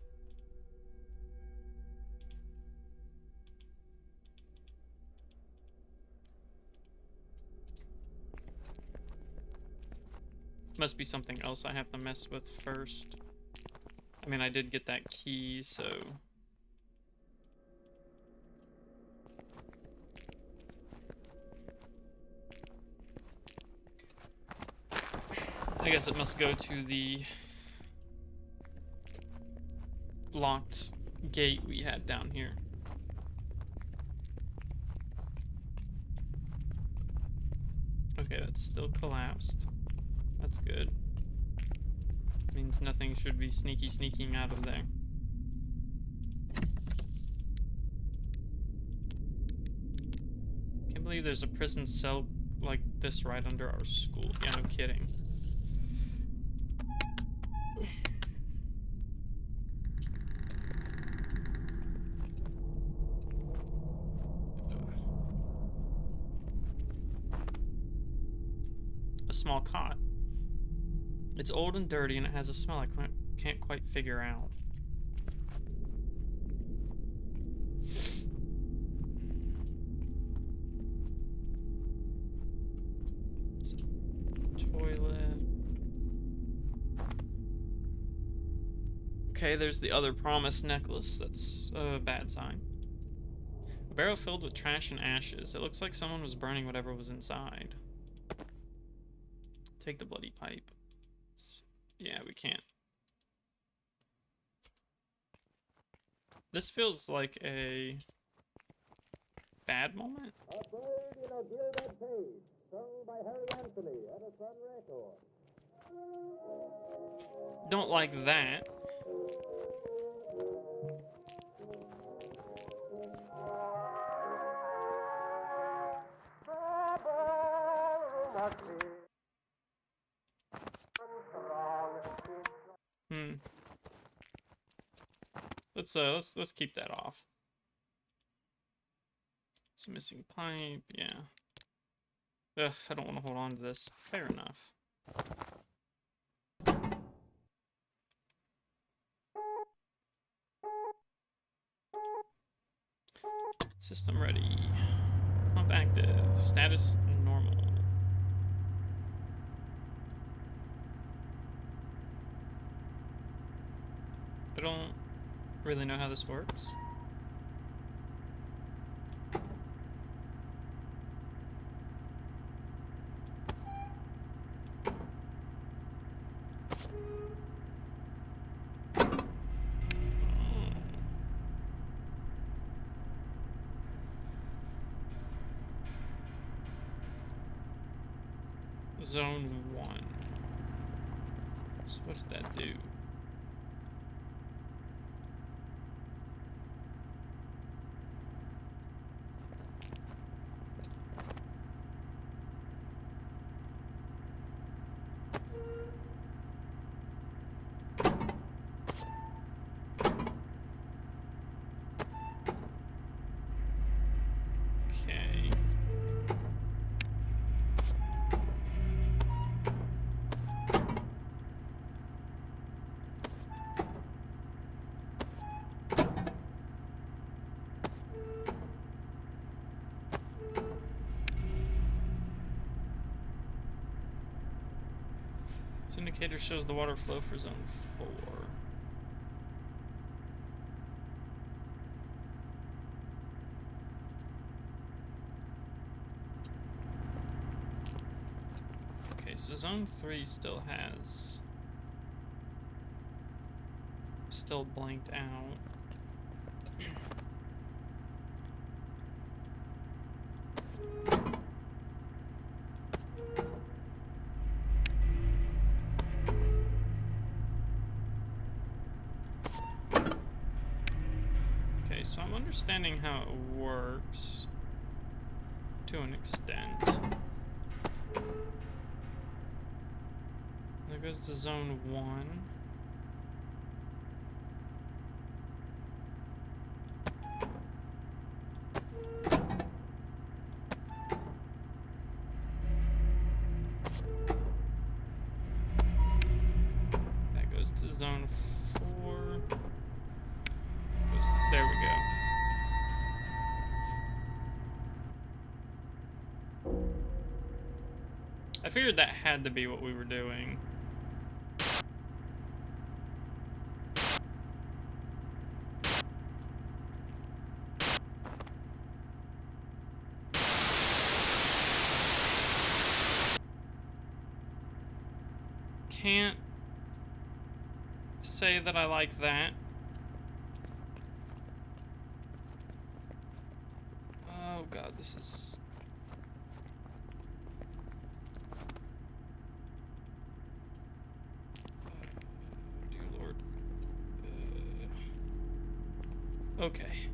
Must be something else I have to mess with first. I mean, I did get that key, so... I guess it must go to the locked gate we had down here. Okay, that's still collapsed. That's good. Means nothing should be sneaking out of there. Can't believe there's a prison cell like this right under our school. Yeah, no kidding. A small cot. It's old and dirty, and it has a smell I can't quite figure out. Toilet. Okay, there's the other promise necklace. That's a bad sign. A barrel filled with trash and ashes. It looks like someone was burning whatever was inside. Take the bloody pipe. Yeah, we can't. This feels like a bad moment. A bird in a gilded cage, sung by Harry Anthony at a Sun record. Don't like that. Let's keep that off. It's a missing pipe, yeah. Ugh, I don't want to hold on to this. Fair enough. System ready. Pump active. Status normal. I don't really know how this works. Zone 1. So what did that do? Okay. This indicator shows the water flow for zone 4. Okay, so zone 3 still blanked out. Okay, so I'm understanding how it works to an extent. There goes to zone 1. That goes to zone 4. There we go. I figured that had to be what we were doing. Can't say that I like that. Oh god, this is... dear lord. Okay.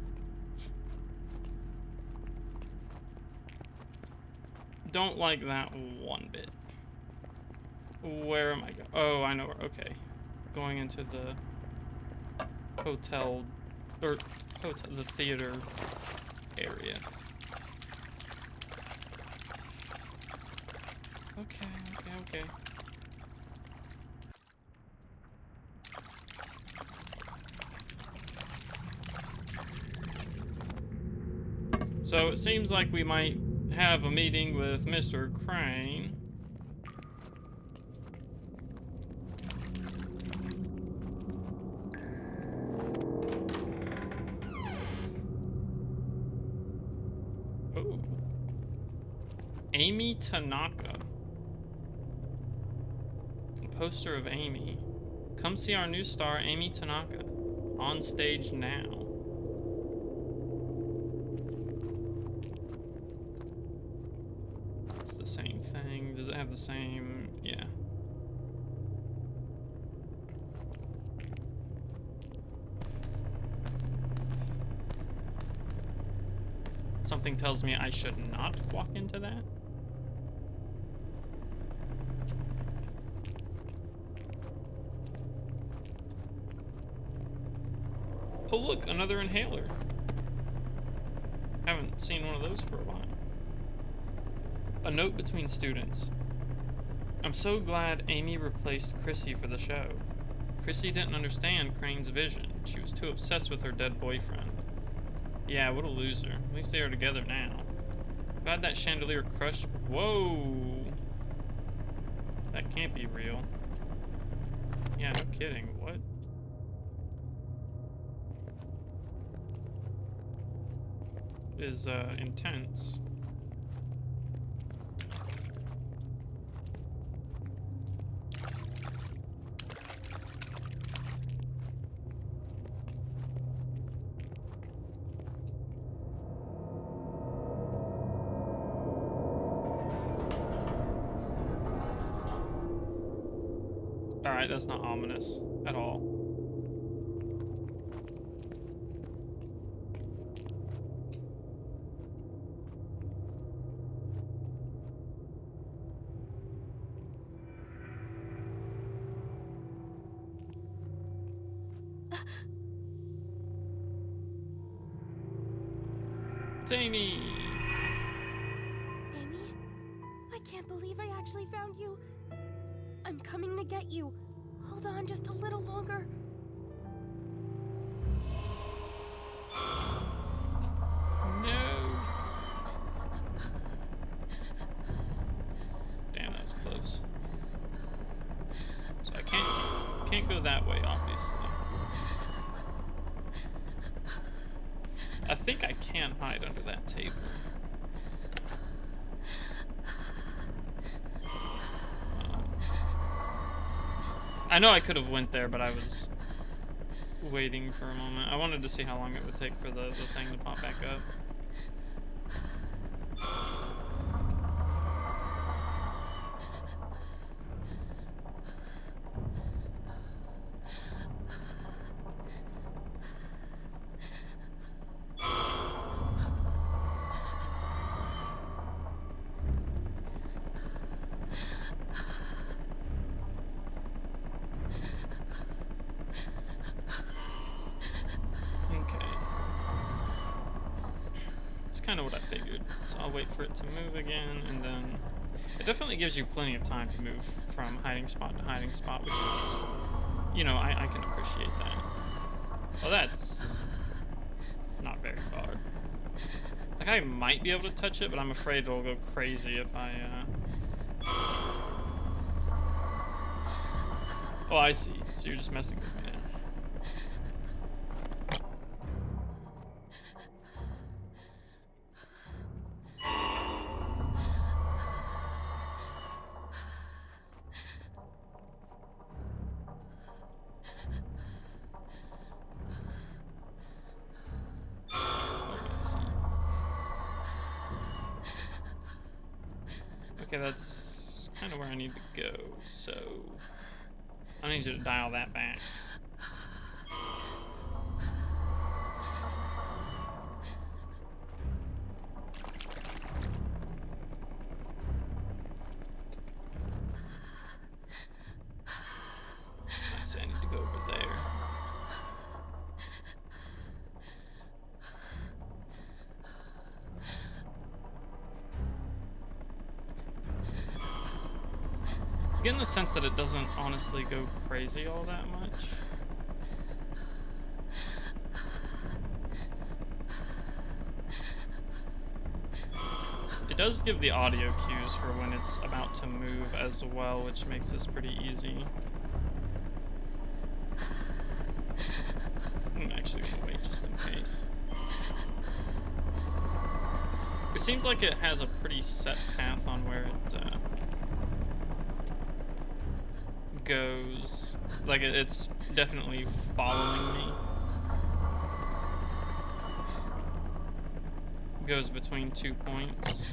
don't like that one bit. Where am I going? Oh, I know where. Okay. Going into the hotel, or hotel, the theater area. Okay. So it seems like we might have a meeting with Mr. Crane. Oh. Amy Tanaka. A poster of Amy. Come see our new star, Amy Tanaka. On stage now. It's the same thing. Does it have the same? Yeah. Something tells me I should not walk into that. Oh look, another inhaler. Haven't seen one of those for a while. A note between students. I'm so glad Amy replaced Chrissy for the show. Chrissy didn't understand Crane's vision. She was too obsessed with her dead boyfriend. Yeah, what a loser. At least they are together now. Glad that chandelier crushed. Whoa! That can't be real. Yeah, no kidding. What? Is intense. Alright, that's not ominous at all. It's Amy! Amy? I can't believe I actually found you. I'm coming to get you. Hold on just a little longer. No! Damn, that was close. So I can't go that way, obviously. I think I can hide under that table. I know I could have went there, but I was waiting for a moment. I wanted to see how long it would take for the thing to pop back up. Kind of what I figured. So I'll wait for it to move again, and then it definitely gives you plenty of time to move from hiding spot to hiding spot, which is, you know, I can appreciate that. Well, that's not very far. Like, I might be able to touch it, but I'm afraid it'll go crazy if I, Oh, I see. So you're just messing with me now. Okay, that's kind of where I need to go, so I need you to dial that back. Getting the sense that it doesn't honestly go crazy all that much. It does give the audio cues for when it's about to move as well, which makes this pretty easy. I'm actually gonna wait just in case. It seems like it has a pretty set path on where it goes. Like it's definitely following me. Goes between 2 points.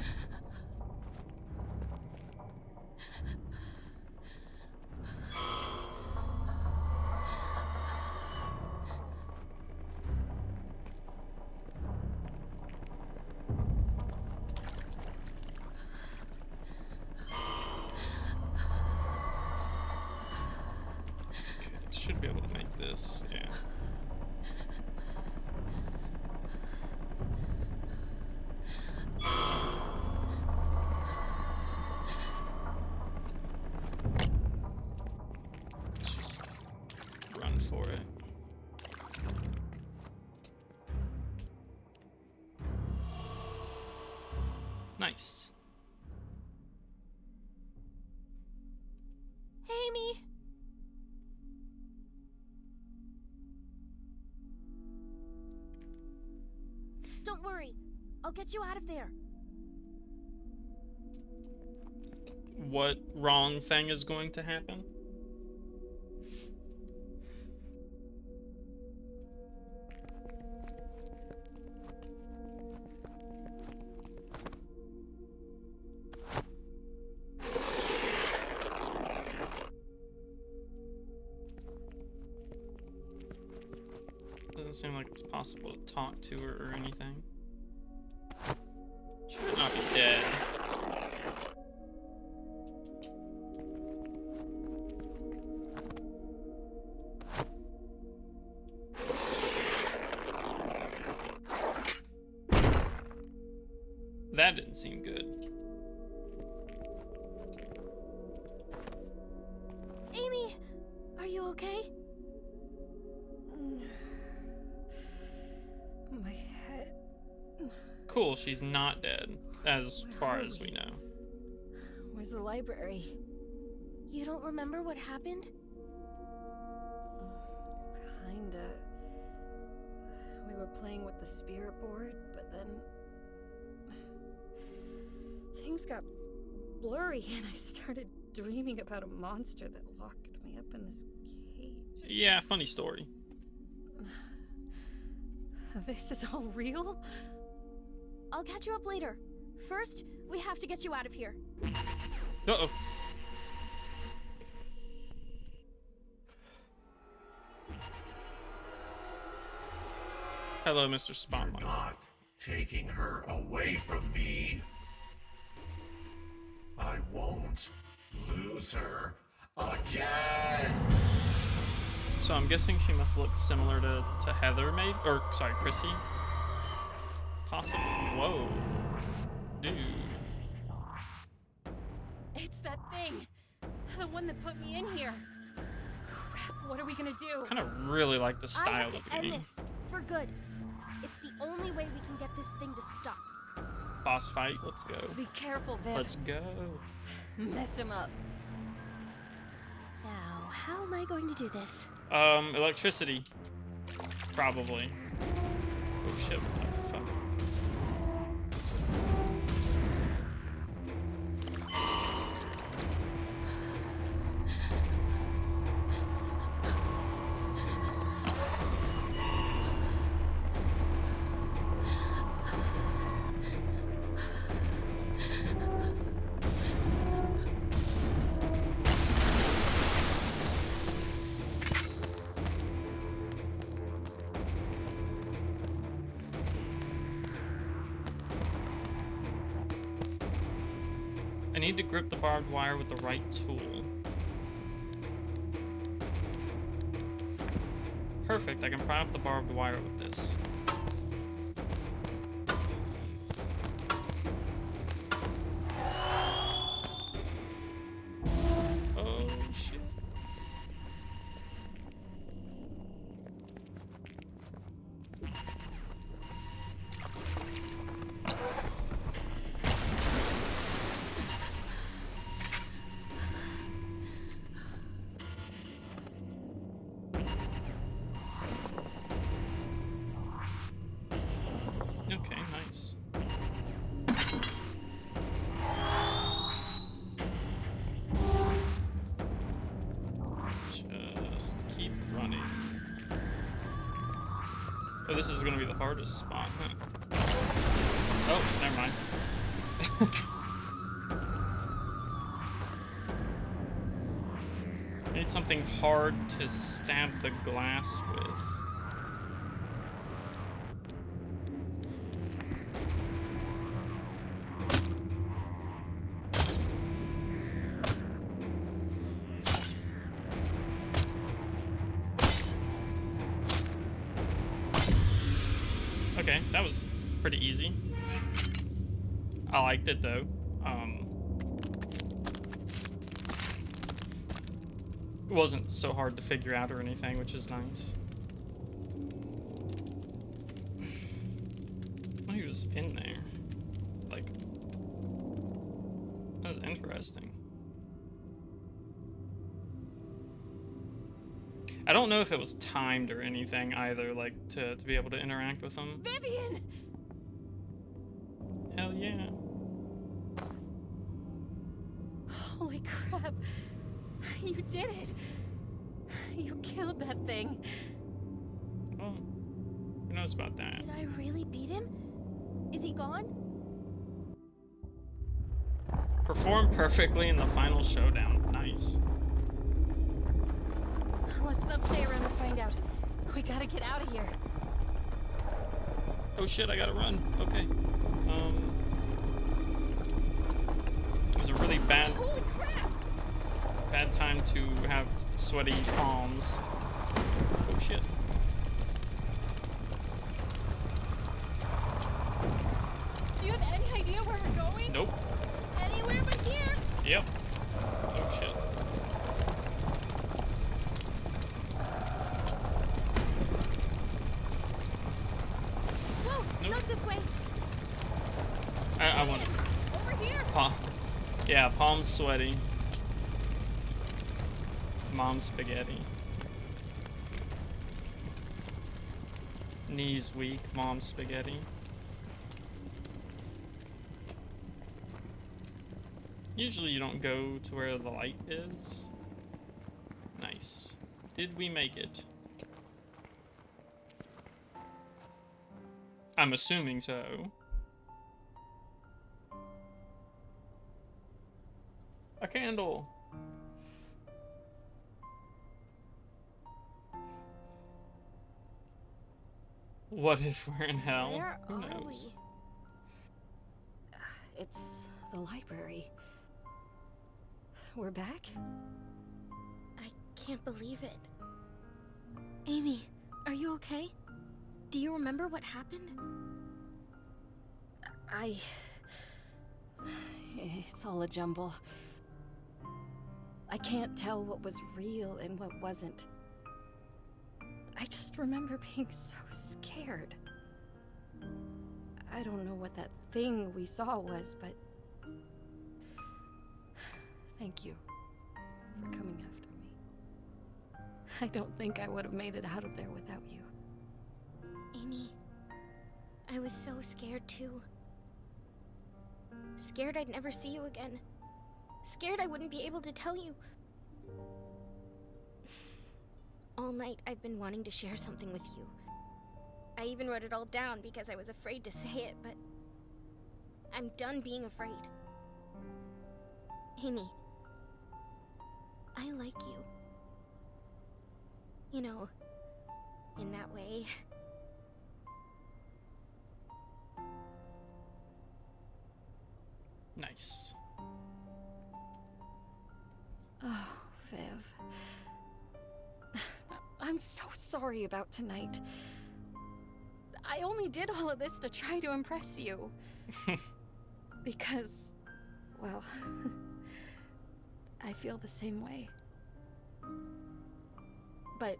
Should be able to make this, yeah. Let's just run for it. Nice. Amy! Don't worry. I'll get you out of there. What wrong thing is going to happen? Doesn't seem like it's possible to talk to her or anything. She might not be dead. That didn't seem good. Amy! Are you okay? My head. Cool, she's not dead, as Where far are as we know. Where's the library? You don't remember what happened? Kinda. We were playing with the spirit board, but then things got blurry and I started dreaming about a monster that locked me up in this cage. Yeah, funny story. This is all real? I'll catch you up later. First, we have to get you out of here. Uh-oh. Hello, Mr. You're Spotlight. not taking her away from me. I won't lose her again. So I'm guessing she must look similar to Heather, maybe? Or, sorry, Chrissy? Possibly. Whoa. Dude. It's that thing! The one that put me in here! Crap, what are we gonna do? Kind of really like the I style have of to the end game. this. For good. It's the only way we can get this thing to stop. Boss fight, let's go. Be careful, Viv. Let's go. Mess him up. Now, how am I going to do this? Electricity. Probably. Oh shit, what the fuck? I need to grip the barbed wire with the right tool. Perfect, I can pry off the barbed wire with this. Oh. running. Oh, this is gonna be the hardest spot, huh? Oh, never mind. I need something hard to stab the glass with. Okay, that was pretty easy. I liked it though. It wasn't so hard to figure out or anything, which is nice. Oh, he was in there. Like, that was interesting. I don't know if it was timed or anything either, like, to be able to interact with him. Vivian! Hell yeah. Holy crap. You did it. You killed that thing. Well, who knows about that? Did I really beat him? Is he gone? Performed perfectly in the final showdown. Nice. Let's not stay around to find out. We gotta get out of here. Oh shit, I gotta run. Okay. It was a really bad time to have sweaty palms. Oh shit. Do you have any idea where we're going? Nope. Anywhere but here. Yep. Oh shit. Whoa, Nope. not this way. I want to. Over here. Yeah, palms sweaty. Mom spaghetti. Knees weak, mom spaghetti. Usually you don't go to where the light is. Nice. Did we make it? I'm assuming so. A candle. What if we're in hell? Where Who are knows? we? It's the library. We're back? I can't believe it. Amy, are you okay? Do you remember what happened? It's all a jumble. I can't tell what was real and what wasn't. I just remember being so scared. I don't know what that thing we saw was, but thank you for coming after me. I don't think I would have made it out of there without you. Amy, I was so scared too. Scared I'd never see you again. Scared I wouldn't be able to tell you. All night I've been wanting to share something with you. I even wrote it all down because I was afraid to say it, but I'm done being afraid. Amy, I like you. You know, in that way. Nice. Oh, Viv. I'm so sorry about tonight. I only did all of this to try to impress you. Because, well, I feel the same way. But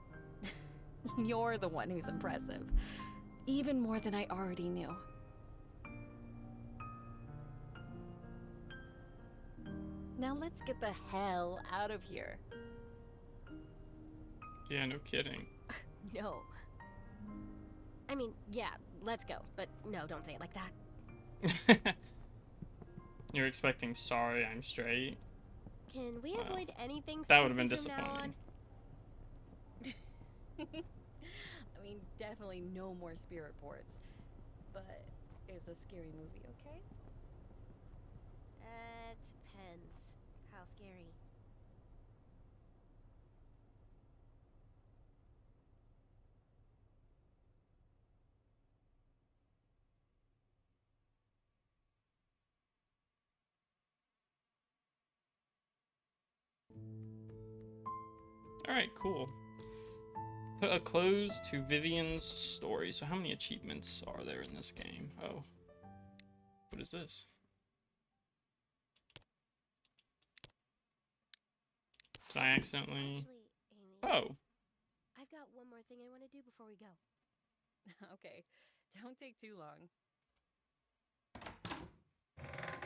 you're the one who's impressive. Even more than I already knew. Now let's get the hell out of here. Yeah, no kidding. No. I mean, yeah, let's go. But no, don't say it like that. You're expecting sorry, I'm straight. Can we Wow. avoid anything That would have been spooky from now disappointing. on? I mean, definitely no more spirit reports. But it's a scary movie, okay? It depends. How scary? Alright, cool. Put a close to Vivian's story. So how many achievements are there in this game? Oh. What is this? Did I accidentally... Actually, Amy, Oh. I've got one more thing I want to do before we go. Okay, don't take too long.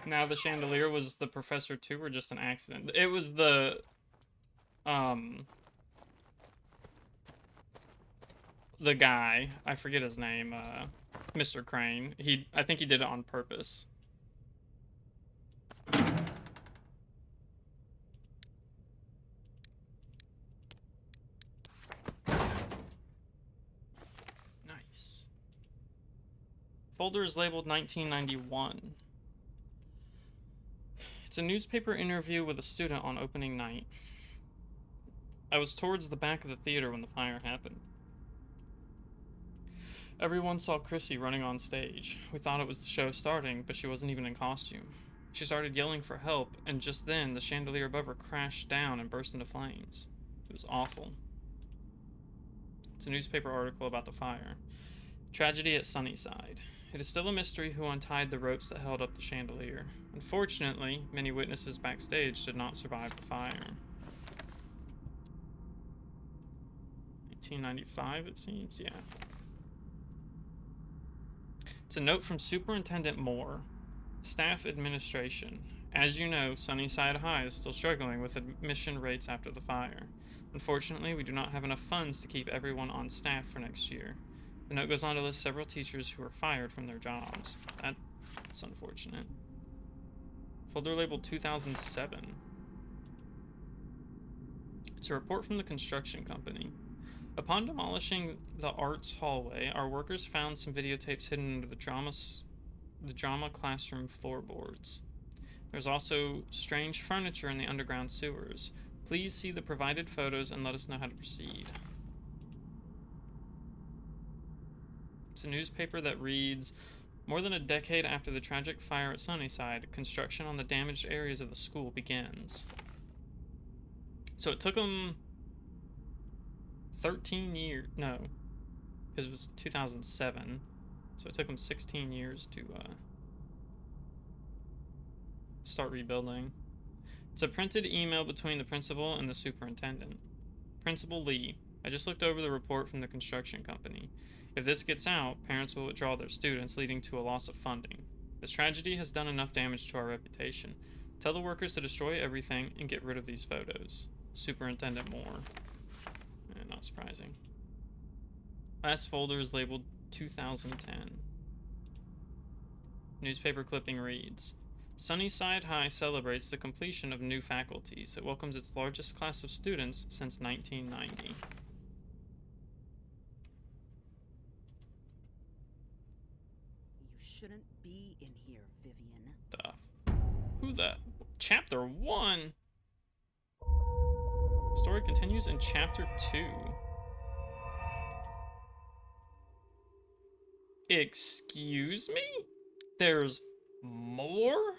Now the chandelier was the professor too, or just an accident? It was the guy. I forget his name. Mr. Crane. I think he did it on purpose. Nice. Folder is labeled 1991. It's a newspaper interview with a student on opening night. I was towards the back of the theater when the fire happened. Everyone saw Chrissy running on stage. We thought it was the show starting, but she wasn't even in costume. She started yelling for help, and just then, the chandelier above her crashed down and burst into flames. It was awful. It's a newspaper article about the fire. Tragedy at Sunnyside. It is still a mystery who untied the ropes that held up the chandelier. Unfortunately, many witnesses backstage did not survive the fire. 1995, it seems, yeah. It's a note from Superintendent Moore. Staff administration. As you know, Sunnyside High is still struggling with admission rates after the fire. Unfortunately, we do not have enough funds to keep everyone on staff for next year. The note goes on to list several teachers who were fired from their jobs. That's unfortunate. Folder labeled 2007. It's a report from the construction company. Upon demolishing the arts hallway, our workers found some videotapes hidden under the drama classroom floorboards. There's also strange furniture in the underground sewers. Please see the provided photos and let us know how to proceed. It's a newspaper that reads, more than a decade after the tragic fire at Sunnyside, construction on the damaged areas of the school begins. So it took them 13 years, no, because it was 2007. So it took them 16 years to start rebuilding. It's a printed email between the principal and the superintendent. Principal Lee, I just looked over the report from the construction company. If this gets out, parents will withdraw their students, leading to a loss of funding. This tragedy has done enough damage to our reputation. Tell the workers to destroy everything and get rid of these photos. Superintendent Moore. Not surprising. Last folder is labeled 2010. Newspaper clipping reads, Sunnyside High celebrates the completion of new faculties. It welcomes its largest class of students since 1990. You shouldn't be in here, Vivian. Who the? Chapter 1? Story continues in Chapter 2. Excuse me? There's more?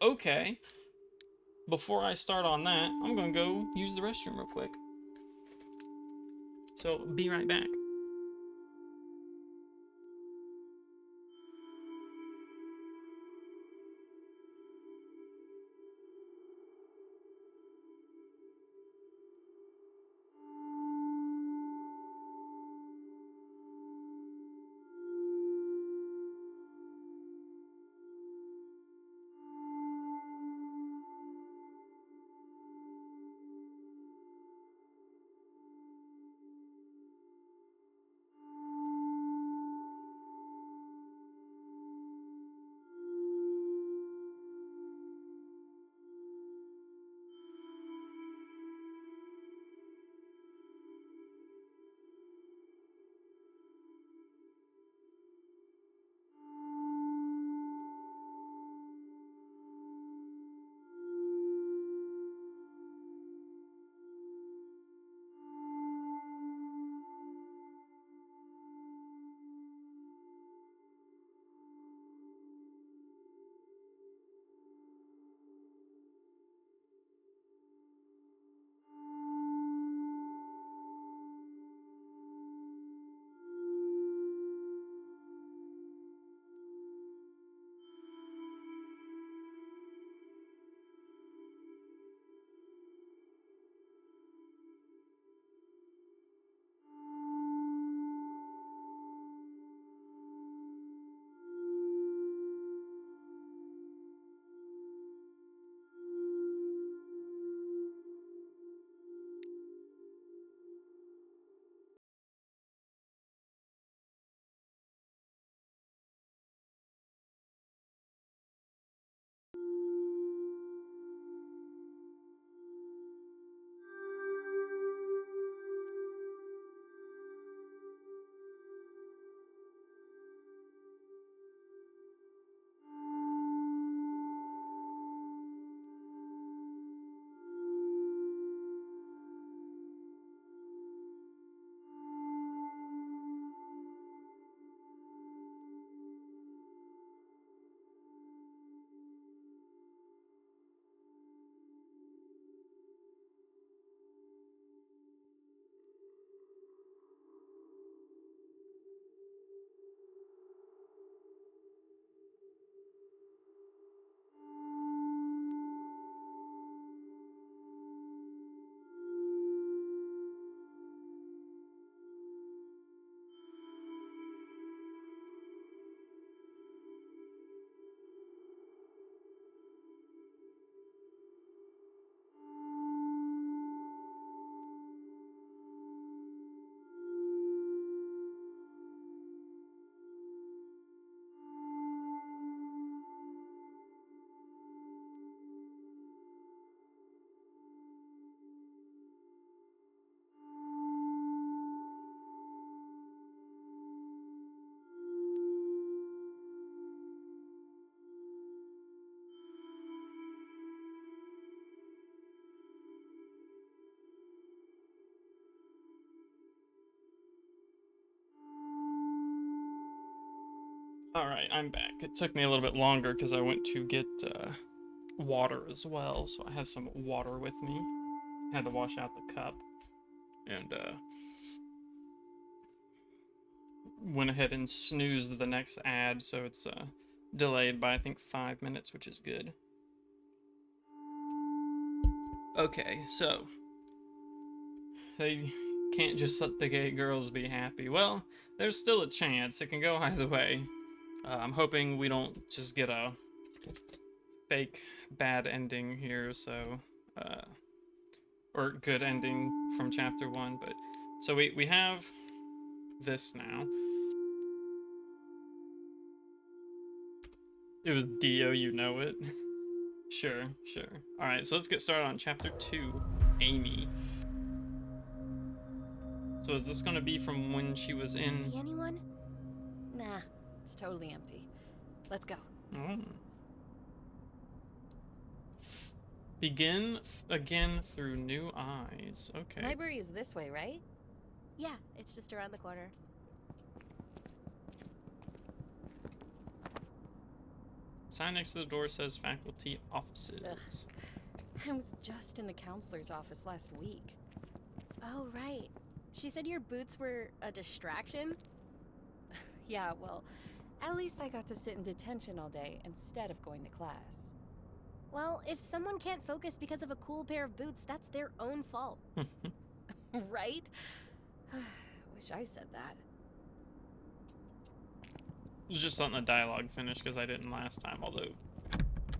Okay. Before I start on that, I'm gonna go use the restroom real quick. So, be right back. Alright, I'm back. It took me a little bit longer because I went to get water as well, so I have some water with me. Had to wash out the cup. And went ahead and snoozed the next ad, so it's delayed by I think 5 minutes, which is good. Okay, so they can't just let the gay girls be happy. Well, there's still a chance. It can go either way. I'm hoping we don't just get a fake bad ending here, so or good ending from chapter 1, but so we have this now. It was Dio, you know it. Sure. Alright, so let's get started on chapter 2, Amy. So is this gonna be from when she was Do you in... see anyone? Nah, it's totally empty. Let's go. Oh. Begin again through new eyes. Okay. Library is this way, right? Yeah, it's just around the corner. Sign next to the door says faculty offices. Ugh. I was just in the counselor's office last week. Oh, right. She said your boots were a distraction? Yeah, well, at least I got to sit in detention all day instead of going to class. Well, if someone can't focus because of a cool pair of boots, that's their own fault. Right? Wish I said that. It was just letting the dialogue finish because I didn't last time, although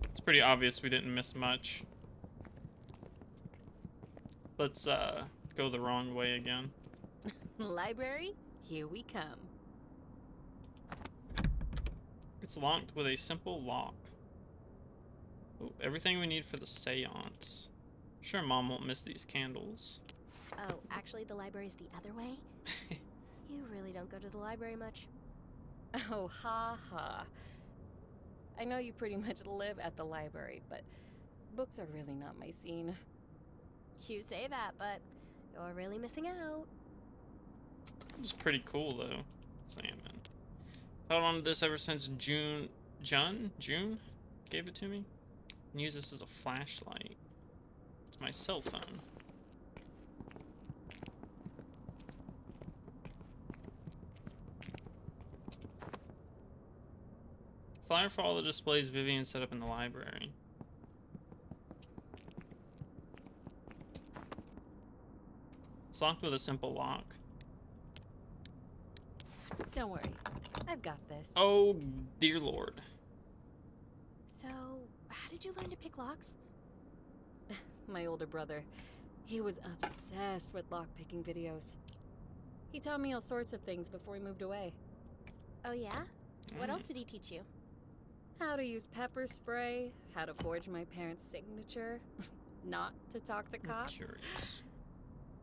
it's pretty obvious we didn't miss much. Let's go the wrong way again. Library, here we come. It's locked with a simple lock. Ooh, everything we need for the séance. Sure, Mom won't miss these candles. Oh, actually, the library's the other way? You really don't go to the library much. Oh, ha ha. I know you pretty much live at the library, but books are really not my scene. You say that, but you're really missing out. It's pretty cool though. Salmon. Thought on this ever since June gave it to me. And use this as a flashlight. It's my cell phone. Flyer for all the displays Vivian set up in the library. It's locked with a simple lock. Don't worry, I've got this. Oh, dear Lord. So, how did you learn to pick locks? My older brother, he was obsessed with lockpicking videos. He taught me all sorts of things before he moved away. Oh, yeah? What else did he teach you? How to use pepper spray, how to forge my parents' signature, not to talk to I'm cops. curious.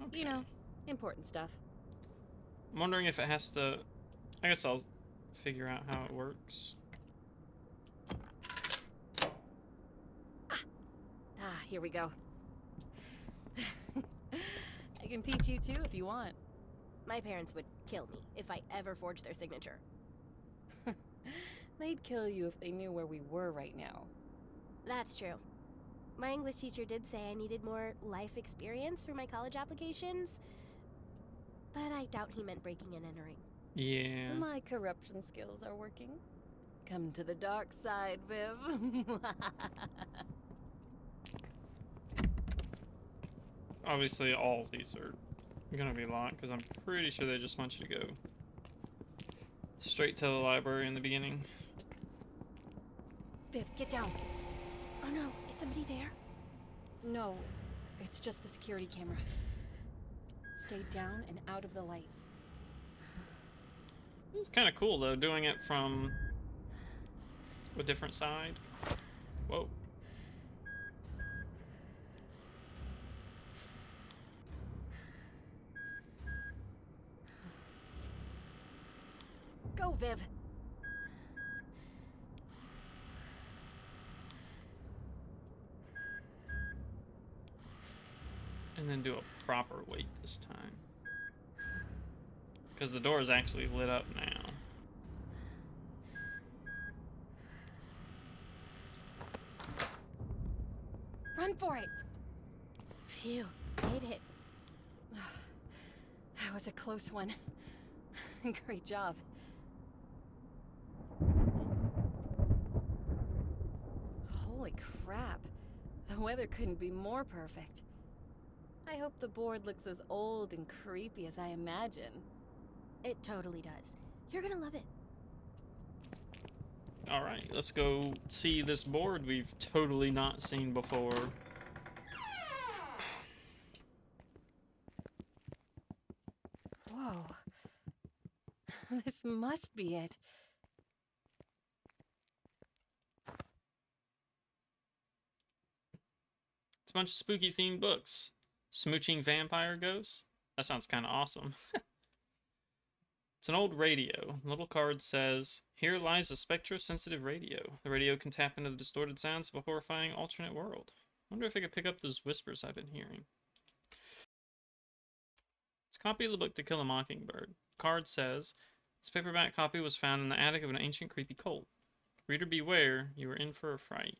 Okay. You know, important stuff. I'm wondering if it has to... I guess I'll figure out how it works. Here we go. I can teach you too if you want. My parents would kill me if I ever forged their signature. They'd kill you if they knew where we were right now. That's true. My English teacher did say I needed more life experience for my college applications, but I doubt he meant breaking and entering. Yeah. My corruption skills are working. Come to the dark side, Viv. Obviously, all of these are gonna be locked because I'm pretty sure they just want you to go straight to the library in the beginning. Viv, get down. Oh no, is somebody there? No, it's just a security camera. Stay down and out of the light. It's kind of cool though, doing it from a different side. Whoa. Go, Viv. And then do a proper wait this time. Because the door is actually lit up now. was a close one. Great job. Holy crap. The weather couldn't be more perfect. I hope the board looks as old and creepy as I imagine. It totally does. You're gonna love it. Alright, let's go see this board we've totally not seen before. Whoa. This must be it. It's a bunch of spooky themed books. Smooching vampire ghosts? That sounds kind of awesome. It's an old radio. The little card says, "Here lies a spectro-sensitive radio. The radio can tap into the distorted sounds of a horrifying alternate world. Wonder if I could pick up those whispers I've been hearing." It's a copy of the book To Kill a Mockingbird. The card says, "This paperback copy was found in the attic of an ancient creepy cult. Reader beware, you are in for a fright."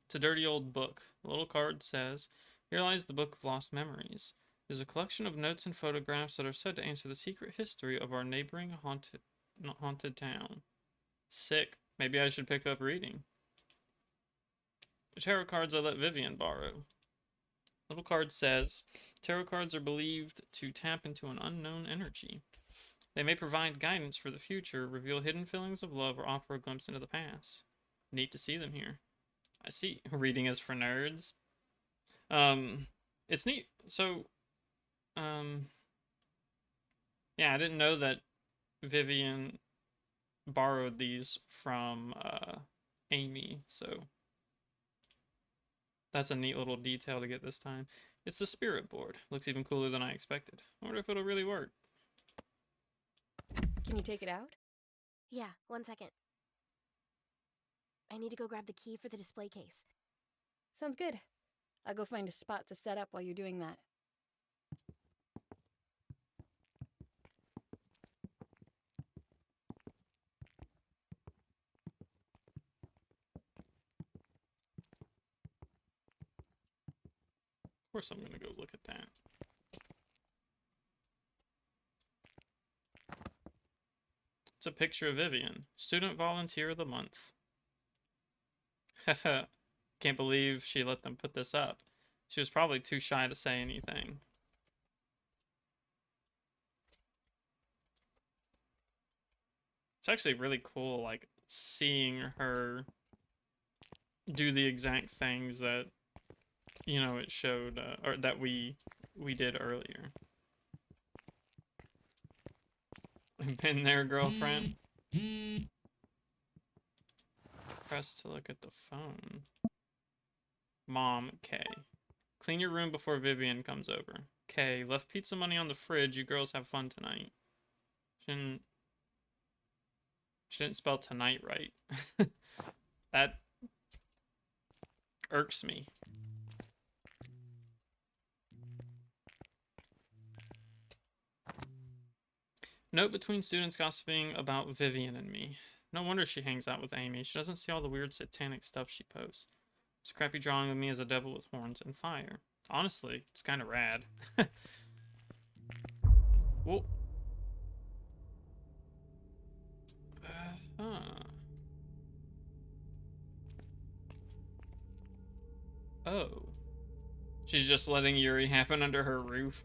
It's a dirty old book. The little card says, "Here lies the Book of Lost Memories. It is a collection of notes and photographs that are said to answer the secret history of our neighboring haunted town." Sick. Maybe I should pick up reading. The tarot cards I let Vivian borrow. Little card says, "Tarot cards are believed to tap into an unknown energy. They may provide guidance for the future, reveal hidden feelings of love, or offer a glimpse into the past." Neat to see them here. I see. Reading is for nerds. It's neat. So, yeah, I didn't know that Vivian borrowed these from Amy, so that's a neat little detail to get this time. It's the spirit board. Looks even cooler than I expected. I wonder if it'll really work. Can you take it out? Yeah, 1 second. I need to go grab the key for the display case. Sounds good. I'll go find a spot to set up while you're doing that. Of course I'm gonna go look at that. It's a picture of Vivian, Student Volunteer of the Month. Haha, can't believe she let them put this up. She was probably too shy to say anything. It's actually really cool, like, seeing her do the exact things that, you know, it showed, or that we did earlier. Been there, girlfriend. Press to look at the phone. Mom, K. Clean your room before Vivian comes over. K. Left pizza money on the fridge. You girls have fun tonight. She didn't spell tonight right. That irks me. Note between students gossiping about Vivian and me. No wonder she hangs out with Amy. She doesn't see all the weird satanic stuff she posts. It's a crappy drawing of me as a devil with horns and fire. Honestly, it's kind of rad. Whoa. Oh. She's just letting Yuri happen under her roof.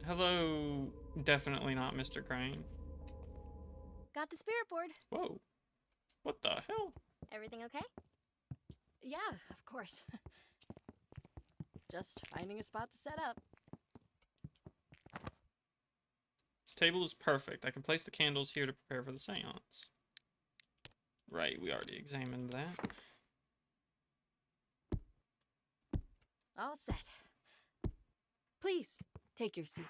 Hello, definitely not Mr. Crane. Got the spirit board. Whoa. What the hell? Everything okay? Yeah, of course. Just finding a spot to set up. This table is perfect. I can place the candles here to prepare for the seance. Right, we already examined that. All set. Please, take your seat,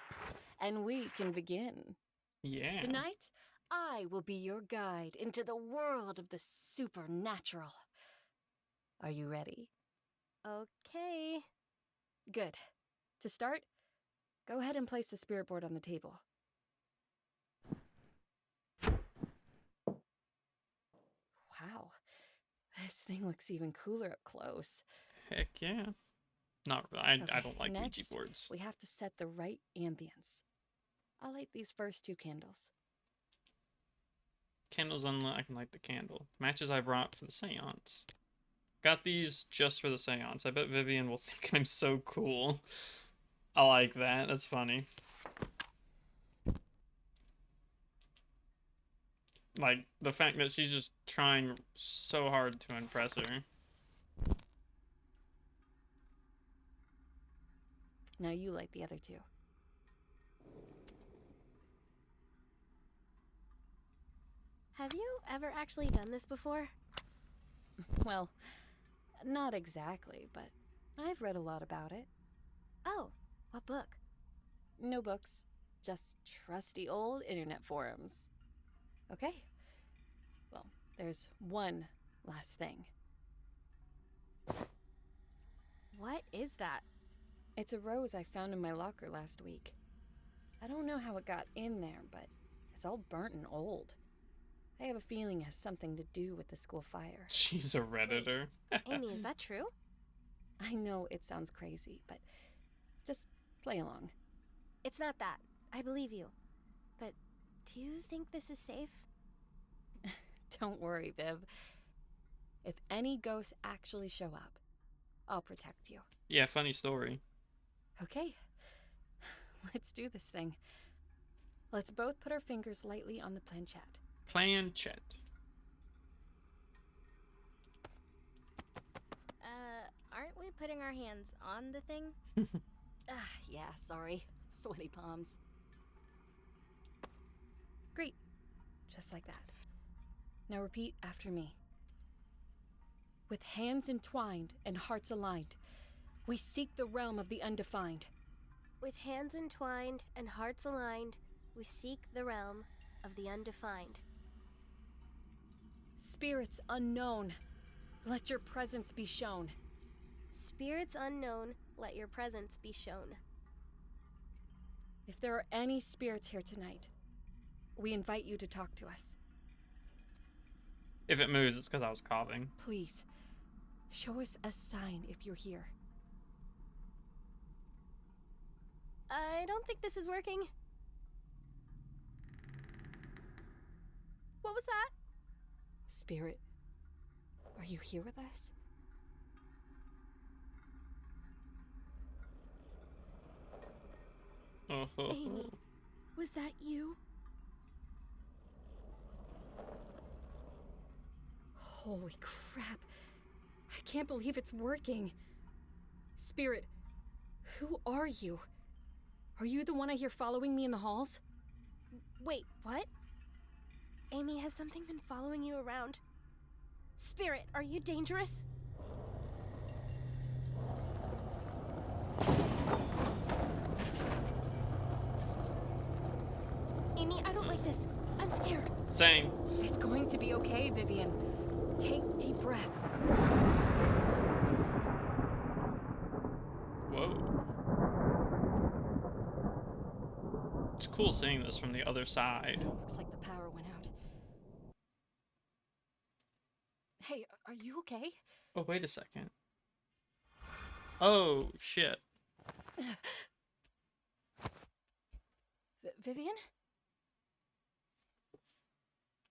and we can begin. Yeah. Tonight, I will be your guide into the world of the supernatural. Are you ready? Okay. Good. To start, go ahead and place the spirit board on the table. Wow, this thing looks even cooler up close. Heck yeah. Not I Okay, don't like Ouija next, boards. we have to set the right ambience. I'll light these first 2 candles. Candles unlit. I can light the candle. Matches I brought for the séance. Got these just for the séance. I bet Vivian will think I'm so cool. I like that. That's funny. Like, the fact that she's just trying so hard to impress her. Now you light the other 2. Have you ever actually done this before? Well, not exactly, but I've read a lot about it. Oh, what book? No books, just trusty old internet forums. Okay. Well, there's one last thing. What is that? It's a rose I found in my locker last week. I don't know how it got in there, but it's all burnt and old. I have a feeling it has something to do with the school fire. She's a Redditor. Amy, is that true? I know it sounds crazy, but just play along. It's not that. I believe you. But do you think this is safe? Don't worry, Viv. If any ghosts actually show up, I'll protect you. Yeah, funny story. Okay, let's do this thing. Let's both put our fingers lightly on the planchette. Planchette. Aren't we putting our hands on the thing? Yeah, sorry. Sweaty palms. Great. Just like that. Now repeat after me. With hands entwined and hearts aligned, we seek the realm of the undefined. With hands entwined and hearts aligned, we seek the realm of the undefined. Spirits unknown, let your presence be shown. Spirits unknown, let your presence be shown. If there are any spirits here tonight, we invite you to talk to us. If it moves, it's because I was coughing. Please, show us a sign if you're here. I don't think this is working. What was that? Spirit, are you here with us? Amy, was that you? Holy crap. I can't believe it's working. Spirit, who are you? Are you the one I hear following me in the halls? Wait, what? Amy, has something been following you around? Spirit, are you dangerous? Amy, I don't like this. I'm scared. Same. It's going to be okay, Vivian. Take deep breaths. Whoa. It's cool seeing this from the other side. Looks like the power went out. Hey, are you okay? Oh, wait a second. Oh, shit. Vivian?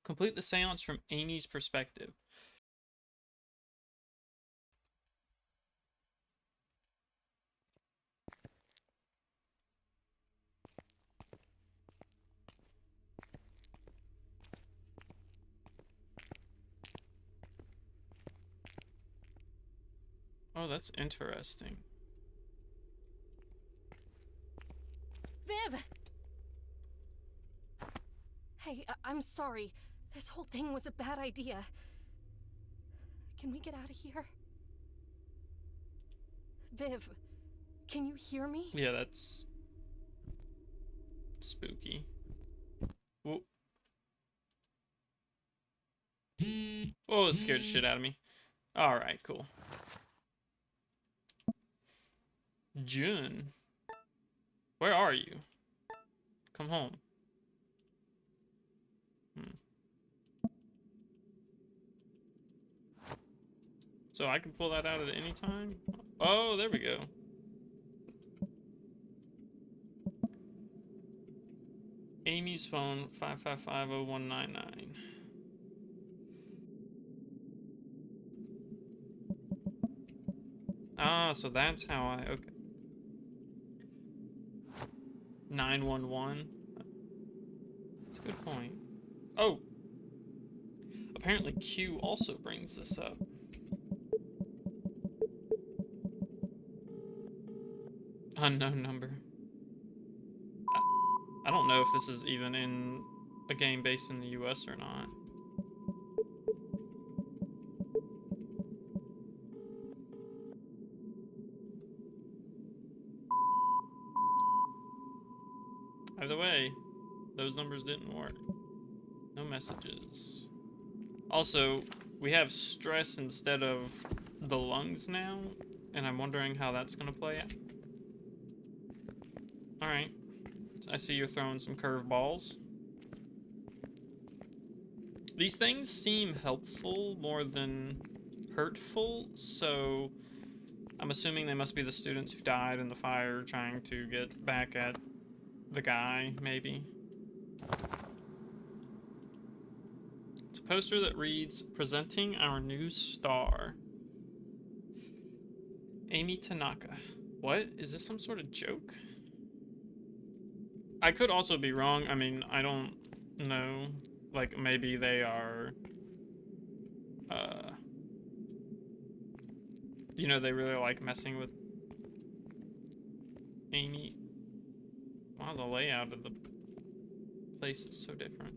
Complete the seance from Amy's perspective. Oh, that's interesting. Viv! Hey, I'm sorry. This whole thing was a bad idea. Can we get out of here? Viv, can you hear me? Yeah, that's spooky. Whoa. Oh, it scared the shit out of me. Alright, cool. June. Where are you? Come home. So I can pull that out at any time? Oh, there we go. Amy's phone, 5550199. Ah, so that's how I, okay. 911. That's a good point. Oh! Apparently Q also brings this up. Unknown number. I don't know if this is even in a game based in the US or not. Either way, those numbers didn't work. No messages. Also, we have stress instead of the lungs now, and I'm wondering how that's gonna play out. Alright. I see you're throwing some curveballs. These things seem helpful more than hurtful, so I'm assuming they must be the students who died in the fire trying to get back at the guy, maybe. It's a poster that reads, "Presenting our new star. Amy Tanaka." What? Is this some sort of joke? I could also be wrong. I mean, I don't know. Like, maybe they are... you know, they really like messing with Amy. Wow, the layout of the place is so different.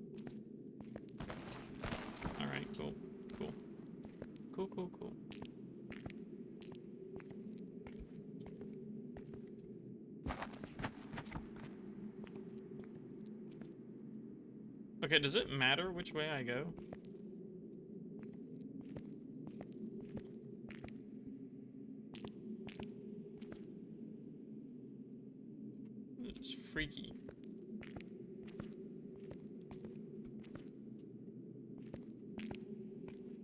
Alright, cool. Cool. Cool, cool, cool. Okay, does it matter which way I go? It's freaky.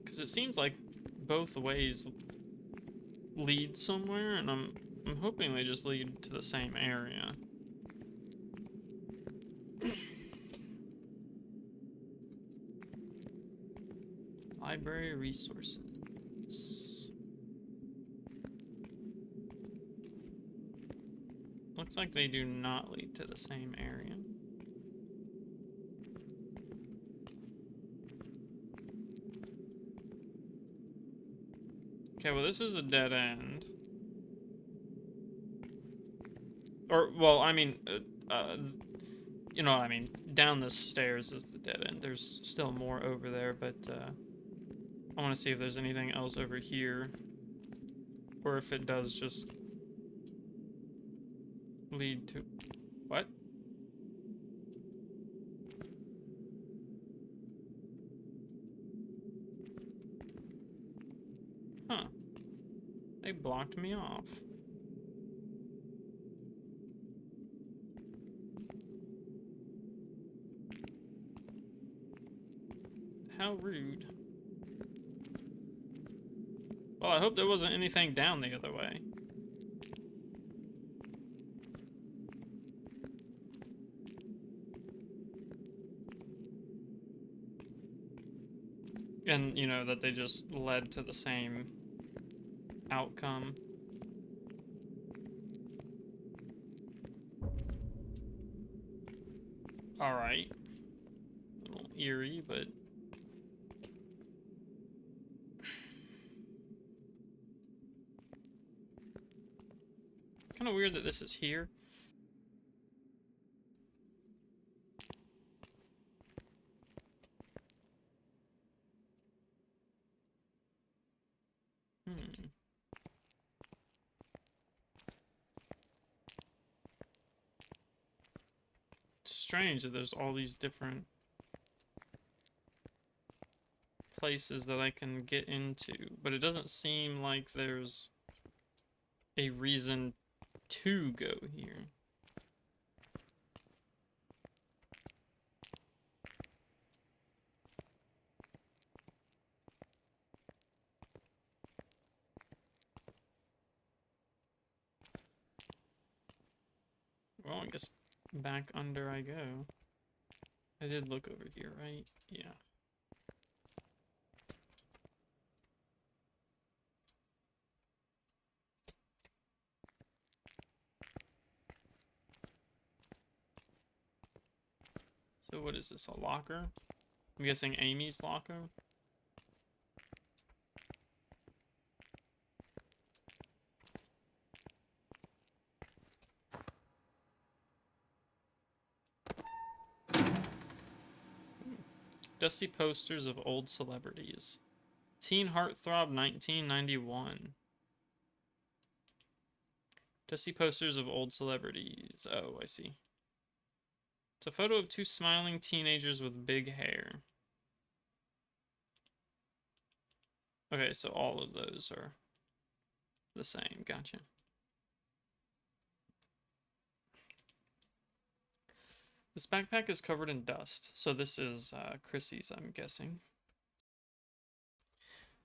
Because it seems like both ways lead somewhere, and I'm hoping they just lead to the same area. Library resources. Looks like they do not lead to the same area. Okay, well, this is a dead end. Or, well, I mean, you know what I mean. Down the stairs is the dead end. There's still more over there, but I want to see if there's anything else over here. Or if it does just lead to... What? Huh. They blocked me off. How rude. Well, I hope there wasn't anything down the other way. And, you know, that they just led to the same outcome. Alright. A little eerie, but... kind of weird that this is here. It's strange that there's all these different places that I can get into, but it doesn't seem like there's a reason to go here. Well, I guess back under I go. I did look over here, right? Yeah. So what is this, a locker? I'm guessing Amy's locker? Dusty posters of old celebrities. Teen Heartthrob 1991. Dusty posters of old celebrities. Oh, I see. It's a photo of two smiling teenagers with big hair. Okay, so all of those are the same. Gotcha. This backpack is covered in dust, so this is Chrissy's, I'm guessing.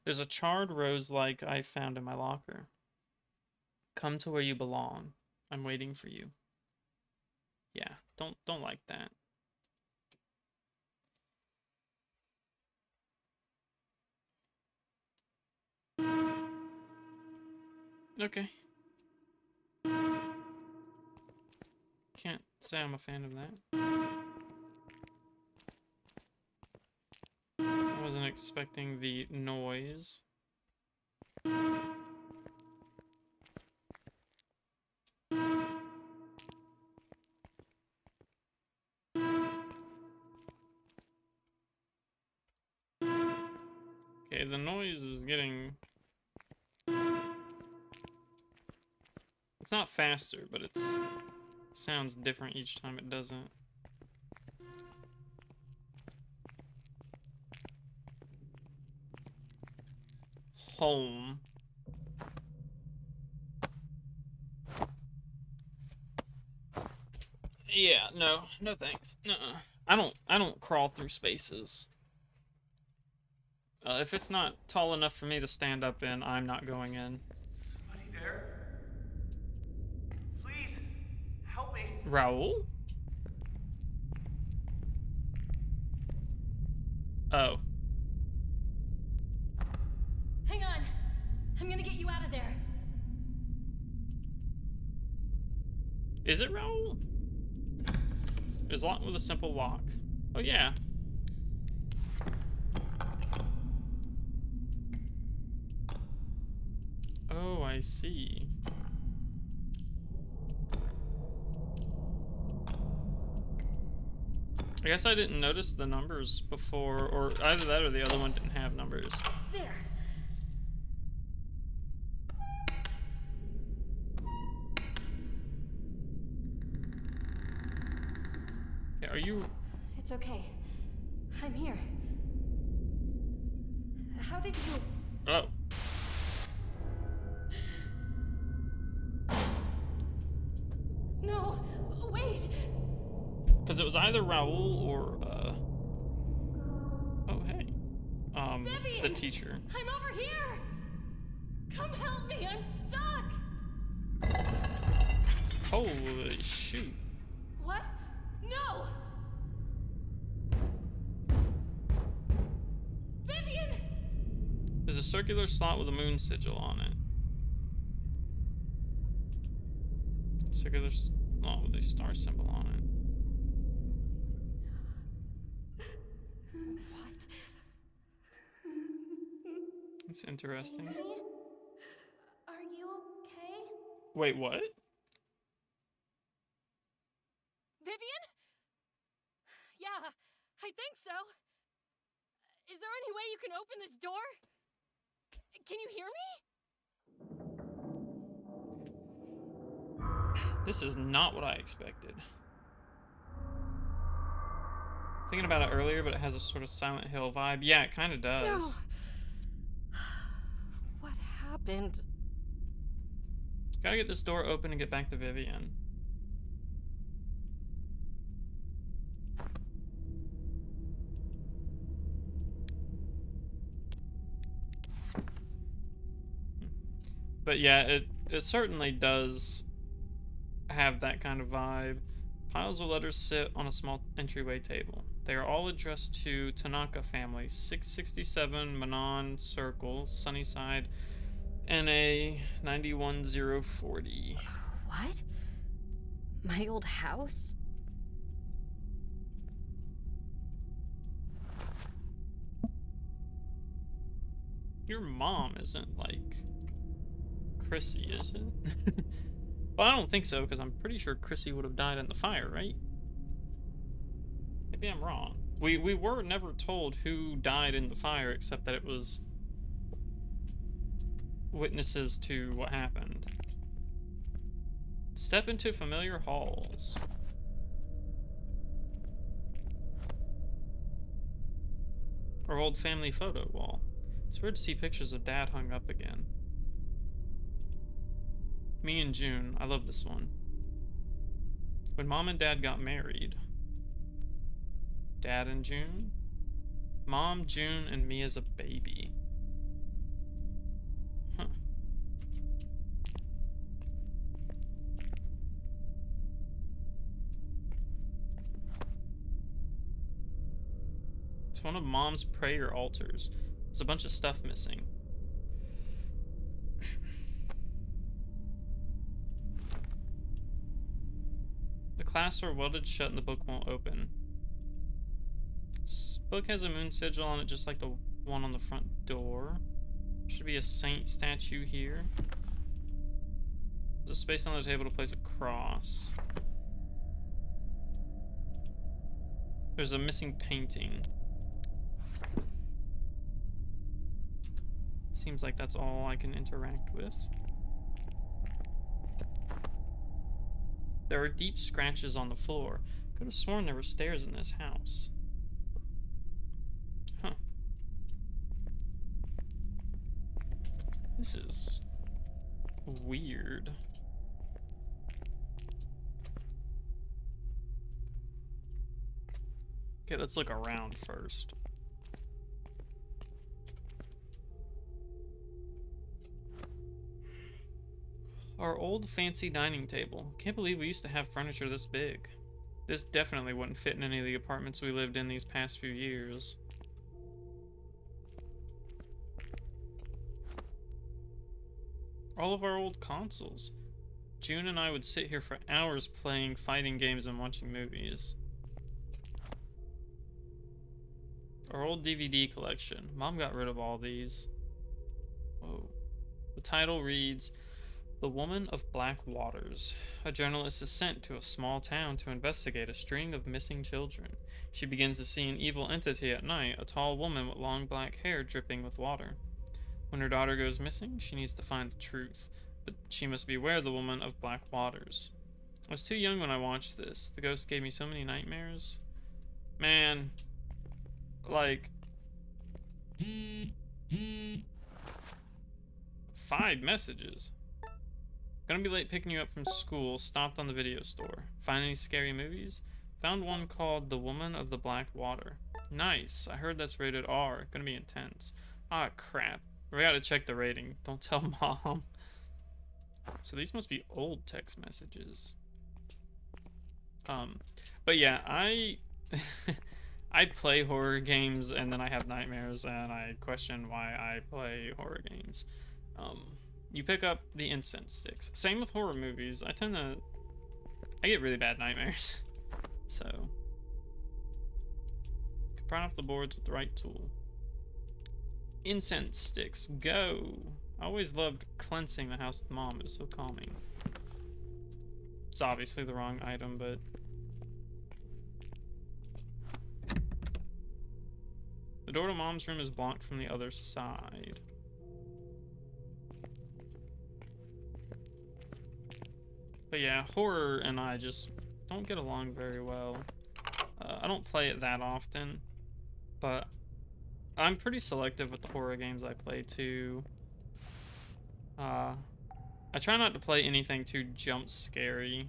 There's a charred rose like I found in my locker. Come to where you belong. I'm waiting for you. Yeah, don't like that. Okay. Can't say I'm a fan of that. I wasn't expecting the noise. Okay, the noise is getting... It's not faster, but it sounds different each time it does it. Home. Yeah, no thanks. Nuh-uh. I don't crawl through spaces. If it's not tall enough for me to stand up in, I'm not going in. Somebody there? Please, help me. Raoul? Oh. Hang on. I'm gonna get you out of there. Is it Raoul? There's a lock with a simple lock. Oh yeah. Oh, I see. I guess I didn't notice the numbers before, or either that or the other one didn't have numbers. There. Okay, are you... It's okay. I'm here. How did you... Oh. No, wait! Because it was either Raoul or, oh, hey. Vivian! The teacher. I'm over here! Come help me, I'm stuck! Holy shoot. What? No! Vivian! There's a circular slot with a moon sigil on it. Circular slot with a star symbol on it. What? It's interesting. Are you okay? Wait, what? Vivian? Yeah, I think so. Is there any way you can open this door? Can you hear me? This is not what I expected. Thinking about it earlier, but it has a sort of Silent Hill vibe. Yeah, it kind of does. No. What happened? Gotta get this door open and get back to Vivian. But yeah, it certainly does have that kind of vibe. Piles of letters sit on a small entryway table. They are all addressed to Tanaka family, 667 Manon Circle, Sunnyside, NA 91040. What? My old house? Your mom isn't like Chrissy, is it? Well, I don't think so, because I'm pretty sure Chrissy would have died in the fire, right? Maybe I'm wrong. We were never told who died in the fire, except that it was witnesses to what happened. Step into familiar halls. Our old family photo wall. It's weird to see pictures of Dad hung up again. Me and June. I love this one. When Mom and Dad got married. Dad and June? Mom, June, and me as a baby. Huh. It's one of Mom's prayer altars. There's a bunch of stuff missing. The clasps are welded shut and the book won't open. This book has a moon sigil on it just like the one on the front door. Should be a saint statue here. There's a space on the table to place a cross. There's a missing painting. Seems like that's all I can interact with. There are deep scratches on the floor. Could have sworn there were stairs in this house. Huh. This is weird. Okay, let's look around first. Our old fancy dining table. Can't believe we used to have furniture this big. This definitely wouldn't fit in any of the apartments we lived in these past few years. All of our old consoles. June and I would sit here for hours playing fighting games and watching movies. Our old DVD collection. Mom got rid of all these. Whoa. The title reads, The Woman of Black Waters. A journalist is sent to a small town to investigate a string of missing children. She begins to see an evil entity at night, a tall woman with long black hair dripping with water. When her daughter goes missing, she needs to find the truth, but she must beware the Woman of Black Waters. I was too young when I watched this. The ghost gave me so many nightmares. Man, like 5 messages. Gonna be late picking you up from school. Stopped on the video store. Find any scary movies? Found one called The Woman of the Black Water. Nice. I heard that's rated R. Gonna be intense. Ah, crap. We gotta check the rating. Don't tell Mom. So these must be old text messages. But yeah, I play horror games and then I have nightmares and I question why I play horror games. You pick up the incense sticks. Same with horror movies. I get really bad nightmares. So, could pry off the boards with the right tool. Incense sticks, go! I always loved cleansing the house with Mom. It was so calming. It's obviously the wrong item, but the door to Mom's room is blocked from the other side. But yeah, horror and I just don't get along very well. I don't play it that often, but I'm pretty selective with the horror games I play too. I try not to play anything too jump scary.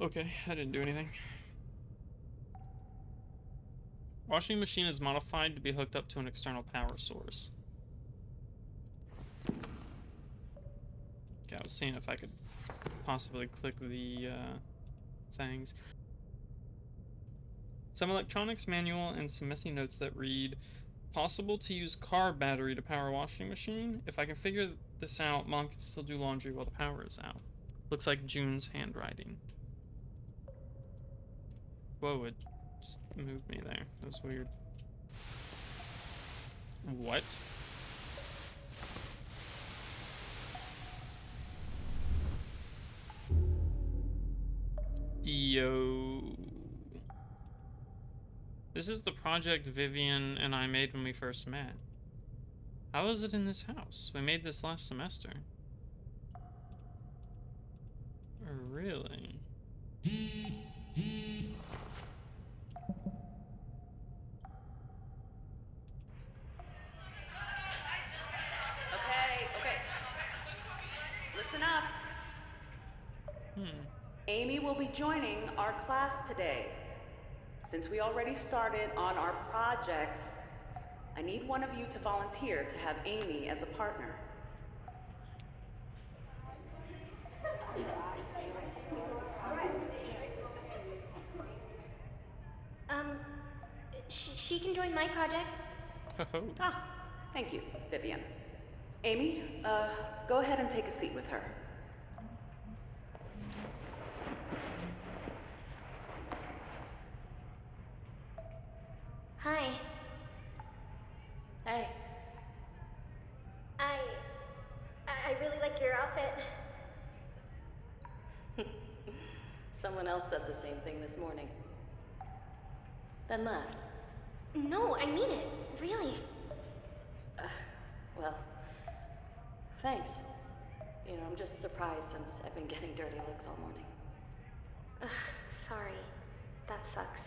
Okay, I didn't do anything. Washing machine is modified to be hooked up to an external power source. Okay, I was seeing if I could possibly click the things. Some electronics manual and some messy notes that read, possible to use car battery to power washing machine. If I can figure this out, Mom can still do laundry while the power is out. Looks like June's handwriting. Whoa, it just moved me there. That was weird. What? Yo. This is the project Vivian and I made when we first met. How is it in this house? We made this last semester. Really? Okay. Listen up. Amy will be joining our class today. Since we already started on our projects, I need one of you to volunteer to have Amy as a partner. She can join my project. Ah, thank you, Vivian. Amy, go ahead and take a seat with her. Hi. Hey. I really like your outfit. Someone else said the same thing this morning. Then left. No, I mean it. Really. Well, thanks. You know, I'm just surprised since I've been getting dirty looks all morning. Ugh, sorry. That sucks.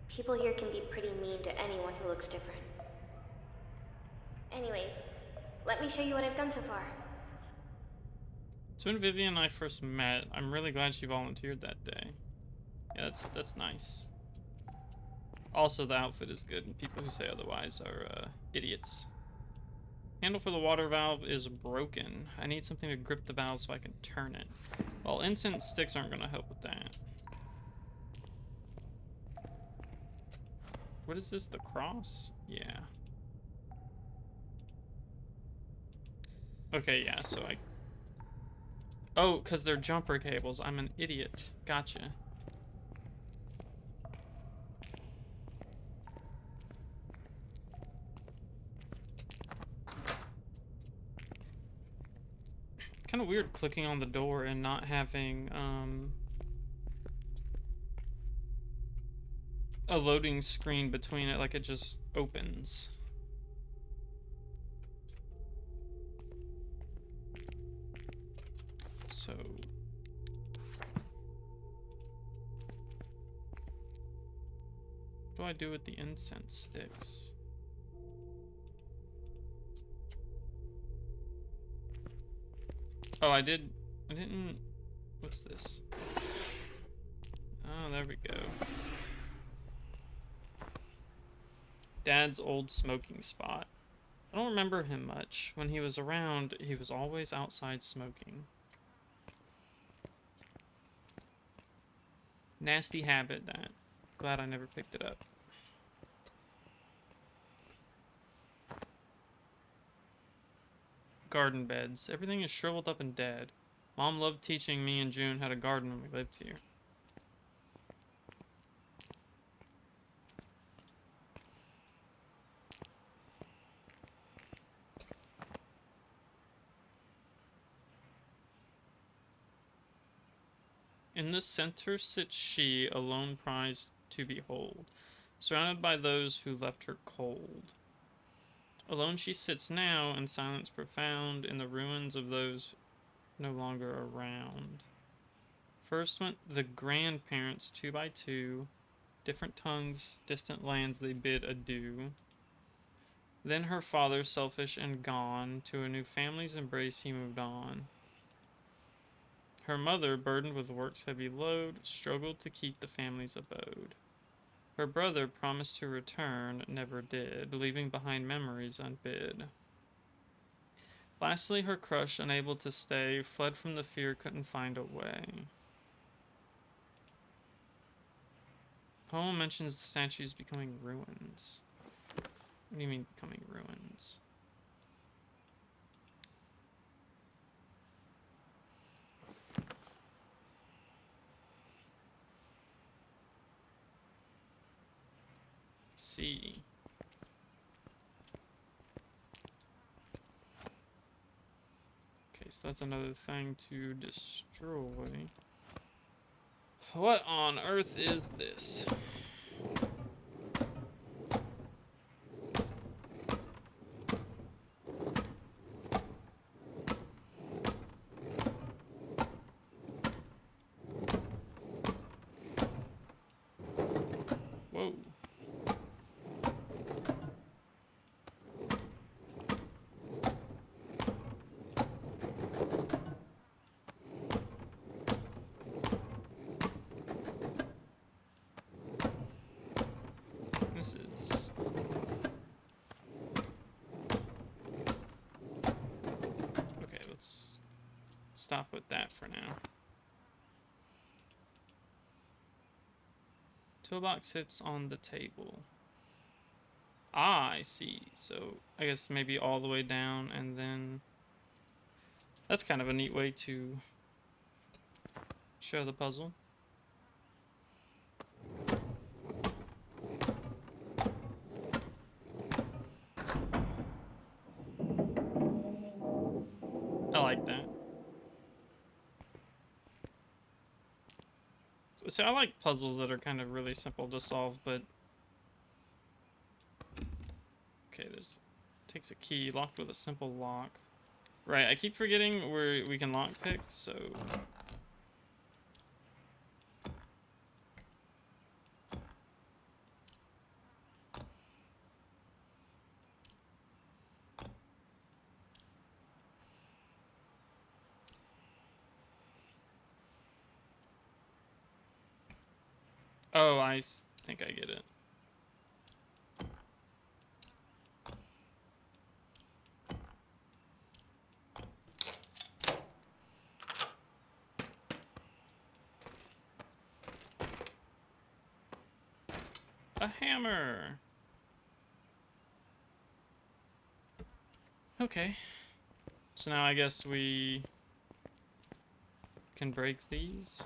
People here can be pretty mean to anyone who looks different. Anyways, let me show you what I've done so far. So when Vivian and I first met, I'm really glad she volunteered that day. Yeah, that's nice. Also, the outfit is good, and people who say otherwise are idiots. Handle for the water valve is broken. I need something to grip the valve so I can turn it. Well, incense sticks aren't gonna help with that. What is this, the cross? Yeah. Okay, yeah, so I... Oh, because they're jumper cables. I'm an idiot. Gotcha. Kind of weird clicking on the door and not having, a loading screen between it, like it just opens. So... What do I do with the incense sticks? Oh, I didn't... What's this? Oh, there we go. Dad's old smoking spot. I don't remember him much. When he was around, he was always outside smoking. Nasty habit, that. Glad I never picked it up. Garden beds. Everything is shriveled up and dead. Mom loved teaching me and June how to garden when we lived here. In the center sits she, a lone prize to behold, surrounded by those who left her cold. Alone she sits now, in silence profound, in the ruins of those no longer around. First went the grandparents 2 by 2, different tongues, distant lands they bid adieu. Then her father, selfish and gone, to a new family's embrace he moved on. Her mother, burdened with work's heavy load, struggled to keep the family's abode. Her brother promised to return, never did, leaving behind memories unbid. Lastly, her crush, unable to stay, fled from the fear, couldn't find a way. Poem mentions the statues becoming ruins. What do you mean becoming ruins? See. Okay, so that's another thing to destroy. What on earth is this? Whoa. This is... Okay, let's stop with that for now. Toolbox sits on the table. Ah, I see. So I guess maybe all the way down and then... That's kind of a neat way to show the puzzle. I like that. So I like puzzles that are kind of really simple to solve, but... Okay, there's... Takes a key, locked with a simple lock. Right, I keep forgetting where we can lockpick, so... Oh, think I get it. A hammer! Okay. So now I guess we can break these.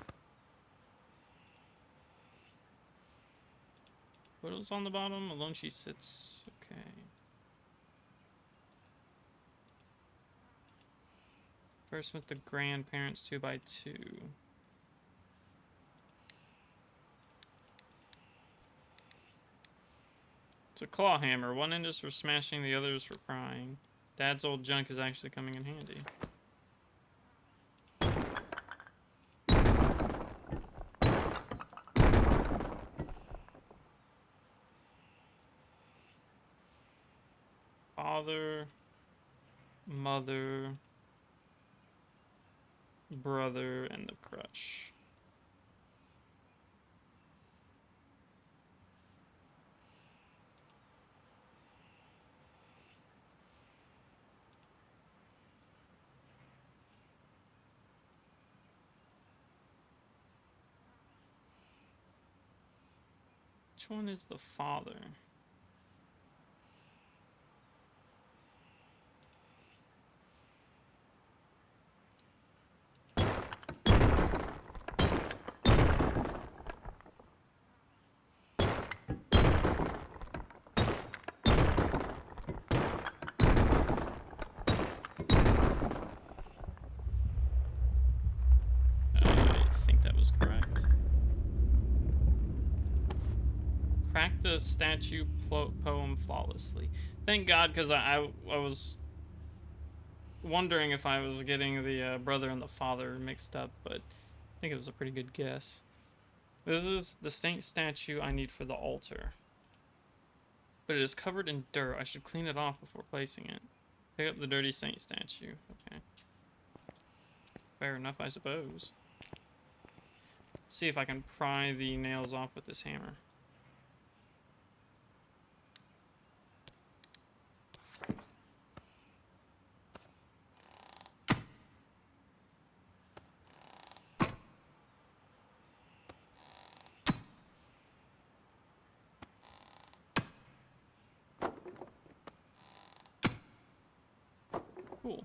What was on the bottom? Alone she sits. Okay. First with the grandparents 2x2. It's a claw hammer. One end is for smashing, the other is for prying. Dad's old junk is actually coming in handy. Father, mother, brother, and the crush. Which one is the father? I think that was correct. Crack the statue poem flawlessly. Thank God, because I was wondering if I was getting the brother and the father mixed up, but I think it was a pretty good guess. This is the saint statue I need for the altar. But it is covered in dirt. I should clean it off before placing it. Pick up the dirty saint statue. Okay. Fair enough, I suppose. See if I can pry the nails off with this hammer. Cool.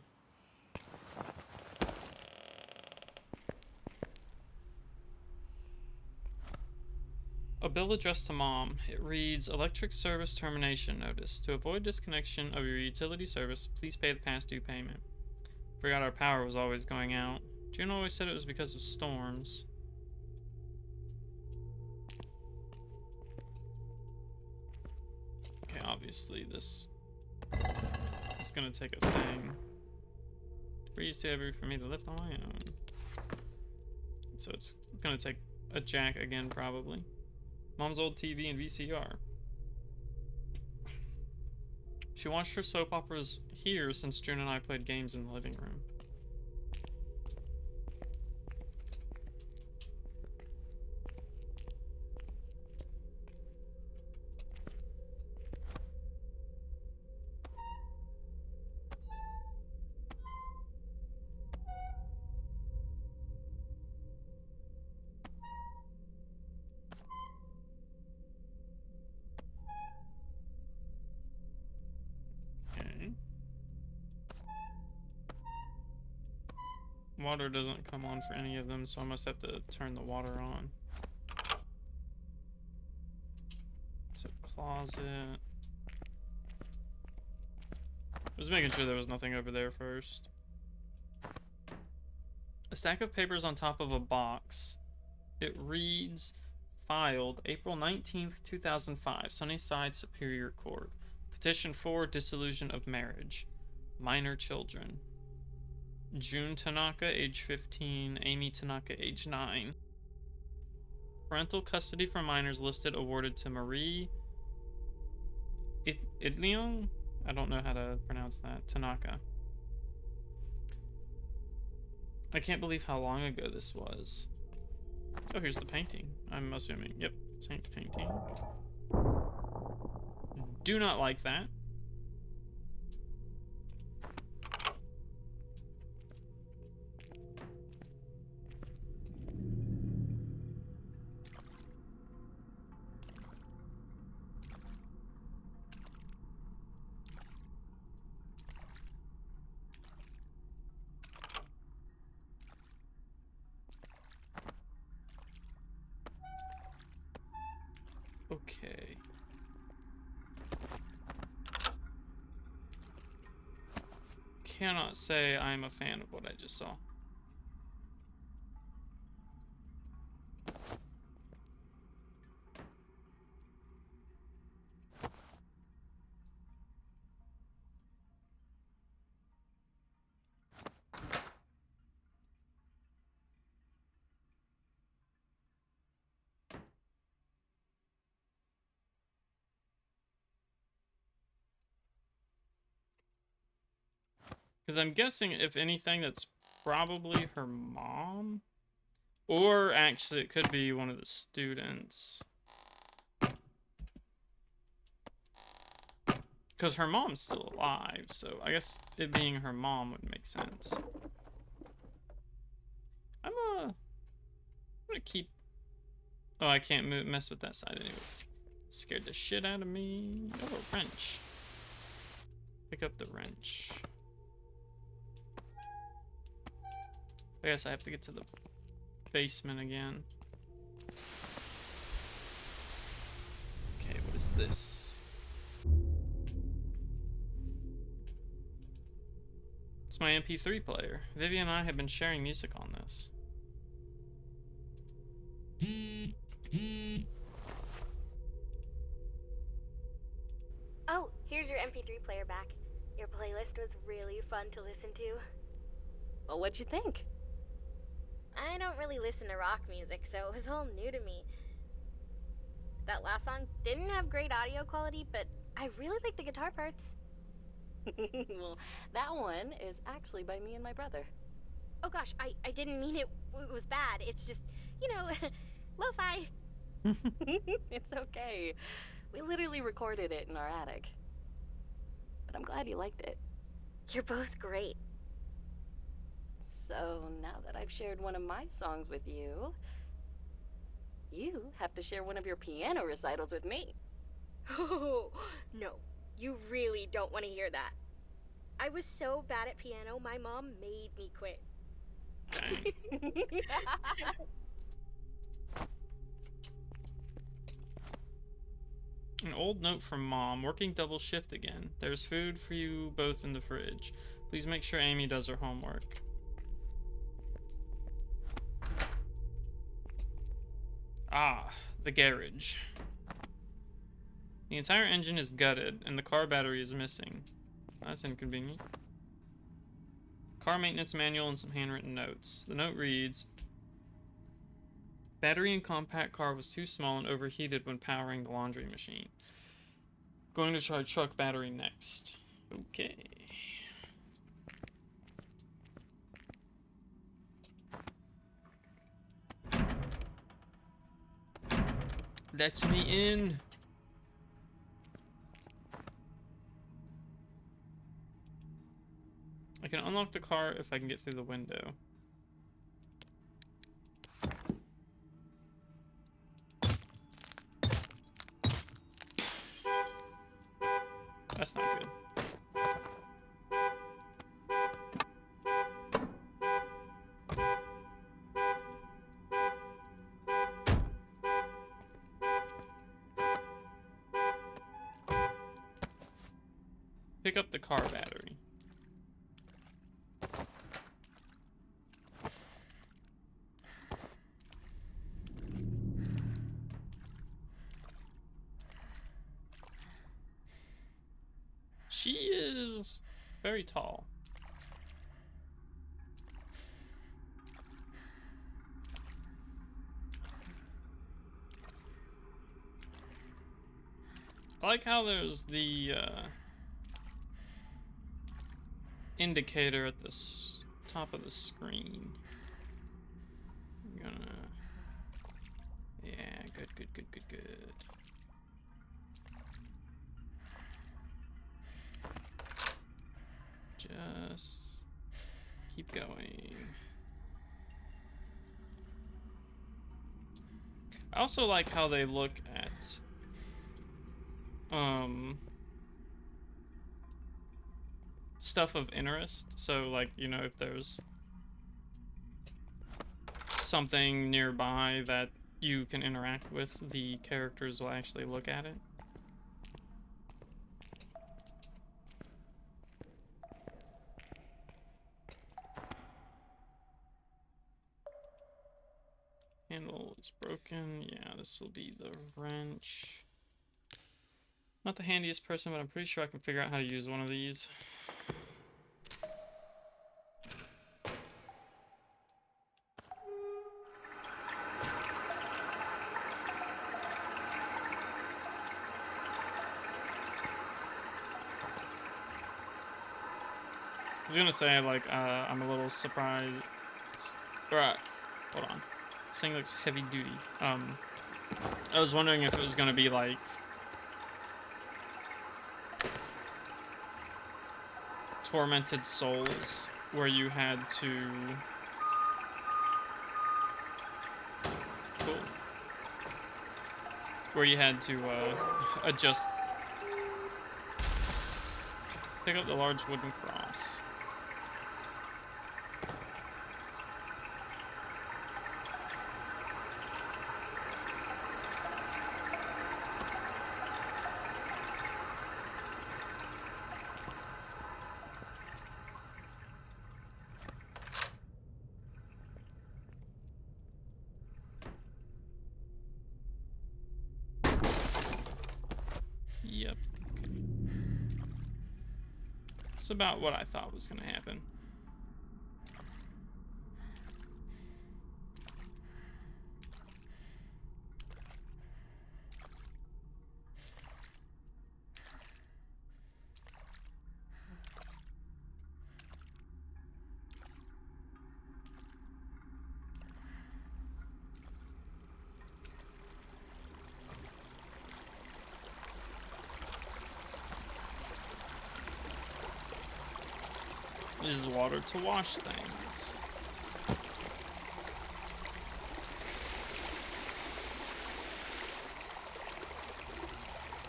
A bill addressed to Mom. It reads, Electric Service Termination Notice. To avoid disconnection of your utility service, please pay the past due payment. Forgot our power was always going out. June always said it was because of storms. Okay, obviously this is gonna take a thing. Debris too heavy for me to lift on my own. So it's gonna take a jack again, probably. Mom's old TV and VCR. She watched her soap operas here since June and I played games in the living room. Water doesn't come on for any of them, so I must have to turn the water on. So closet. Just making sure there was nothing over there first. A stack of papers on top of a box. It reads, filed April 19th, 2005, Sunnyside Superior Court. Petition for dissolution of marriage. Minor children. June Tanaka, age 15, Amy Tanaka, age 9. Parental custody for minors listed awarded to Marie Idleong? I don't know how to pronounce that. Tanaka. I can't believe how long ago this was. Oh, here's the painting. I'm assuming. Yep, saint painting. Do not like that. Okay. Cannot say I'm a fan of what I just saw. Because I'm guessing, if anything, that's probably her mom. Or actually, it could be one of the students. Because her mom's still alive, so I guess it being her mom would make sense. I'm gonna keep... Oh, I can't mess with that side anyways. Scared the shit out of me. Oh, a wrench. Pick up the wrench. I guess I have to get to the basement again. Okay, what is this? It's my MP3 player. Vivian and I have been sharing music on this. Oh, here's your MP3 player back. Your playlist was really fun to listen to. Well, what'd you think? I don't really listen to rock music, so it was all new to me. That last song didn't have great audio quality, but I really like the guitar parts. Well, that one is actually by me and my brother. Oh gosh, I didn't mean it was bad. It's just, you know, lo-fi. It's okay. We literally recorded it in our attic. But I'm glad you liked it. You're both great. So now that I've shared one of my songs with you, you have to share one of your piano recitals with me. Oh, no. You really don't want to hear that. I was so bad at piano, my mom made me quit. Dang. An old note from Mom. Working double shift again. There's food for you both in the fridge. Please make sure Amy does her homework. Ah, the garage. The entire engine is gutted, and the car battery is missing. That's inconvenient. Car maintenance manual and some handwritten notes. The note reads, battery in compact car was too small and overheated when powering the laundry machine. Going to try truck battery next. Okay. Let me in. I can unlock the car if I can get through the window. That's not good. Pick up the car battery. She is very tall. I like how there's the indicator at the top of the screen. I'm gonna... Yeah, good. Just keep going. I also like how they look at stuff of interest. So like, you know, if there's something nearby that you can interact with, the characters will actually look at it. Handle is broken. Yeah, this will be the wrench. Not the handiest person, but I'm pretty sure I can figure out how to use one of these. I was gonna say, like, I'm a little surprised. Right, hold on. This thing looks heavy duty. I was wondering if it was gonna be like Tormented Souls, where you had to... Cool. Where you had to adjust. Pick up the large wooden cross. Yep. Okay. That's about what I thought was gonna happen. Uses water to wash things.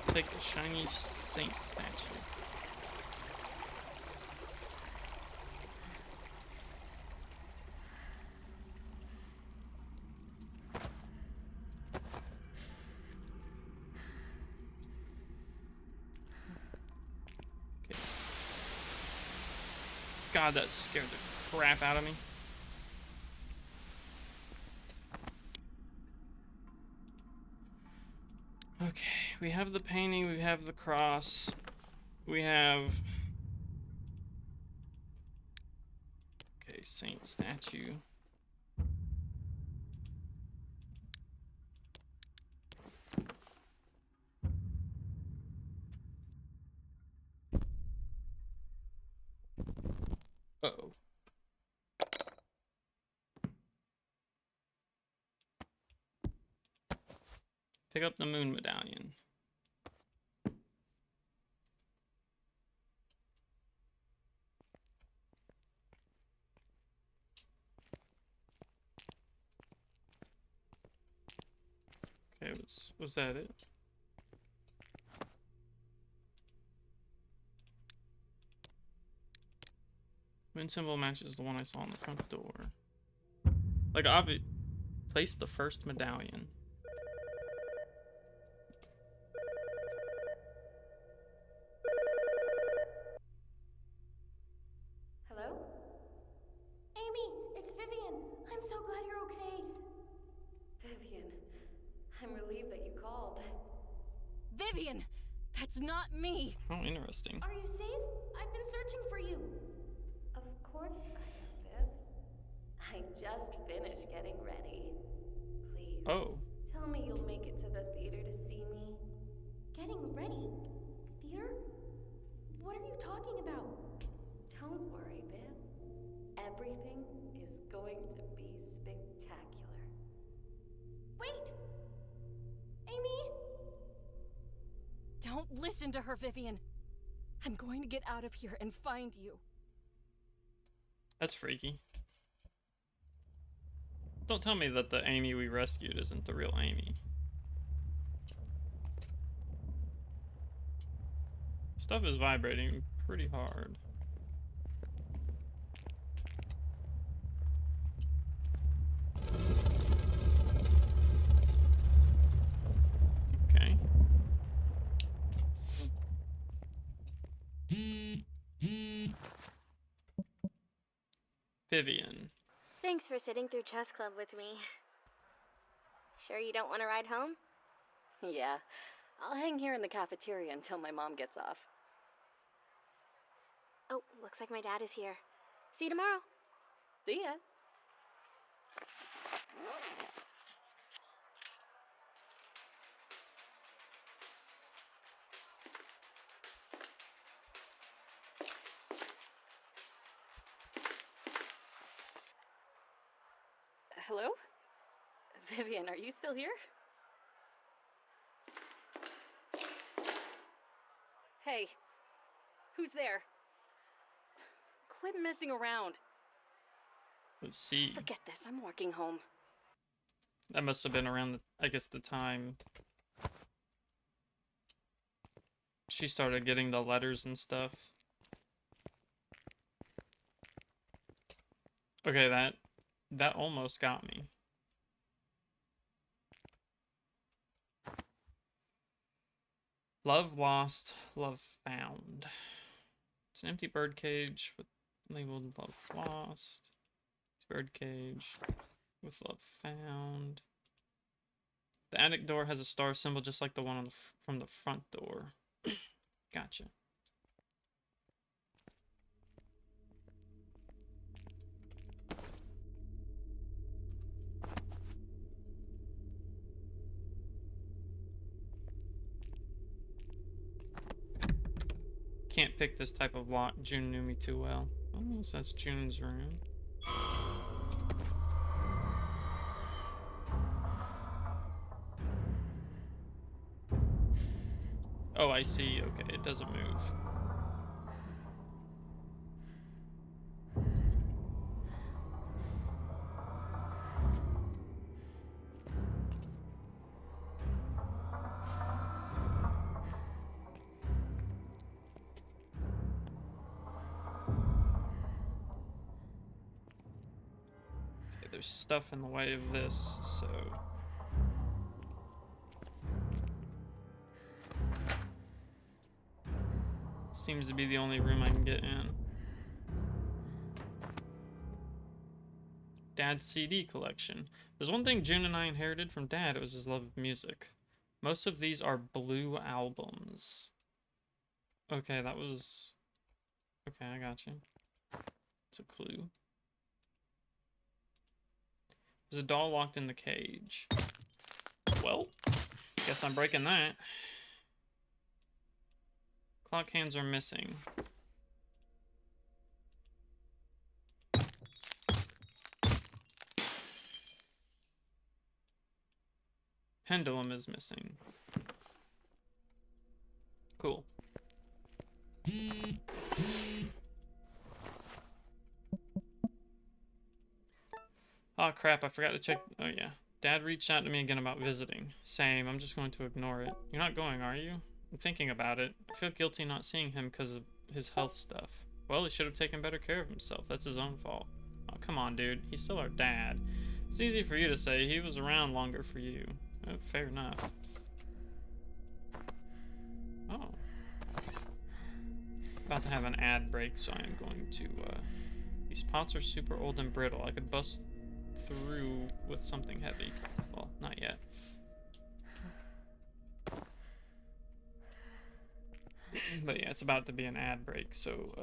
Take the shiny saint statue. Okay. God, that scared the crap out of me. Okay, we have the painting, we have the cross, we have... Okay, saint statue. Uh-oh. Pick up the moon medallion. Okay, was that it? Moon symbol matches the one I saw on the front door. Like, place the first medallion. Hello? Amy, it's Vivian. I'm so glad you're okay. Vivian, I'm relieved that you called. Vivian! That's not me! Oh, interesting. Are you safe? I've been searching for you. Of course I am, Viv. I just finished getting ready. Please, Oh. tell me you'll make it to the theater to see me. Getting ready? Theater? What are you talking about? Don't worry, Viv. Everything is going to be spectacular. Wait! Amy? Don't listen to her, Vivian. I'm going to get out of here and find you. That's freaky. Don't tell me that the Amy we rescued isn't the real Amy. Stuff is vibrating pretty hard. Okay. Vivian. Thanks for sitting through chess club with me. Sure you don't want to ride home? Yeah, I'll hang here in the cafeteria until my mom gets off. Oh, looks like my dad is here. See you tomorrow. See ya. Hello? Vivian, are you still here? Hey, who's there? Quit messing around. Let's see. Forget this, I'm walking home. That must have been around, I guess, the time she started getting the letters and stuff. Okay, that almost got me. Love lost, love found. It's an empty bird cage with labeled love lost. Bird cage with love found. The attic door has a star symbol just like the one on from the front door. Gotcha. Can't pick this type of lock. June knew me too well. Oh, so that's June's room. Oh, I see. Okay, it doesn't move. there's stuff in the way of this, so... Seems to be the only room I can get in. Dad's CD collection. There's one thing June and I inherited from Dad, it was his love of music. Most of these are blue albums. Okay, that was... Okay, I got you. It's a clue. There's a doll locked in the cage. Well, guess I'm breaking that. Clock hands are missing. Pendulum is missing. Cool. Oh crap, I forgot to check. Oh yeah. Dad reached out to me again about visiting. Same, I'm just going to ignore it. You're not going, are you? I'm thinking about it. I feel guilty not seeing him because of his health stuff. Well, he should have taken better care of himself. That's his own fault. Oh, come on, dude. He's still our dad. It's easy for you to say. He was around longer for you. Oh, fair enough. Oh. About to have an ad break, so I'm going to, these pots are super old and brittle. I could bust through with something heavy. Well, not yet. But yeah, it's about to be an ad break, so,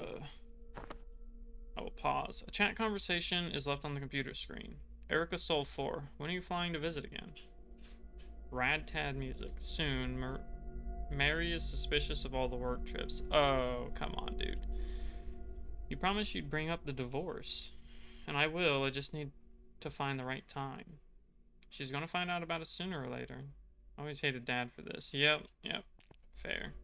I will pause. A chat conversation is left on the computer screen. Erica Soul 4. When are you flying to visit again? Rad Tad music. Soon. Mary is suspicious of all the work trips. Oh, come on, dude. You promised you'd bring up the divorce. And I will. I just need to find the right time. She's gonna find out about it sooner or later. I always hated Dad for this. Yep. Fair.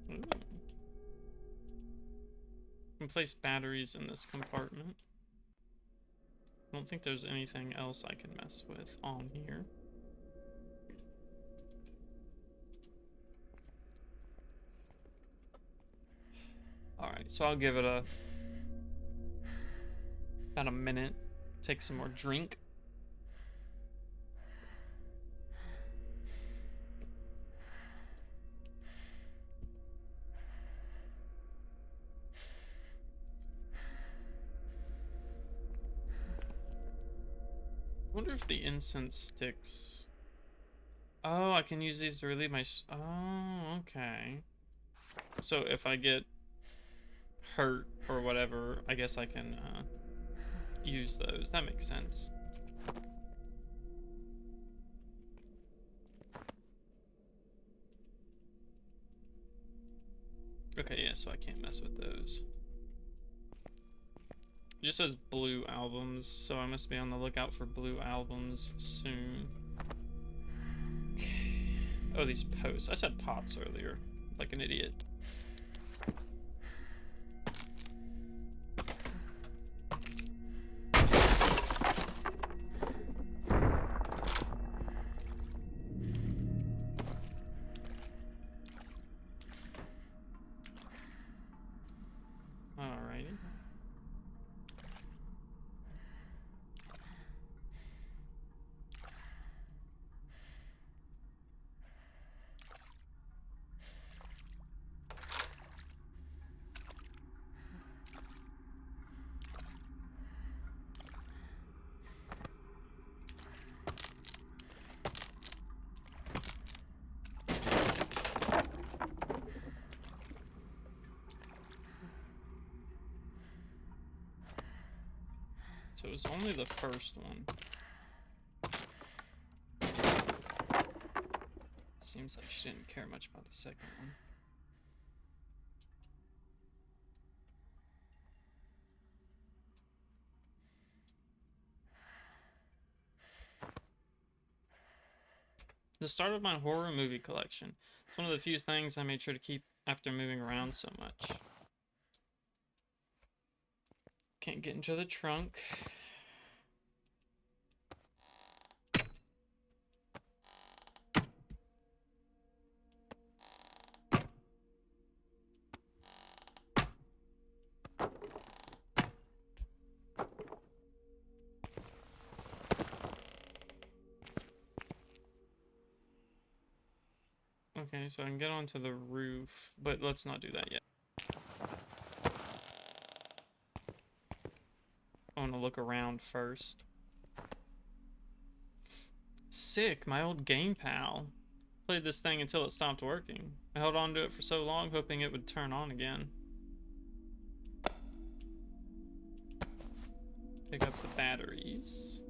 Ooh. Can place batteries in this compartment. I don't think there's anything else I can mess with on here. Alright, so I'll give it about a minute. Take some more drink. I wonder if the incense sticks... Oh, I can use these to relieve my... Oh, okay. So if I get hurt or whatever, I guess I can use those. That makes sense. Okay, yeah, so I can't mess with those. It just says blue albums, so I must be on the lookout for blue albums soon. Okay. Oh, these posts. I said pots earlier, like an idiot. Alrighty. So it was only the first one. Seems like she didn't care much about the second one. The start of my horror movie collection. It's one of the few things I made sure to keep after moving around so much. Can't get into the trunk. Okay, so I can get onto the roof, but let's not do that yet. I want to look around first. Sick, my old game pal. Played this thing until it stopped working. I held on to it for so long, hoping it would turn on again. Pick up the batteries.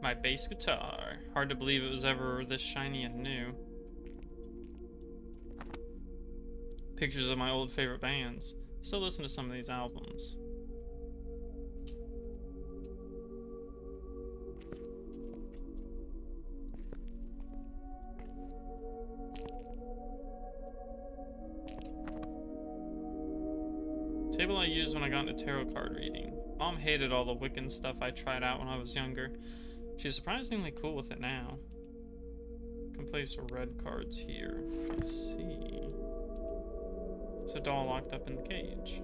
My bass guitar. Hard to believe it was ever this shiny and new. Pictures of my old favorite bands. Still listen to some of these albums. Table I used when I got into tarot card reading. Mom hated all the Wiccan stuff I tried out when I was younger. She's surprisingly cool with it now. Can place red cards here. I see. It's a doll locked up in the cage.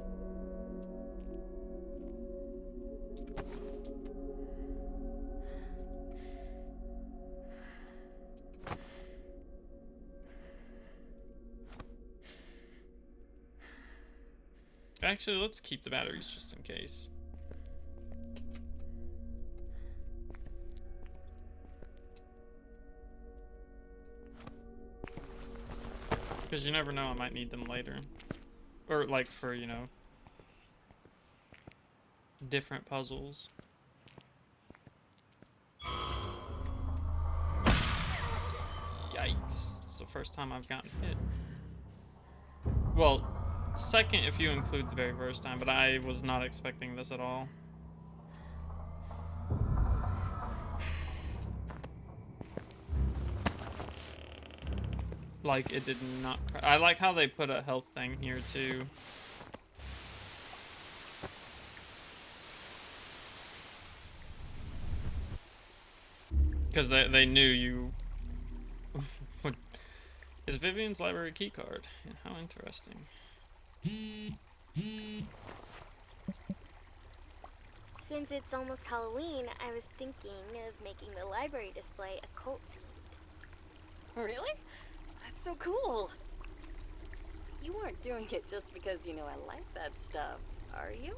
Actually, let's keep the batteries just in case. Because you never know, I might need them later. Or, like, for, you know, different puzzles. Yikes. It's the first time I've gotten hit. Well, second if you include the very first time, but I was not expecting this at all. Like, it did not... I like how they put a health thing here, too. Because they knew you would... Is Vivian's library keycard? Yeah, how interesting. Since it's almost Halloween, I was thinking of making the library display occult themed. Really? That's so cool. You aren't doing it just because you know I like that stuff, are you?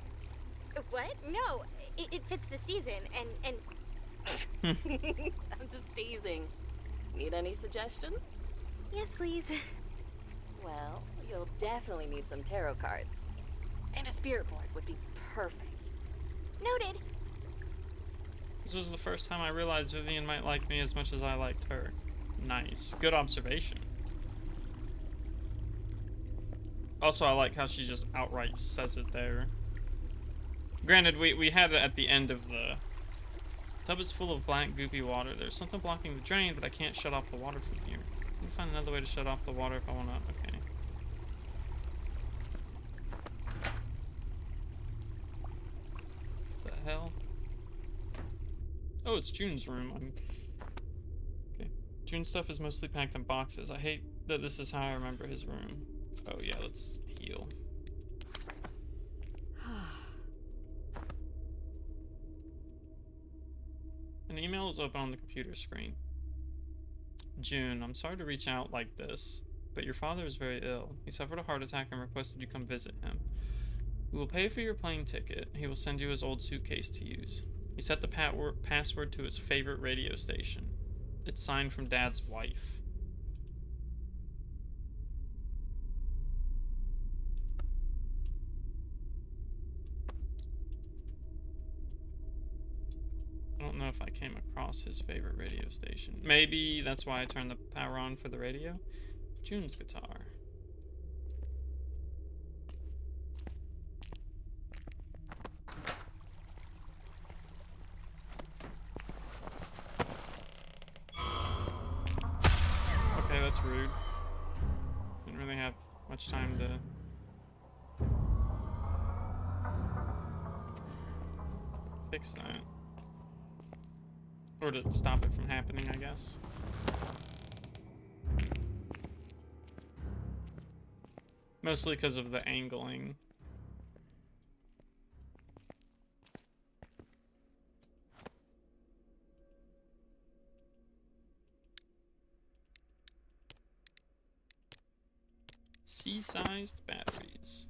What? No, it fits the season, and I'm just teasing. Need any suggestions? yes, please. Well, you'll definitely need some tarot cards. And a spirit board would be perfect. Noted. This was the first time I realized Vivian might like me as much as I liked her. Nice. Good observation. Also, I like how she just outright says it there. Granted, we had it at the end of the... Tub is full of black, goopy water. There's something blocking the drain, but I can't shut off the water from here. I can find another way to shut off the water if I want to... Okay. The hell? Oh, it's June's room. Okay. June's stuff is mostly packed in boxes. I hate that this is how I remember his room. Oh yeah, let's heal. An email is open on the computer screen. June, I'm sorry to reach out like this, but your father is very ill. He suffered a heart attack and requested you come visit him. We will pay for your plane ticket. He will send you his old suitcase to use. He set the password to his favorite radio station. It's signed from Dad's wife. I don't know if I came across his favorite radio station. Maybe that's why I turned the power on for the radio. June's guitar. Okay, that's rude. Didn't really have much time to... fix that. Or to stop it from happening, I guess. Mostly because of the angling. C-sized batteries.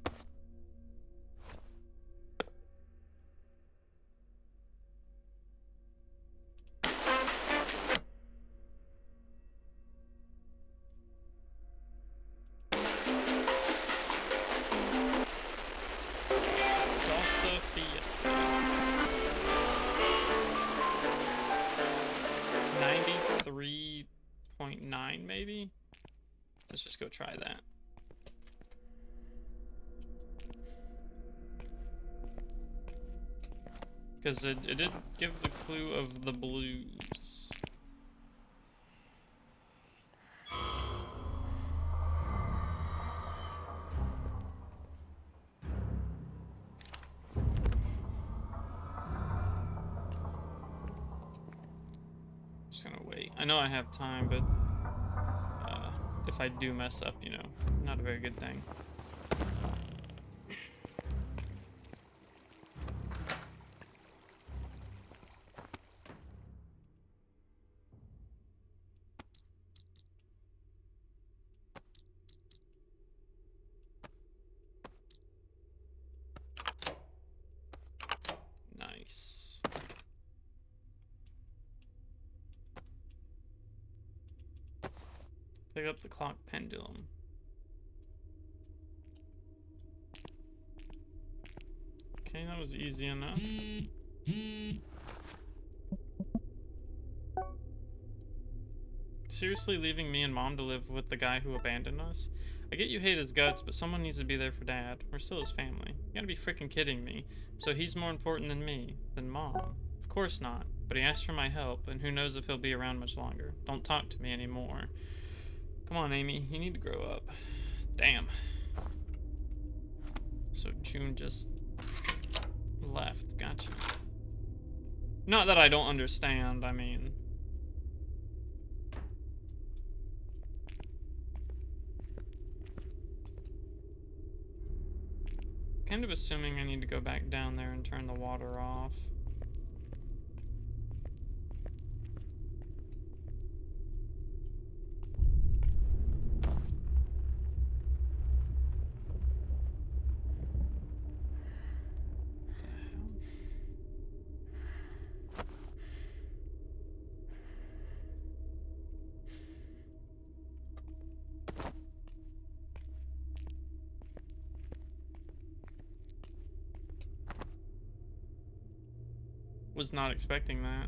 Salsa Fiesta. 93.9 maybe? Let's just go try that. Because it did give the clue of the blues. Just gonna wait. I know I have time, but if I do mess up, you know, not a very good thing. Nice. Pick up the clock pendulum. Okay, that was easy enough. Seriously leaving me and Mom to live with the guy who abandoned us? I get you hate his guts, but someone needs to be there for Dad. We're still his family. You gotta be freaking kidding me. So he's more important than me, than Mom. Of course not, but he asked for my help, and who knows if he'll be around much longer. Don't talk to me anymore. Come on, Amy, you need to grow up. Damn. So June just left, gotcha. Not that I don't understand, I mean... Kind of assuming I need to go back down there and turn the water off. Was not expecting that.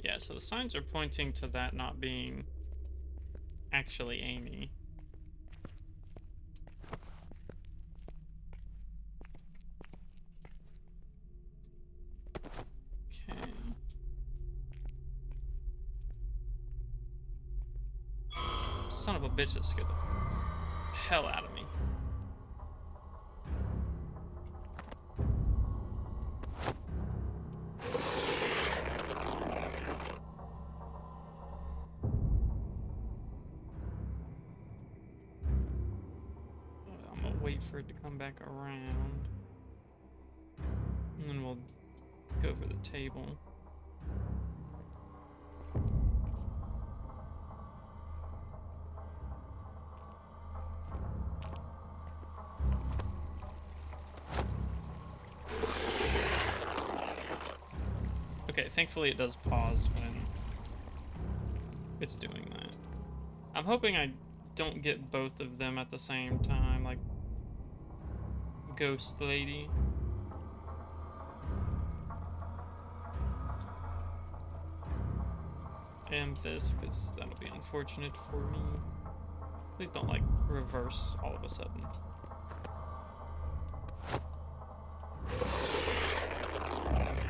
Yeah, so the signs are pointing to that not being actually Amy. Okay. Son of a bitch that scared the hell out of me. I'm gonna wait for it to come back around. And then we'll go for the table. Okay, thankfully it does pause when it's doing that. I'm hoping I don't get both of them at the same time, like Ghost Lady. And this, because that'll be unfortunate for me. Please don't, like, reverse all of a sudden.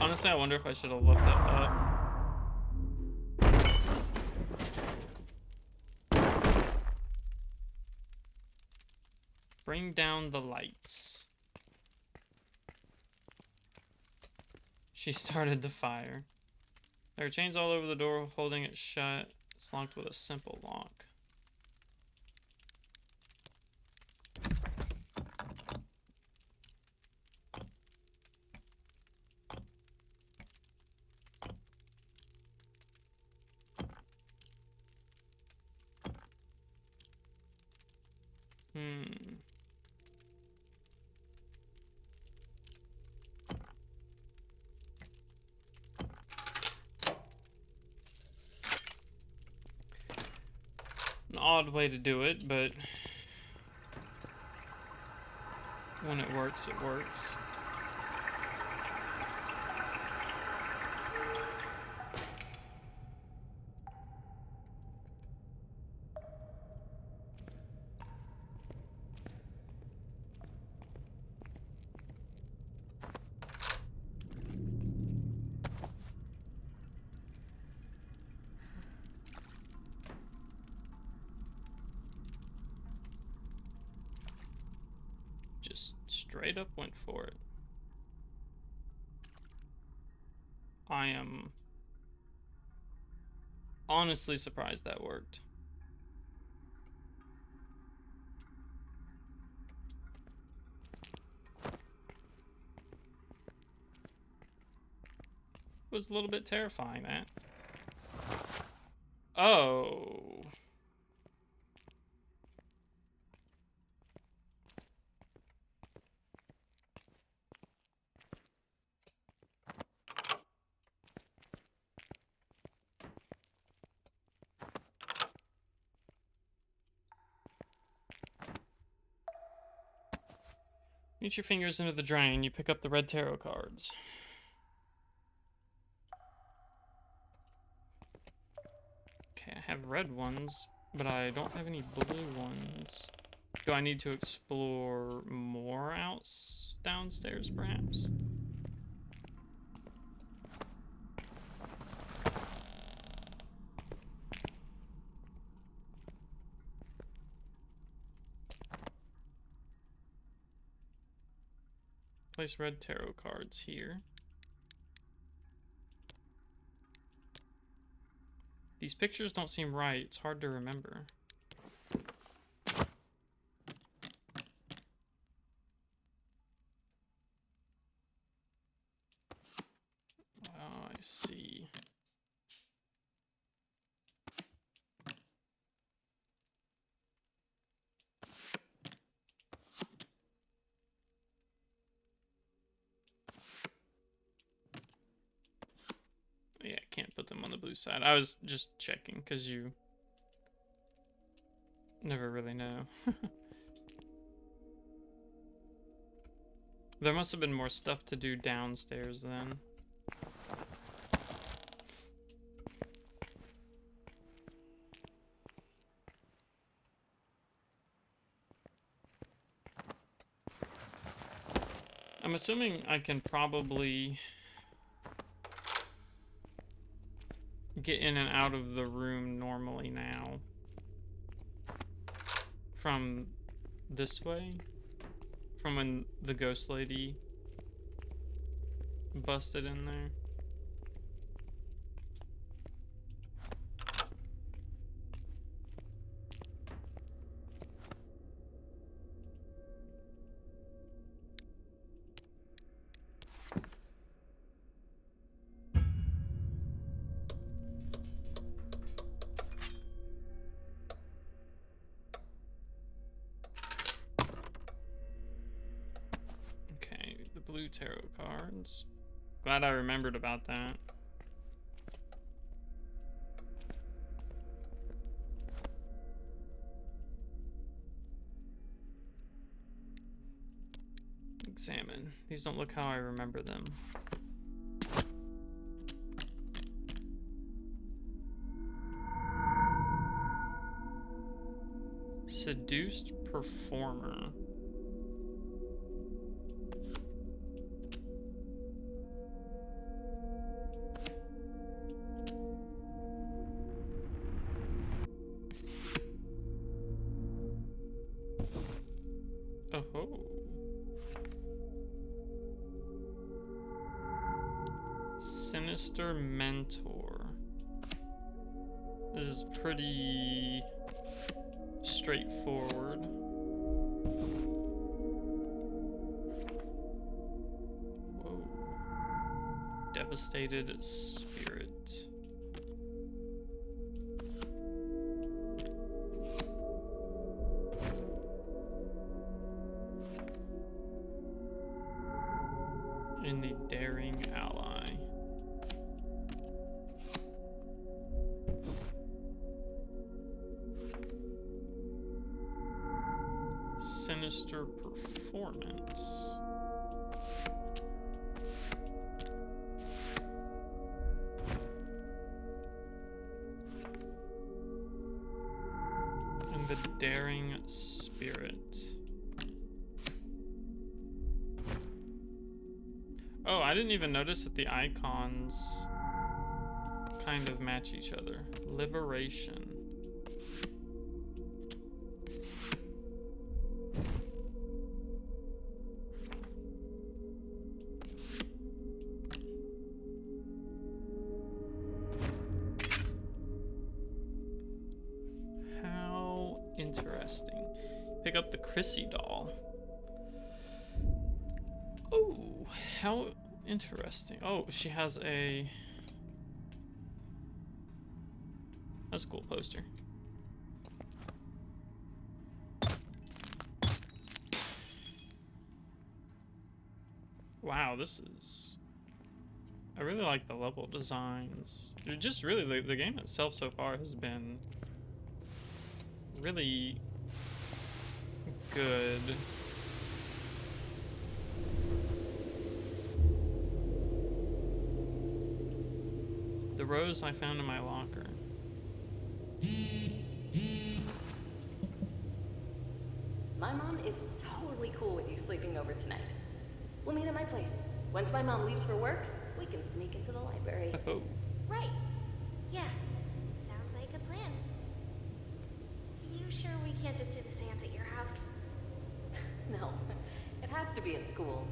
Honestly, I wonder if I should have looked that up. Bring down the lights. She started the fire. There are chains all over the door holding it shut. It's locked with a simple lock. An odd way to do it, but when it works, it works. Just straight up went for it. I am honestly surprised that worked. It was a little bit terrifying, that. Oh. Reach your fingers into the drain. You pick up the red tarot cards. Okay, I have red ones, but I don't have any blue ones. Do I need to explore more downstairs, perhaps? Place red tarot cards here. These pictures don't seem right. It's hard to remember. Oh, I see. Yeah, I can't put them on the blue side. I was just checking because you never really know. There must have been more stuff to do downstairs then. I'm assuming I can probably get in and out of the room normally now. From this way? From when the ghost lady busted in there? Blue tarot cards. Glad I remembered about that. Examine. These don't look how I remember them. Seduced performer. Oh. 1 Sinister mentor. This is pretty straightforward. Whoa. Devastated spirit. And the daring ally. Sinister performance. And the daring spirit. Oh, I didn't even notice that the icons kind of match each other. Liberation. How interesting. Pick up the Chrissy doll. Oh, how interesting. Oh, she has a... That's a cool poster. Wow, this is... I really like the level designs. They're just really, the game itself so far has been really good. The rose I found in my locker. My mom is totally cool with you sleeping over tonight. We'll meet at my place. Once my mom leaves for work, we can sneak into the library. Oh. Right. Yeah. Sounds like a plan. You sure we can't just do the seance at your house? No, it has to be at school.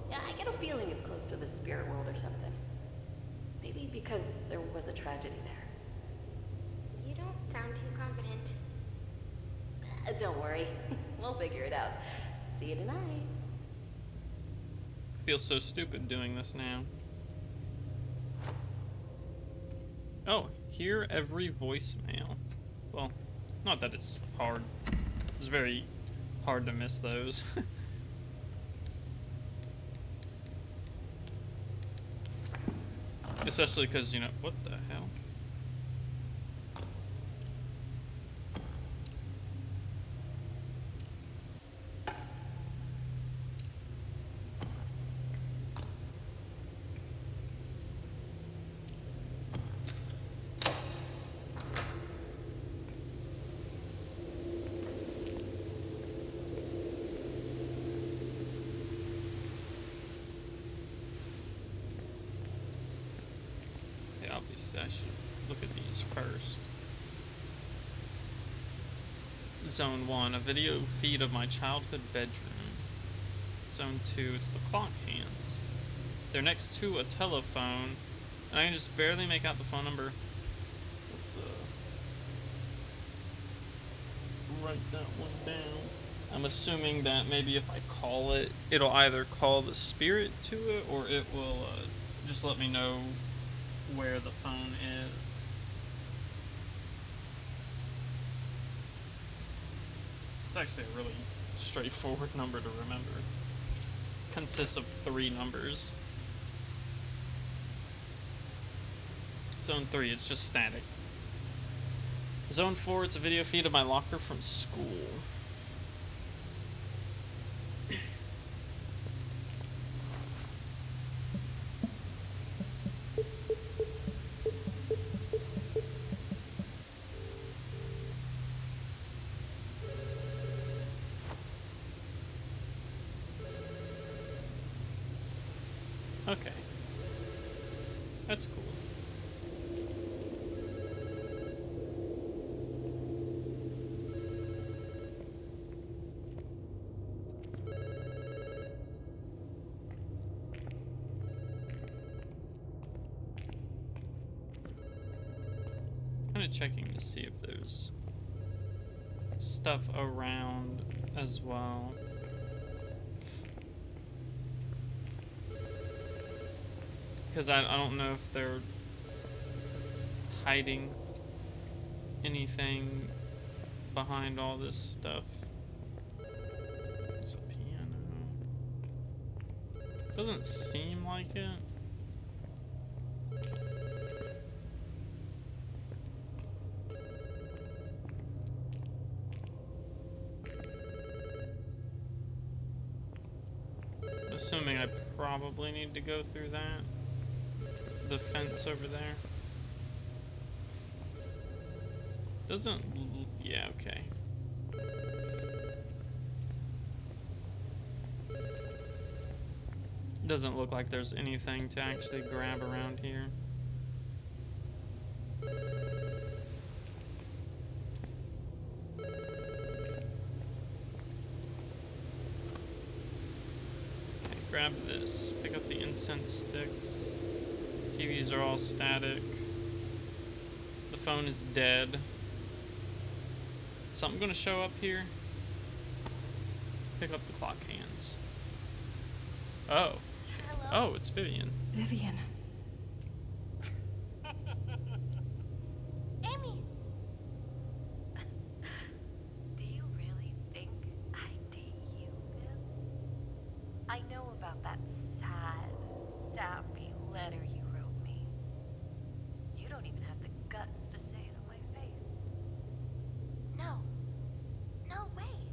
Yeah, I get a feeling it's close to the spirit world or something. Maybe because there was a tragedy there. You don't sound too confident. Don't worry, we'll figure it out. See you tonight. I feel so stupid doing this now. Oh, hear every voicemail. Well, not that it's hard. It's very hard to miss those. Especially because, you know, what the hell? Obviously, I should look at these first. Zone 1, a video feed of my childhood bedroom. Zone 2, it's the clock hands. They're next to a telephone, and I can just barely make out the phone number. Let's write that one down. I'm assuming that maybe if I call it, it'll either call the spirit to it, or it will just let me know where the phone is. It's actually a really straightforward number to remember. Consists of 3 numbers. Zone 3, it's just static. Zone 4, it's a video feed of my locker from school. Okay. That's cool. checking to see if there's stuff around as well. Because I don't know if they're hiding anything behind all this stuff. There's a piano. Doesn't seem like it. Assuming I probably need to go through that. The fence over there. Doesn't... yeah, okay. Doesn't look like there's anything to actually grab around here. Grab this, pick up the incense sticks. TVs are all static. The phone is dead. Something gonna show up here? Pick up the clock hands. Oh. Hello? Oh, it's Vivian. Vivian. Amy! Do you really think I'd date you, Viv? I know about that sad, sappy letter you wrote me. You don't even have the guts to say it to my face. No. No way.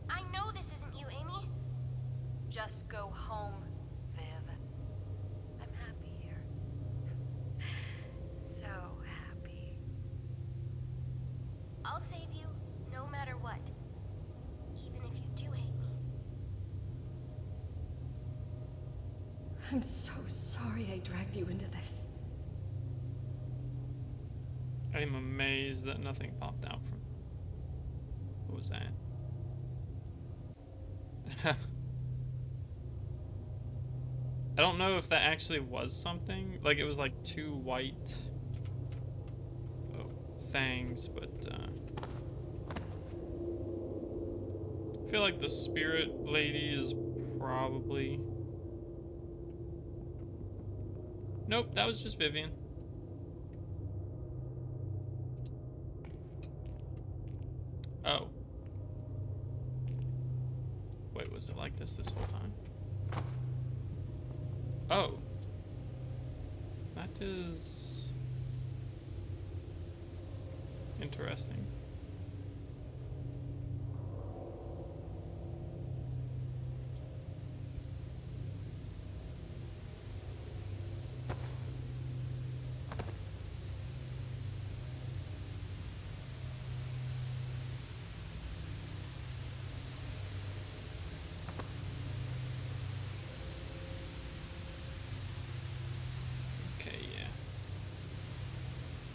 I know this isn't you, Amy. Just go home, Viv. I'm happy here. So happy. I'll save you, no matter what. Even if you do hate me. I'm so sorry I dragged you into this. I'm amazed that nothing popped out from... what was that? I don't know if that actually was something. Like, it was like two white things, but I feel like the spirit lady is probably... nope, that was just Vivian. Oh. Wait, was it like this whole time? Oh. That is... interesting.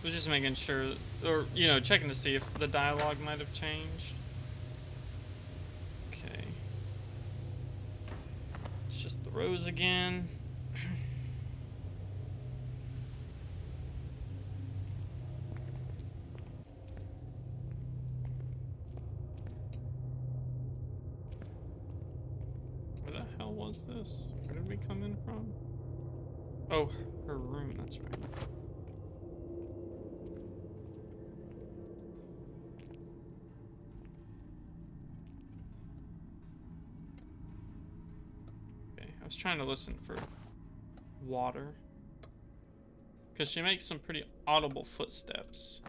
Was just making sure, or, you know, checking to see if the dialogue might have changed. Okay. It's just the rose again. Where the hell was this? Where did we come in from? Oh, her room, that's right. I was trying to listen for water, because she makes some pretty audible footsteps.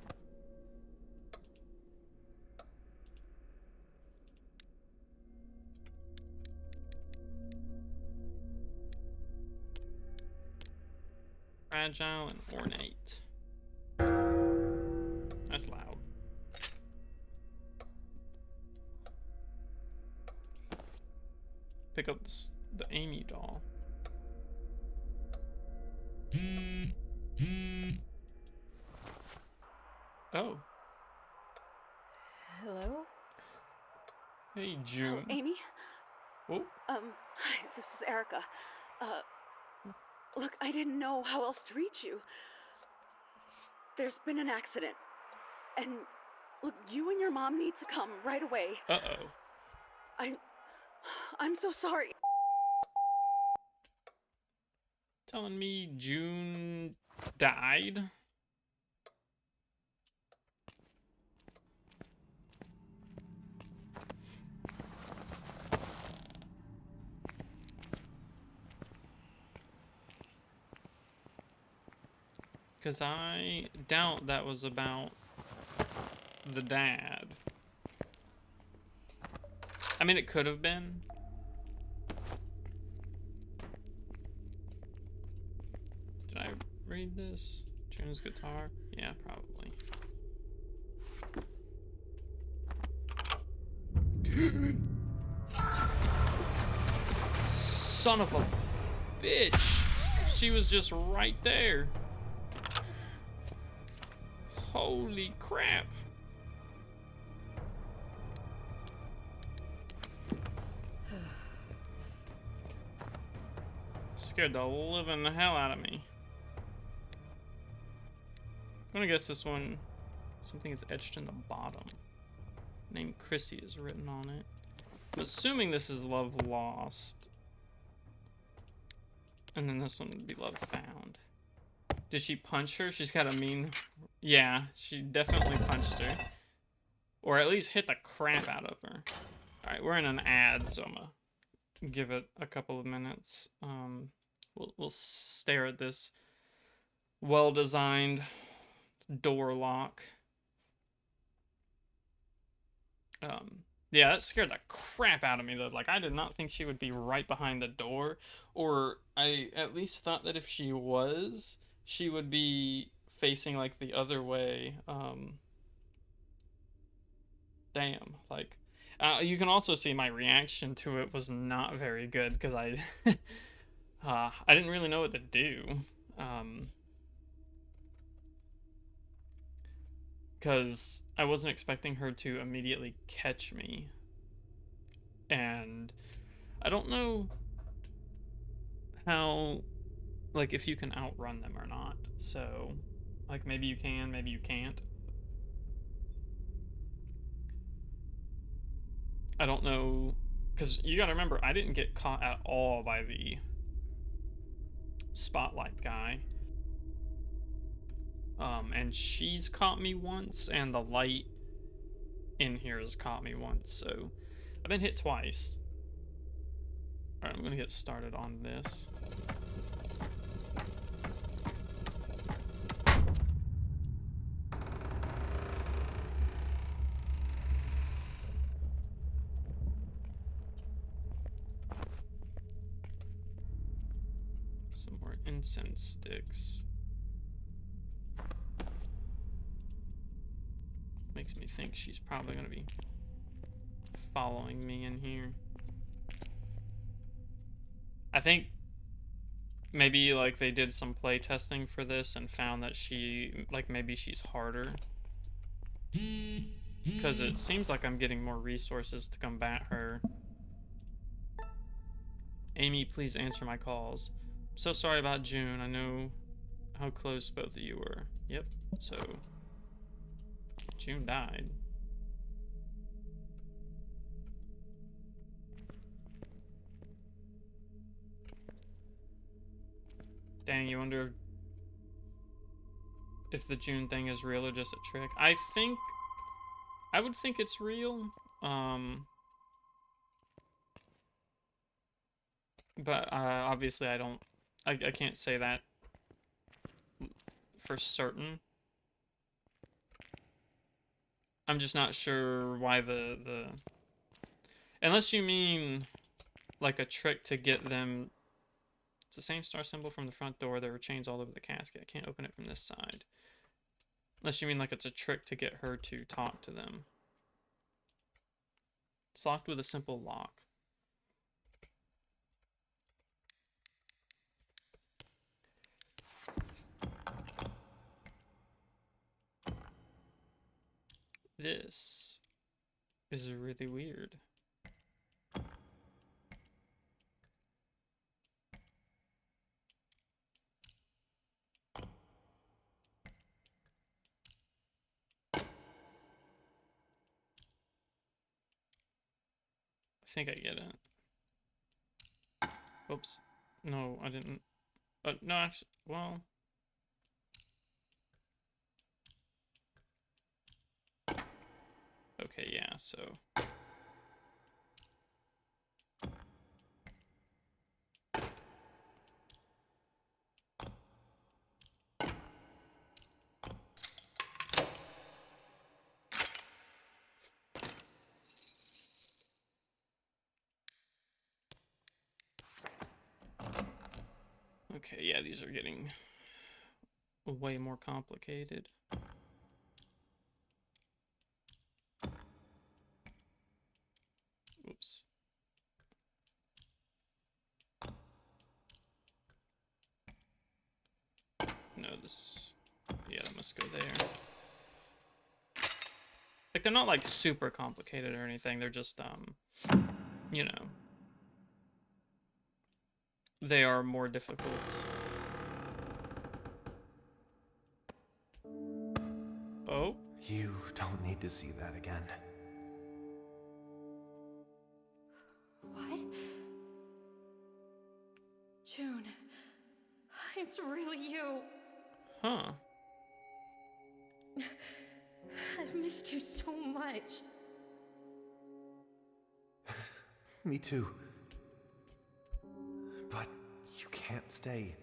Fragile and ornate. That's loud. Pick up the Amy doll. Oh. Hello? Hey, June. Oh, Amy? Oh. Hi, this is Erica. Look, I didn't know how else to reach you. there's been an accident. And look, you and your mom need to come right away. Uh-oh. I'm so sorry. Telling me June died? Because I doubt that was about the dad. I mean, it could have been. Did I read this? June's guitar? Yeah, probably. Son of a bitch! She was just right there. Holy crap. Scared the living hell out of me. I'm gonna guess this one, something is etched in the bottom. Name Chrissy is written on it. I'm assuming this is Love Lost. And then this one would be Love Found. Did she punch her? She's got a mean... Yeah, she definitely punched her. Or at least hit the crap out of her. Alright, we're in an ad, so I'm gonna give it a couple of minutes. We'll stare at this well-designed door lock. Yeah, that scared the crap out of me, though. Like, I did not think she would be right behind the door. Or I at least thought that if she was, she would be facing, like, the other way. Damn. Like, you can also see my reaction to it was not very good, because I didn't really know what to do. Because I wasn't expecting her to immediately catch me. And I don't know how, like, if you can outrun them or not. So, like, maybe you can, maybe you can't. I don't know, because you gotta remember, I didn't get caught at all by the spotlight guy. And she's caught me once, and the light in here has caught me once, so I've been hit twice. Alright, I'm gonna get started on this. Some more incense sticks. Makes me think she's probably gonna be following me in here. I think maybe, like, they did some play testing for this and found that she, like, maybe she's harder. Because it seems like I'm getting more resources to combat her. Amy, please answer my calls. I'm so sorry about June. I know how close both of you were. Yep, so June died. Dang, you wonder if the June thing is real or just a trick. I would think it's real. But obviously I can't say that for certain. I'm just not sure why unless you mean like a trick to get them. It's the same star symbol from the front door. There were chains all over the casket. I can't open it from this side. Unless you mean like it's a trick to get her to talk to them. It's locked with a simple lock. This is really weird. think I get it. Oops. No, I didn't. No, actually, well. Okay, yeah, so. Okay, yeah, these are getting way more complicated. Oops. No, this... Yeah, that must go there. Like, they're not, like, super complicated or anything. They're just, you know... They are more difficult. Oh? You don't need to see that again. What? June, it's really you. Huh. I've missed you so much. Me too. But you can't stay.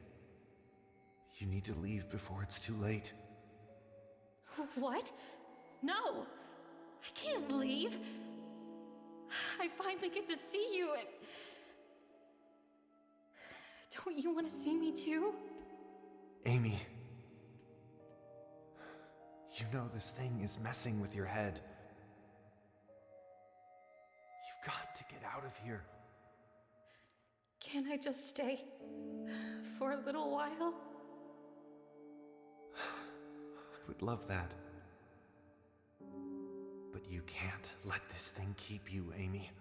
You need to leave before it's too late. What? No! I can't leave! I finally get to see you and... Don't you want to see me too? Amy. You know this thing is messing with your head. You've got to get out of here. Can I just stay for a little while? I would love that. But you can't let this thing keep you, Amy.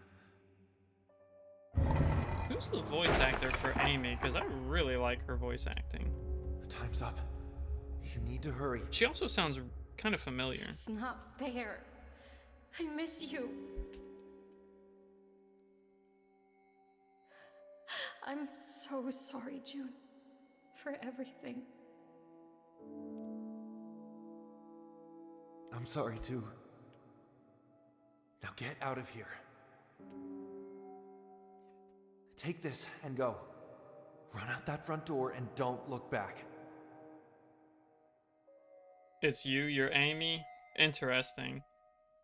Who's the voice actor for Amy? Because I really like her voice acting. Time's up. You need to hurry. She also sounds kind of familiar. It's not fair. I miss you. I'm so sorry, June, for everything. I'm sorry too. Now get out of here. Take this and go. Run out that front door and don't look back. It's you, you're Amy? Interesting.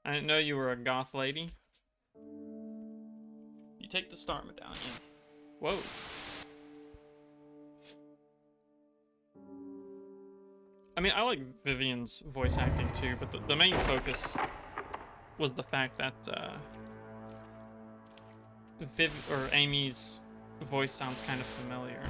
I didn't know you were a goth lady. You take the star medallion. Whoa. I mean, I like Vivian's voice acting too, but the main focus was the fact that Amy's voice sounds kind of familiar.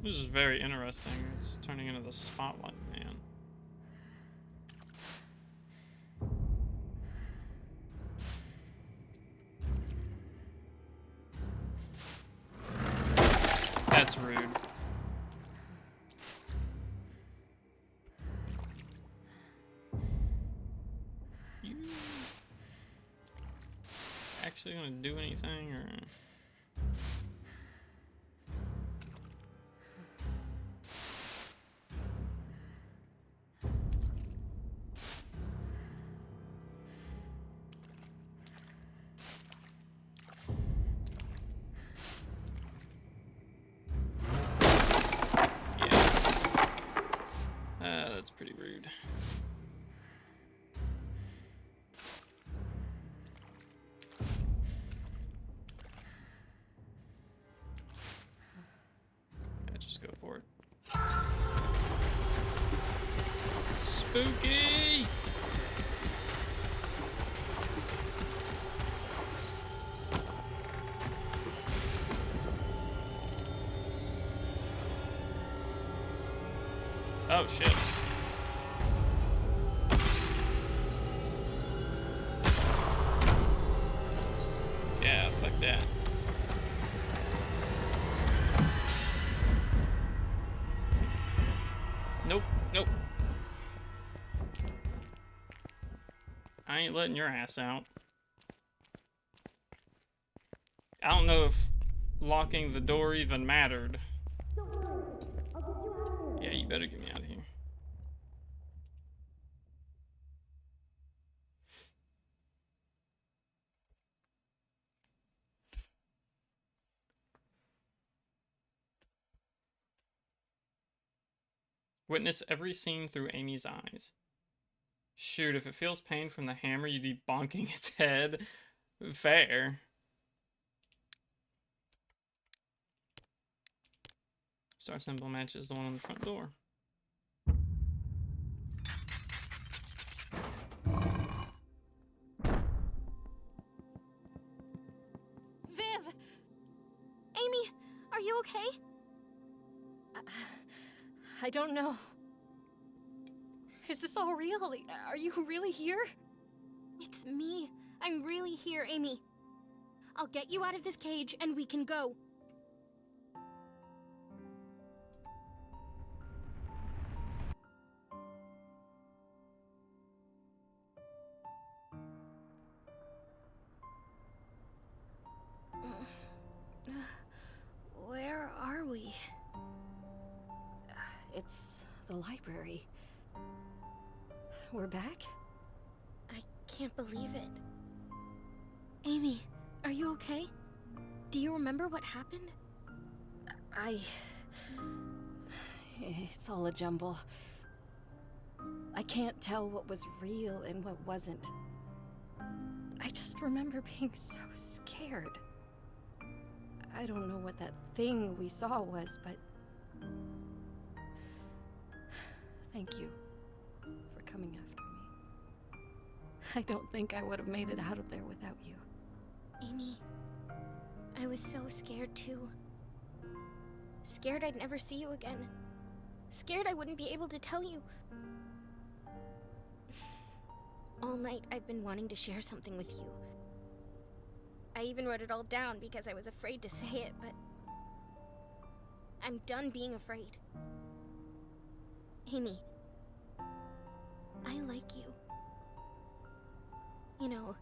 This is very interesting. It's turning into the spotlight man. That's rude. You actually gonna do anything, or? That's pretty rude. Yeah, just go for it. Spooky! Oh shit. Yeah, fuck that. I ain't letting your ass out. I don't know if locking the door even mattered. Yeah, you better get me out of here. Witness every scene through Amy's eyes. Shoot, if it feels pain from the hammer, you'd be bonking its head. Fair. Star symbol matches the one on the front door. Viv! Amy, are you okay? I don't know. Is this all real? Are you really here? It's me. I'm really here, Amy. I'll get you out of this cage and we can go. Where are we? It's the library. We're back? I can't believe it. Amy, are you okay? Do you remember what happened? It's all a jumble. I can't tell what was real and what wasn't. I just remember being so scared. I don't know what that thing we saw was, but... Thank you for coming after me. I don't think I would have made it out of there without you. Amy, I was so scared too. Scared I'd never see you again. Scared I wouldn't be able to tell you. All night I've been wanting to share something with you. I even wrote it all down because I was afraid to say it, but... I'm done being afraid. Amy, I like you. You know,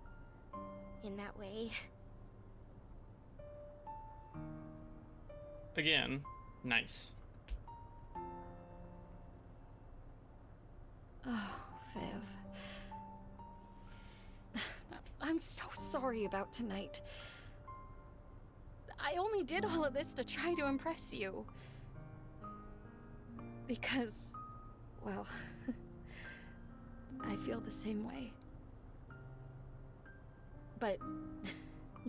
in that way. Again, nice. Oh, Viv. I'm so sorry about tonight. I only did all of this to try to impress you. Because, well, I feel the same way. But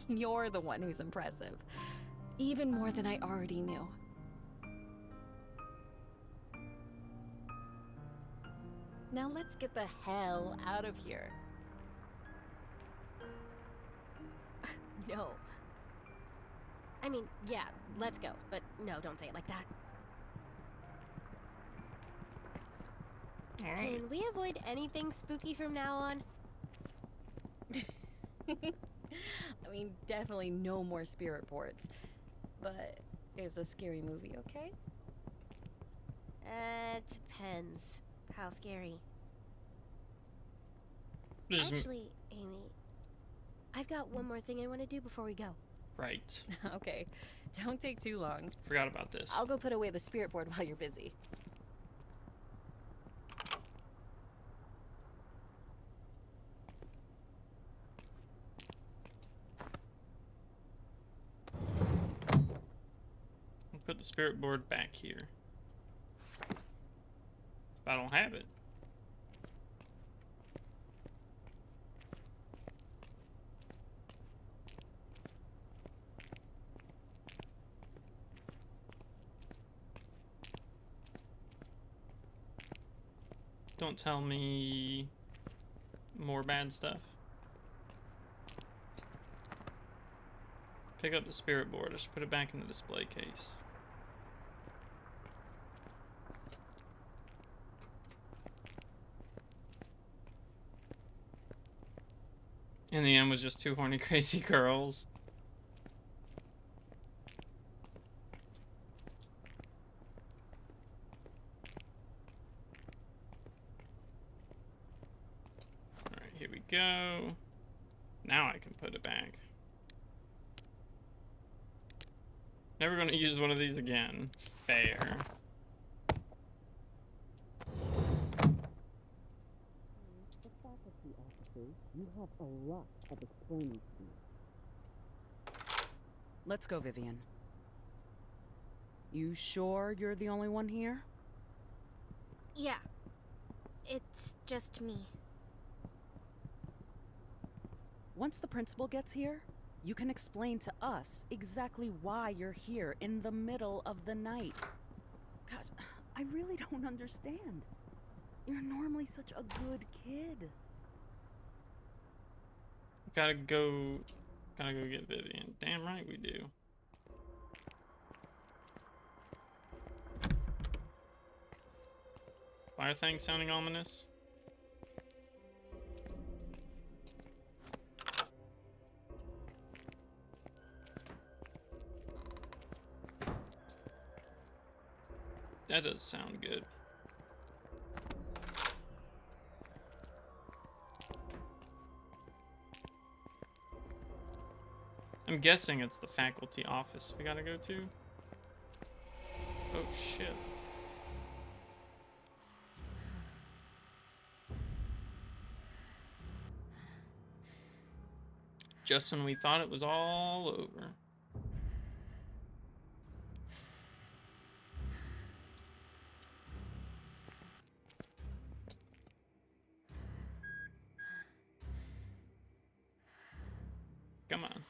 you're the one who's impressive. Even more than I already knew. Now let's get the hell out of here. No. I mean, yeah, let's go. But no, don't say it like that. Alright. Can we avoid anything spooky from now on? I mean, definitely no more spirit reports. But it's a scary movie, okay? It depends. How scary. Just Actually, Amy, I've got one more thing I want to do before we go. right. Okay, don't take too long. Forgot about this. I'll go put away the spirit board while you're busy. I'll put the spirit board back here. If I don't have it. Don't tell me more bad stuff. Pick up the spirit board. I should put it back in the display case. In the end, was just two horny, crazy girls. Alright, here we go. Now I can put it back. Never gonna use one of these again. Fair. The faculty officers, you have a lot of explaining to do. Let's go, Vivian. You sure you're the only one here? Yeah. It's just me. Once the principal gets here, you can explain to us exactly why you're here in the middle of the night. Gosh, I really don't understand. You're normally such a good kid. Gotta go get Vivian. Damn right we do. Fire thing sounding ominous. That does sound good. I'm guessing it's the faculty office we gotta go to. Oh shit. Just when we thought it was all over. Come on.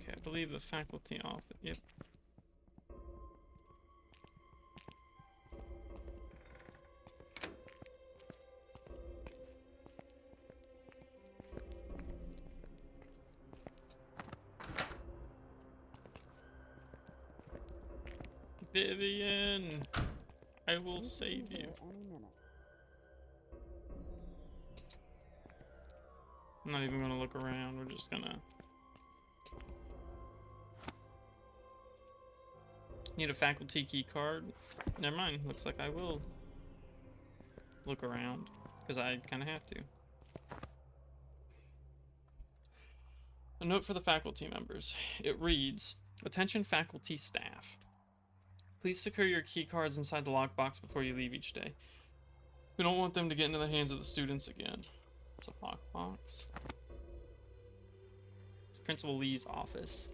Okay, I believe the faculty office. Yep. Vivian, I will save you. Any minute. I'm not even gonna look around. We're just gonna. Need a faculty key card. Never mind. Looks like I will look around because I kind of have to. A note for the faculty members. It reads, "Attention faculty staff. Please secure your key cards inside the lockbox before you leave each day. We don't want them to get into the hands of the students again." It's a lockbox. It's Principal Lee's office.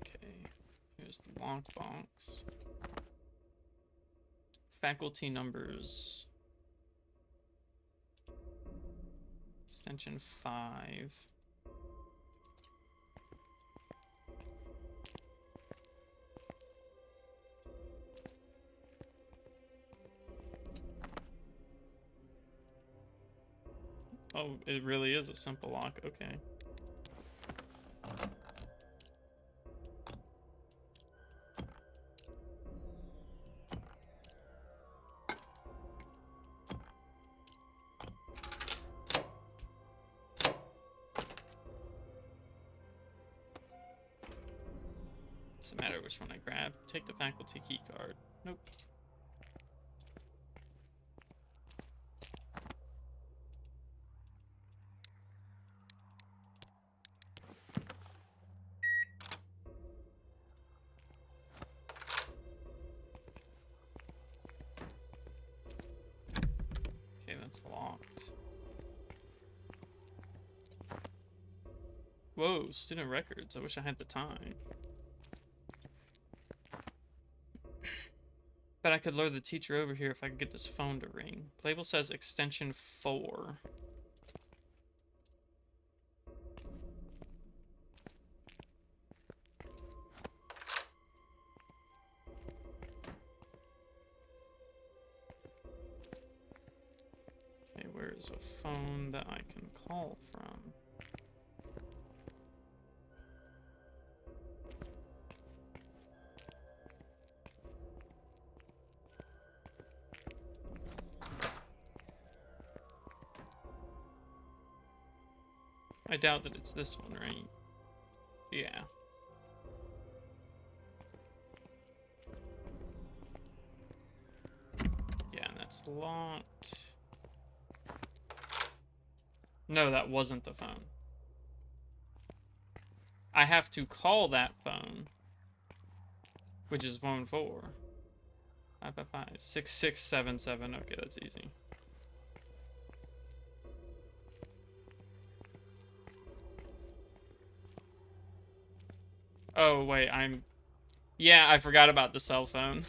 Okay, here's the lockbox. Faculty numbers. Extension 5. Oh, it really is a simple lock. Okay. Doesn't matter which one I grab. Take the faculty key card. Nope. Okay, that's locked. Whoa, student records. I wish I had the time. Bet I could lure the teacher over here if I could get this phone to ring. Label says extension 4. Okay, where's a phone that I can call from? I doubt that it's this one, right? Yeah. Yeah, and that's locked. No, that wasn't the phone. I have to call that phone, which is phone 4. 555 6677. Okay, that's easy. Oh, wait, yeah, I forgot about the cell phone.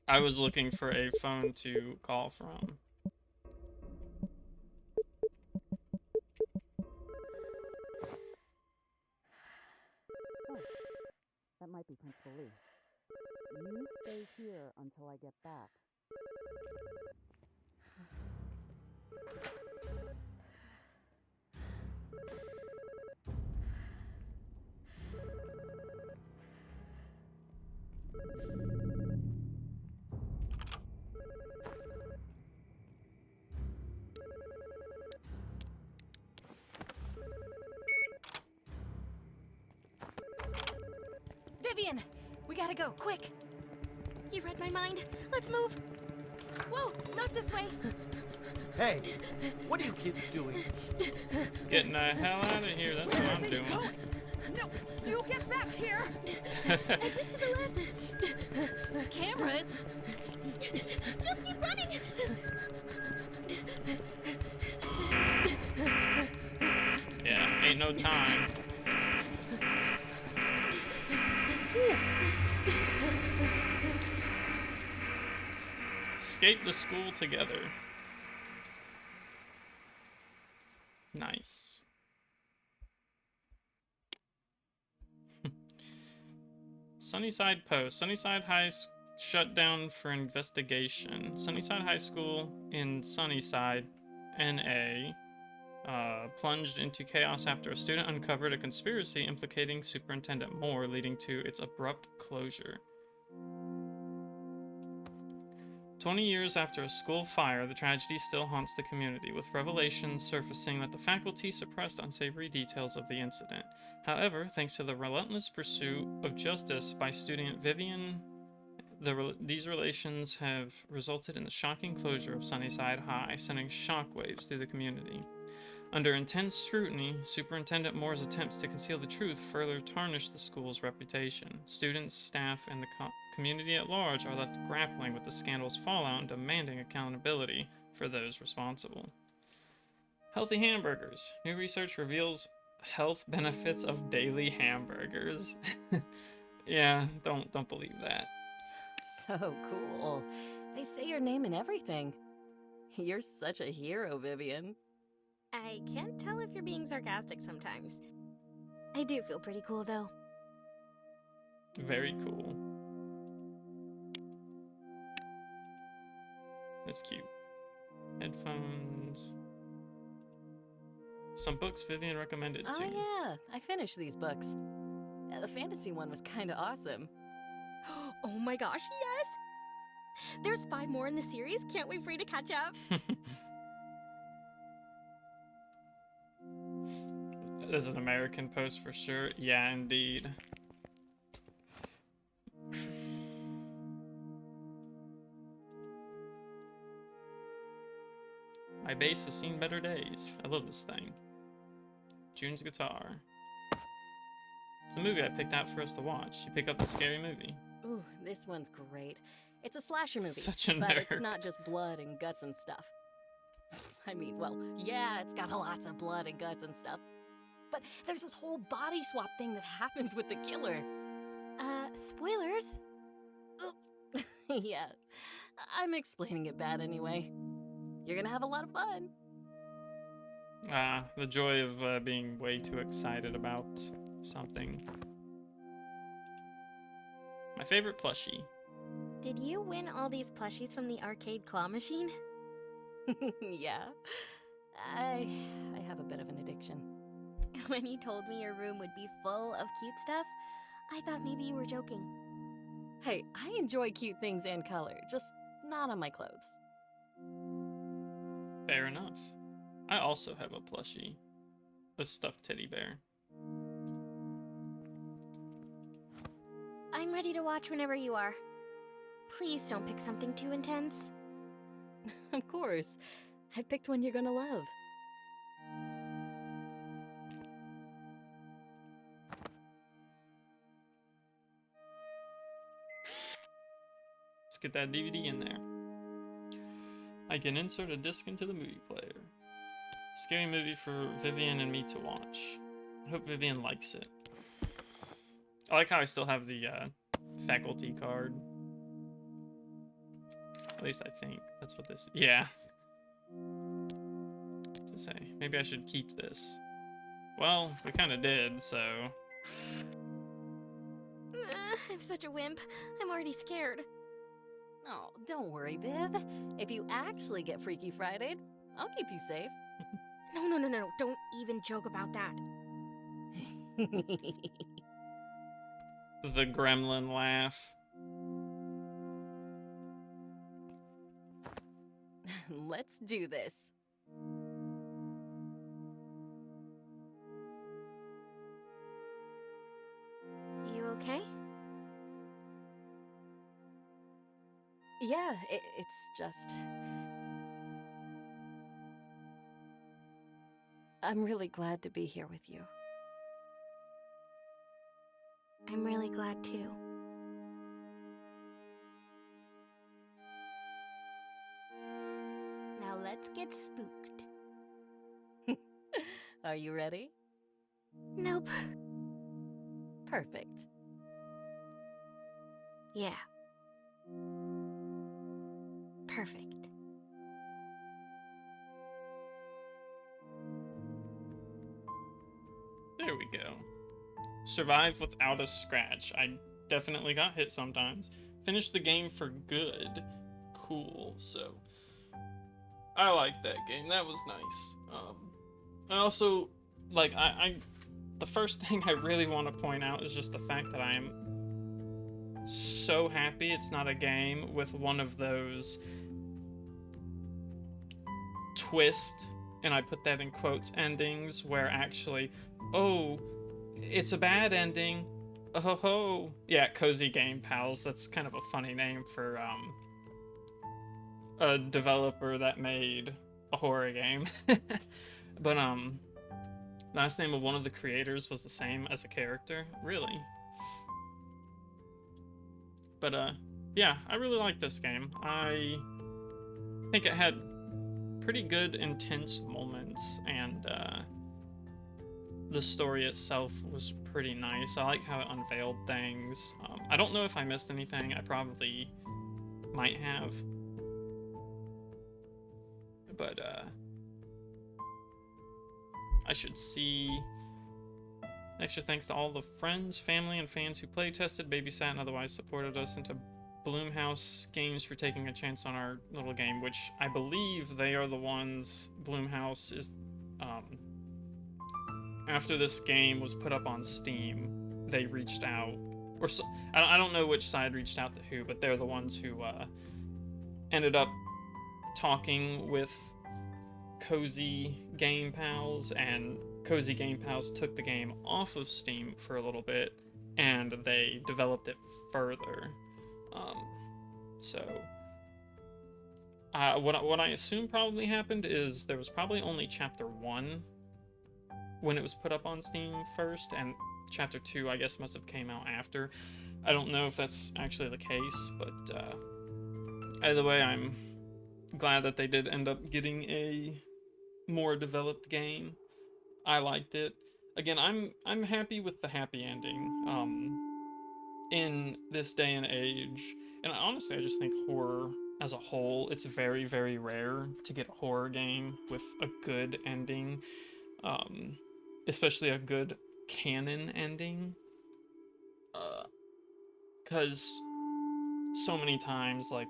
I was looking for a phone to call from. Oh, that might be Principal Lee. You stay here until I get back. Vivian! We gotta go, quick! You read my mind. Let's move. Whoa, not this way. Hey, what are you kids doing? Getting the hell out of here, that's what I'm doing. No, you get back here! Exit to the left. Cameras! Just keep running. Yeah, ain't no time. Escape the school together. Nice. Sunnyside Post. Sunnyside High shut down for investigation. Sunnyside High School in Sunnyside, NA, plunged into chaos after a student uncovered a conspiracy implicating Superintendent Moore, leading to its abrupt closure. 20 years after a school fire, the tragedy still haunts the community, with revelations surfacing that the faculty suppressed unsavory details of the incident. However, thanks to the relentless pursuit of justice by student Vivian, these revelations have resulted in the shocking closure of Sunnyside High, sending shockwaves through the community. Under intense scrutiny, Superintendent Moore's attempts to conceal the truth further tarnish the school's reputation. Students, staff, and the community at large are left grappling with the scandal's fallout and demanding accountability for those responsible. Healthy hamburgers. New research reveals health benefits of daily hamburgers. Yeah, don't believe that. So cool. They say your name and everything. You're such a hero, Vivian. I can't tell if you're being sarcastic sometimes. I do feel pretty cool, though. Very cool. That's cute. Headphones. Some books Vivian recommended Oh too. yeah, I finished these books. The fantasy one was kinda awesome. Oh my gosh, yes! There's 5 more in the series. Can't wait for you to catch up. There's an American Post for sure. Yeah, indeed. My bass has seen better days. I love this thing. June's guitar. It's the movie I picked out for us to watch. You pick up the scary movie. Ooh, this one's great. It's a slasher movie, Such a but nerd. it's not just blood and guts and stuff. I mean, well, yeah, it's got lots of blood and guts and stuff. But there's this whole body swap thing that happens with the killer. Spoilers? Yeah, I'm explaining it bad anyway. You're gonna have a lot of fun. The joy of being way too excited about something. My favorite plushie. Did you win all these plushies from the arcade claw machine? Yeah, I have a bit of an addiction. When you told me your room would be full of cute stuff, I thought maybe you were joking. Hey, I enjoy cute things and color, just not on my clothes. Fair enough. I also have a plushie. A stuffed teddy bear. I'm ready to watch whenever you are. Please don't pick something too intense. Of course. I picked one you're gonna love. Let's get that DVD in there. I can insert a disc into the movie player. Scary movie for Vivian and me to watch. I hope Vivian likes it. I like how I still have the faculty card. At least I think that's what this. Yeah. What's it say? Maybe I should keep this. Well, we kind of did, so. I'm such a wimp. I'm already scared. Oh, don't worry, Viv. If you actually get Freaky Friday'd, I'll keep you safe. No. Don't even joke about that. The gremlin laugh. Let's do this. You okay? Yeah, it's just... I'm really glad to be here with you. I'm really glad too. Now let's get spooked. Are you ready? Nope. Perfect. Yeah. Perfect. There we go. Survive without a scratch. I definitely got hit sometimes. Finish the game for good. Cool. So I like that game. That was nice. I also like the first thing I really want to point out is just the fact that I am so happy it's not a game with one of those twist, and I put that in quotes, endings where actually, oh, it's a bad ending. Oh ho. Yeah, Cozy Game Pals. That's kind of a funny name for a developer that made a horror game. But last name of one of the creators was the same as a character. Really. But yeah, I really like this game. I think it had pretty good intense moments, and the story itself was pretty nice. I like how it unveiled things. I don't know if I missed anything. I probably might have. But I should see. Extra thanks to all the friends, family, and fans who play tested, babysat, and otherwise supported us, and to Bloomhouse Games for taking a chance on our little game, which I believe they are the ones. Bloomhouse is after this game was put up on Steam, they reached out, or so, I don't know which side reached out to who, but they're the ones who ended up talking with Cozy Game Pals, and Cozy Game Pals took the game off of Steam for a little bit, and they developed it further. So what I assume probably happened is there was probably only Chapter 1 when it was put up on Steam first, and Chapter 2, I guess, must have came out after. I don't know if that's actually the case, but either way, I'm glad that they did end up getting a more developed game. I liked it. Again, I'm happy with the happy ending. In this day and age, and honestly, I just think horror as a whole, it's very, very rare to get a horror game with a good ending. Especially a good canon ending, because so many times, like,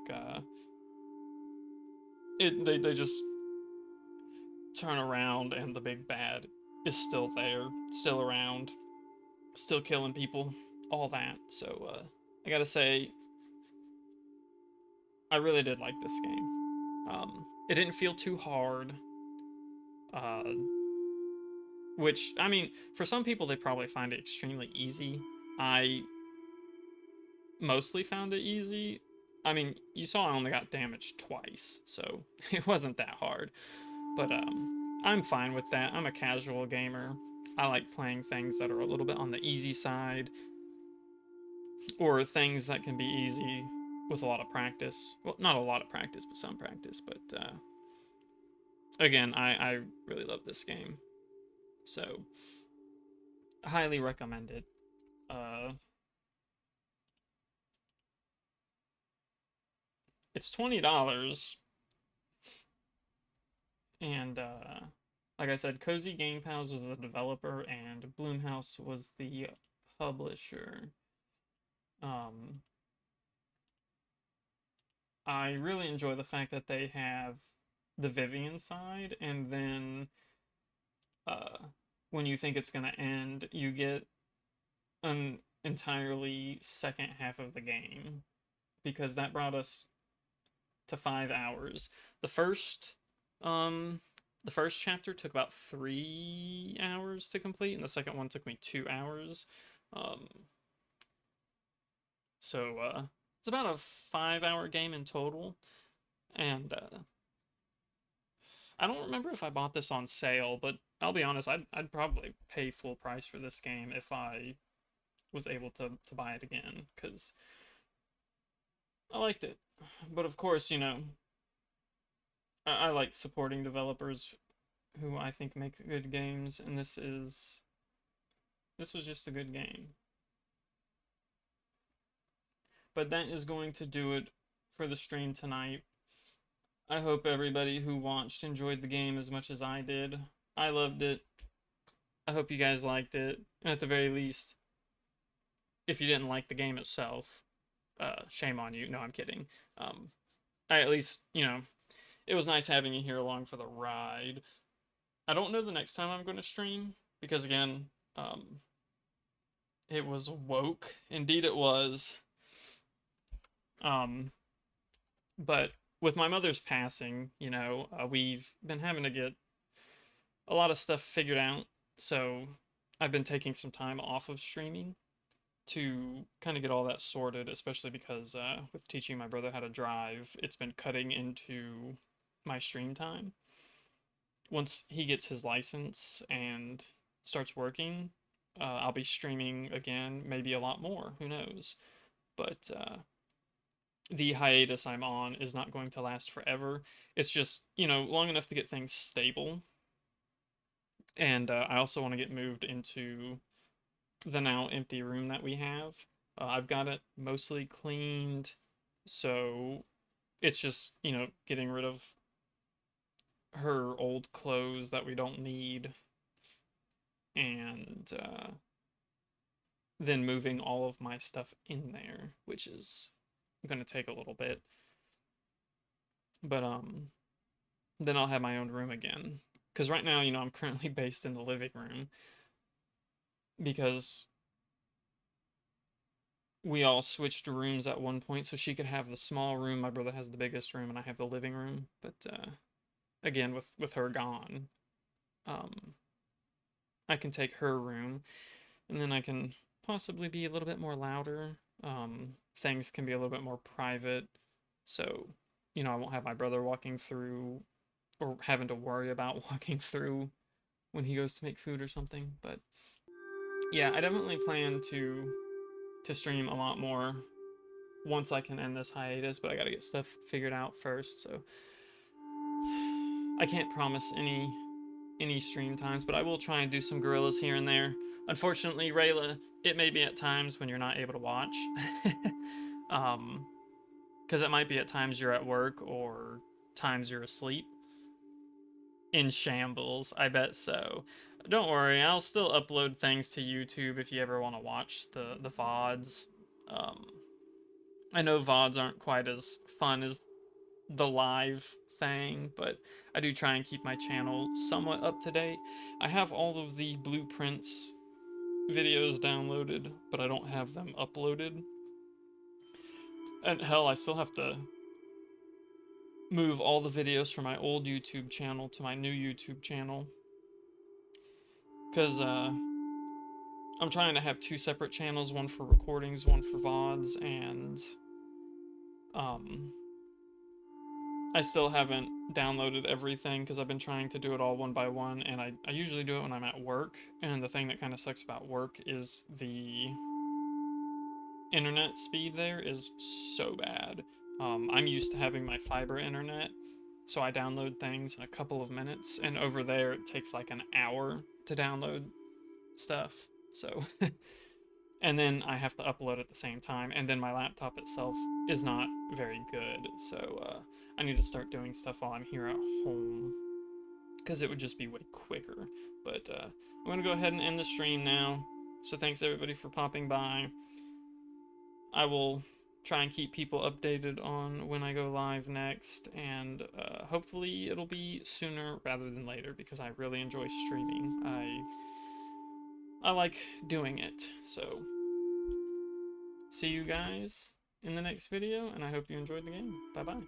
they just turn around and the big bad is still there, still around, still killing people, all that. So I gotta say, I really did like this game. It didn't feel too hard. Uh, which, I mean, for some people, they probably find it extremely easy. I mostly found it easy. I mean, you saw I only got damaged twice, so it wasn't that hard. But I'm fine with that. I'm a casual gamer. I like playing things that are a little bit on the easy side, or things that can be easy with a lot of practice. Well, not a lot of practice, but some practice. But again, I really love this game, so highly recommend it. It's $20, and like I said, Cozy Game Pals was the developer, and Bloomhouse was the publisher. I really enjoy the fact that they have the Vivian side, and then when you think it's going to end, you get an entirely second half of the game, because that brought us to 5 hours. The first chapter took about 3 hours to complete, and the second one took me 2 hours. So it's about a 5-hour game in total, and I don't remember if I bought this on sale, but I'll be honest, I'd probably pay full price for this game if I was able to buy it again, because I liked it. But of course, you know, I like supporting developers who I think make good games, and this was just a good game. But that is going to do it for the stream tonight. I hope everybody who watched enjoyed the game as much as I did. I loved it. I hope you guys liked it. And at the very least, if you didn't like the game itself, shame on you. No, I'm kidding. I at least, you know, it was nice having you here along for the ride. I don't know the next time I'm going to stream, because again, it was woke. Indeed it was. But with my mother's passing, you know, we've been having to get a lot of stuff figured out. So I've been taking some time off of streaming to kind of get all that sorted, especially because with teaching my brother how to drive, it's been cutting into my stream time. Once he gets his license and starts working, I'll be streaming again, maybe a lot more, who knows. But the hiatus I'm on is not going to last forever. It's just, you know, long enough to get things stable. And I also want to get moved into the now empty room that we have. I've got it mostly cleaned, so it's just, you know, getting rid of her old clothes that we don't need, and then moving all of my stuff in there, which is going to take a little bit. But then I'll have my own room again, because right now, you know, I'm currently based in the living room, because we all switched rooms at one point, so she could have the small room, my brother has the biggest room, and I have the living room. But again, with her gone, I can take her room, and then I can possibly be a little bit more louder. Things can be a little bit more private, so, you know, I won't have my brother walking through, or having to worry about walking through when he goes to make food or something. But yeah, I definitely plan to stream a lot more once I can end this hiatus, but I gotta get stuff figured out first, so I can't promise any stream times, but I will try and do some gorillas here and there. Unfortunately, Rayla, it may be at times when you're not able to watch. Because it might be at times you're at work or times you're asleep. In shambles, I bet so. Don't worry, I'll still upload things to YouTube if you ever want to watch the VODs. I know VODs aren't quite as fun as the live thing, but I do try and keep my channel somewhat up to date. I have all of the blueprints videos downloaded, but I don't have them uploaded. And hell, I still have to move all the videos from my old YouTube channel to my new YouTube channel. Because I'm trying to have 2 separate channels, one for recordings, one for VODs, and I still haven't downloaded everything because I've been trying to do it all one by one, and I usually do it when I'm at work, and the thing that kind of sucks about work is the internet speed there is so bad. I'm used to having my fiber internet, so I download things in a couple of minutes, and over there it takes like an hour to download stuff. So, and then I have to upload at the same time, and then my laptop itself is not very good, so I need to start doing stuff while I'm here at home, because it would just be way quicker. But I'm gonna go ahead and end the stream now, so thanks everybody for popping by. I will try and keep people updated on when I go live next, and hopefully it'll be sooner rather than later, because I really enjoy streaming. I like doing it. So see you guys in the next video, and I hope you enjoyed the game. Bye bye.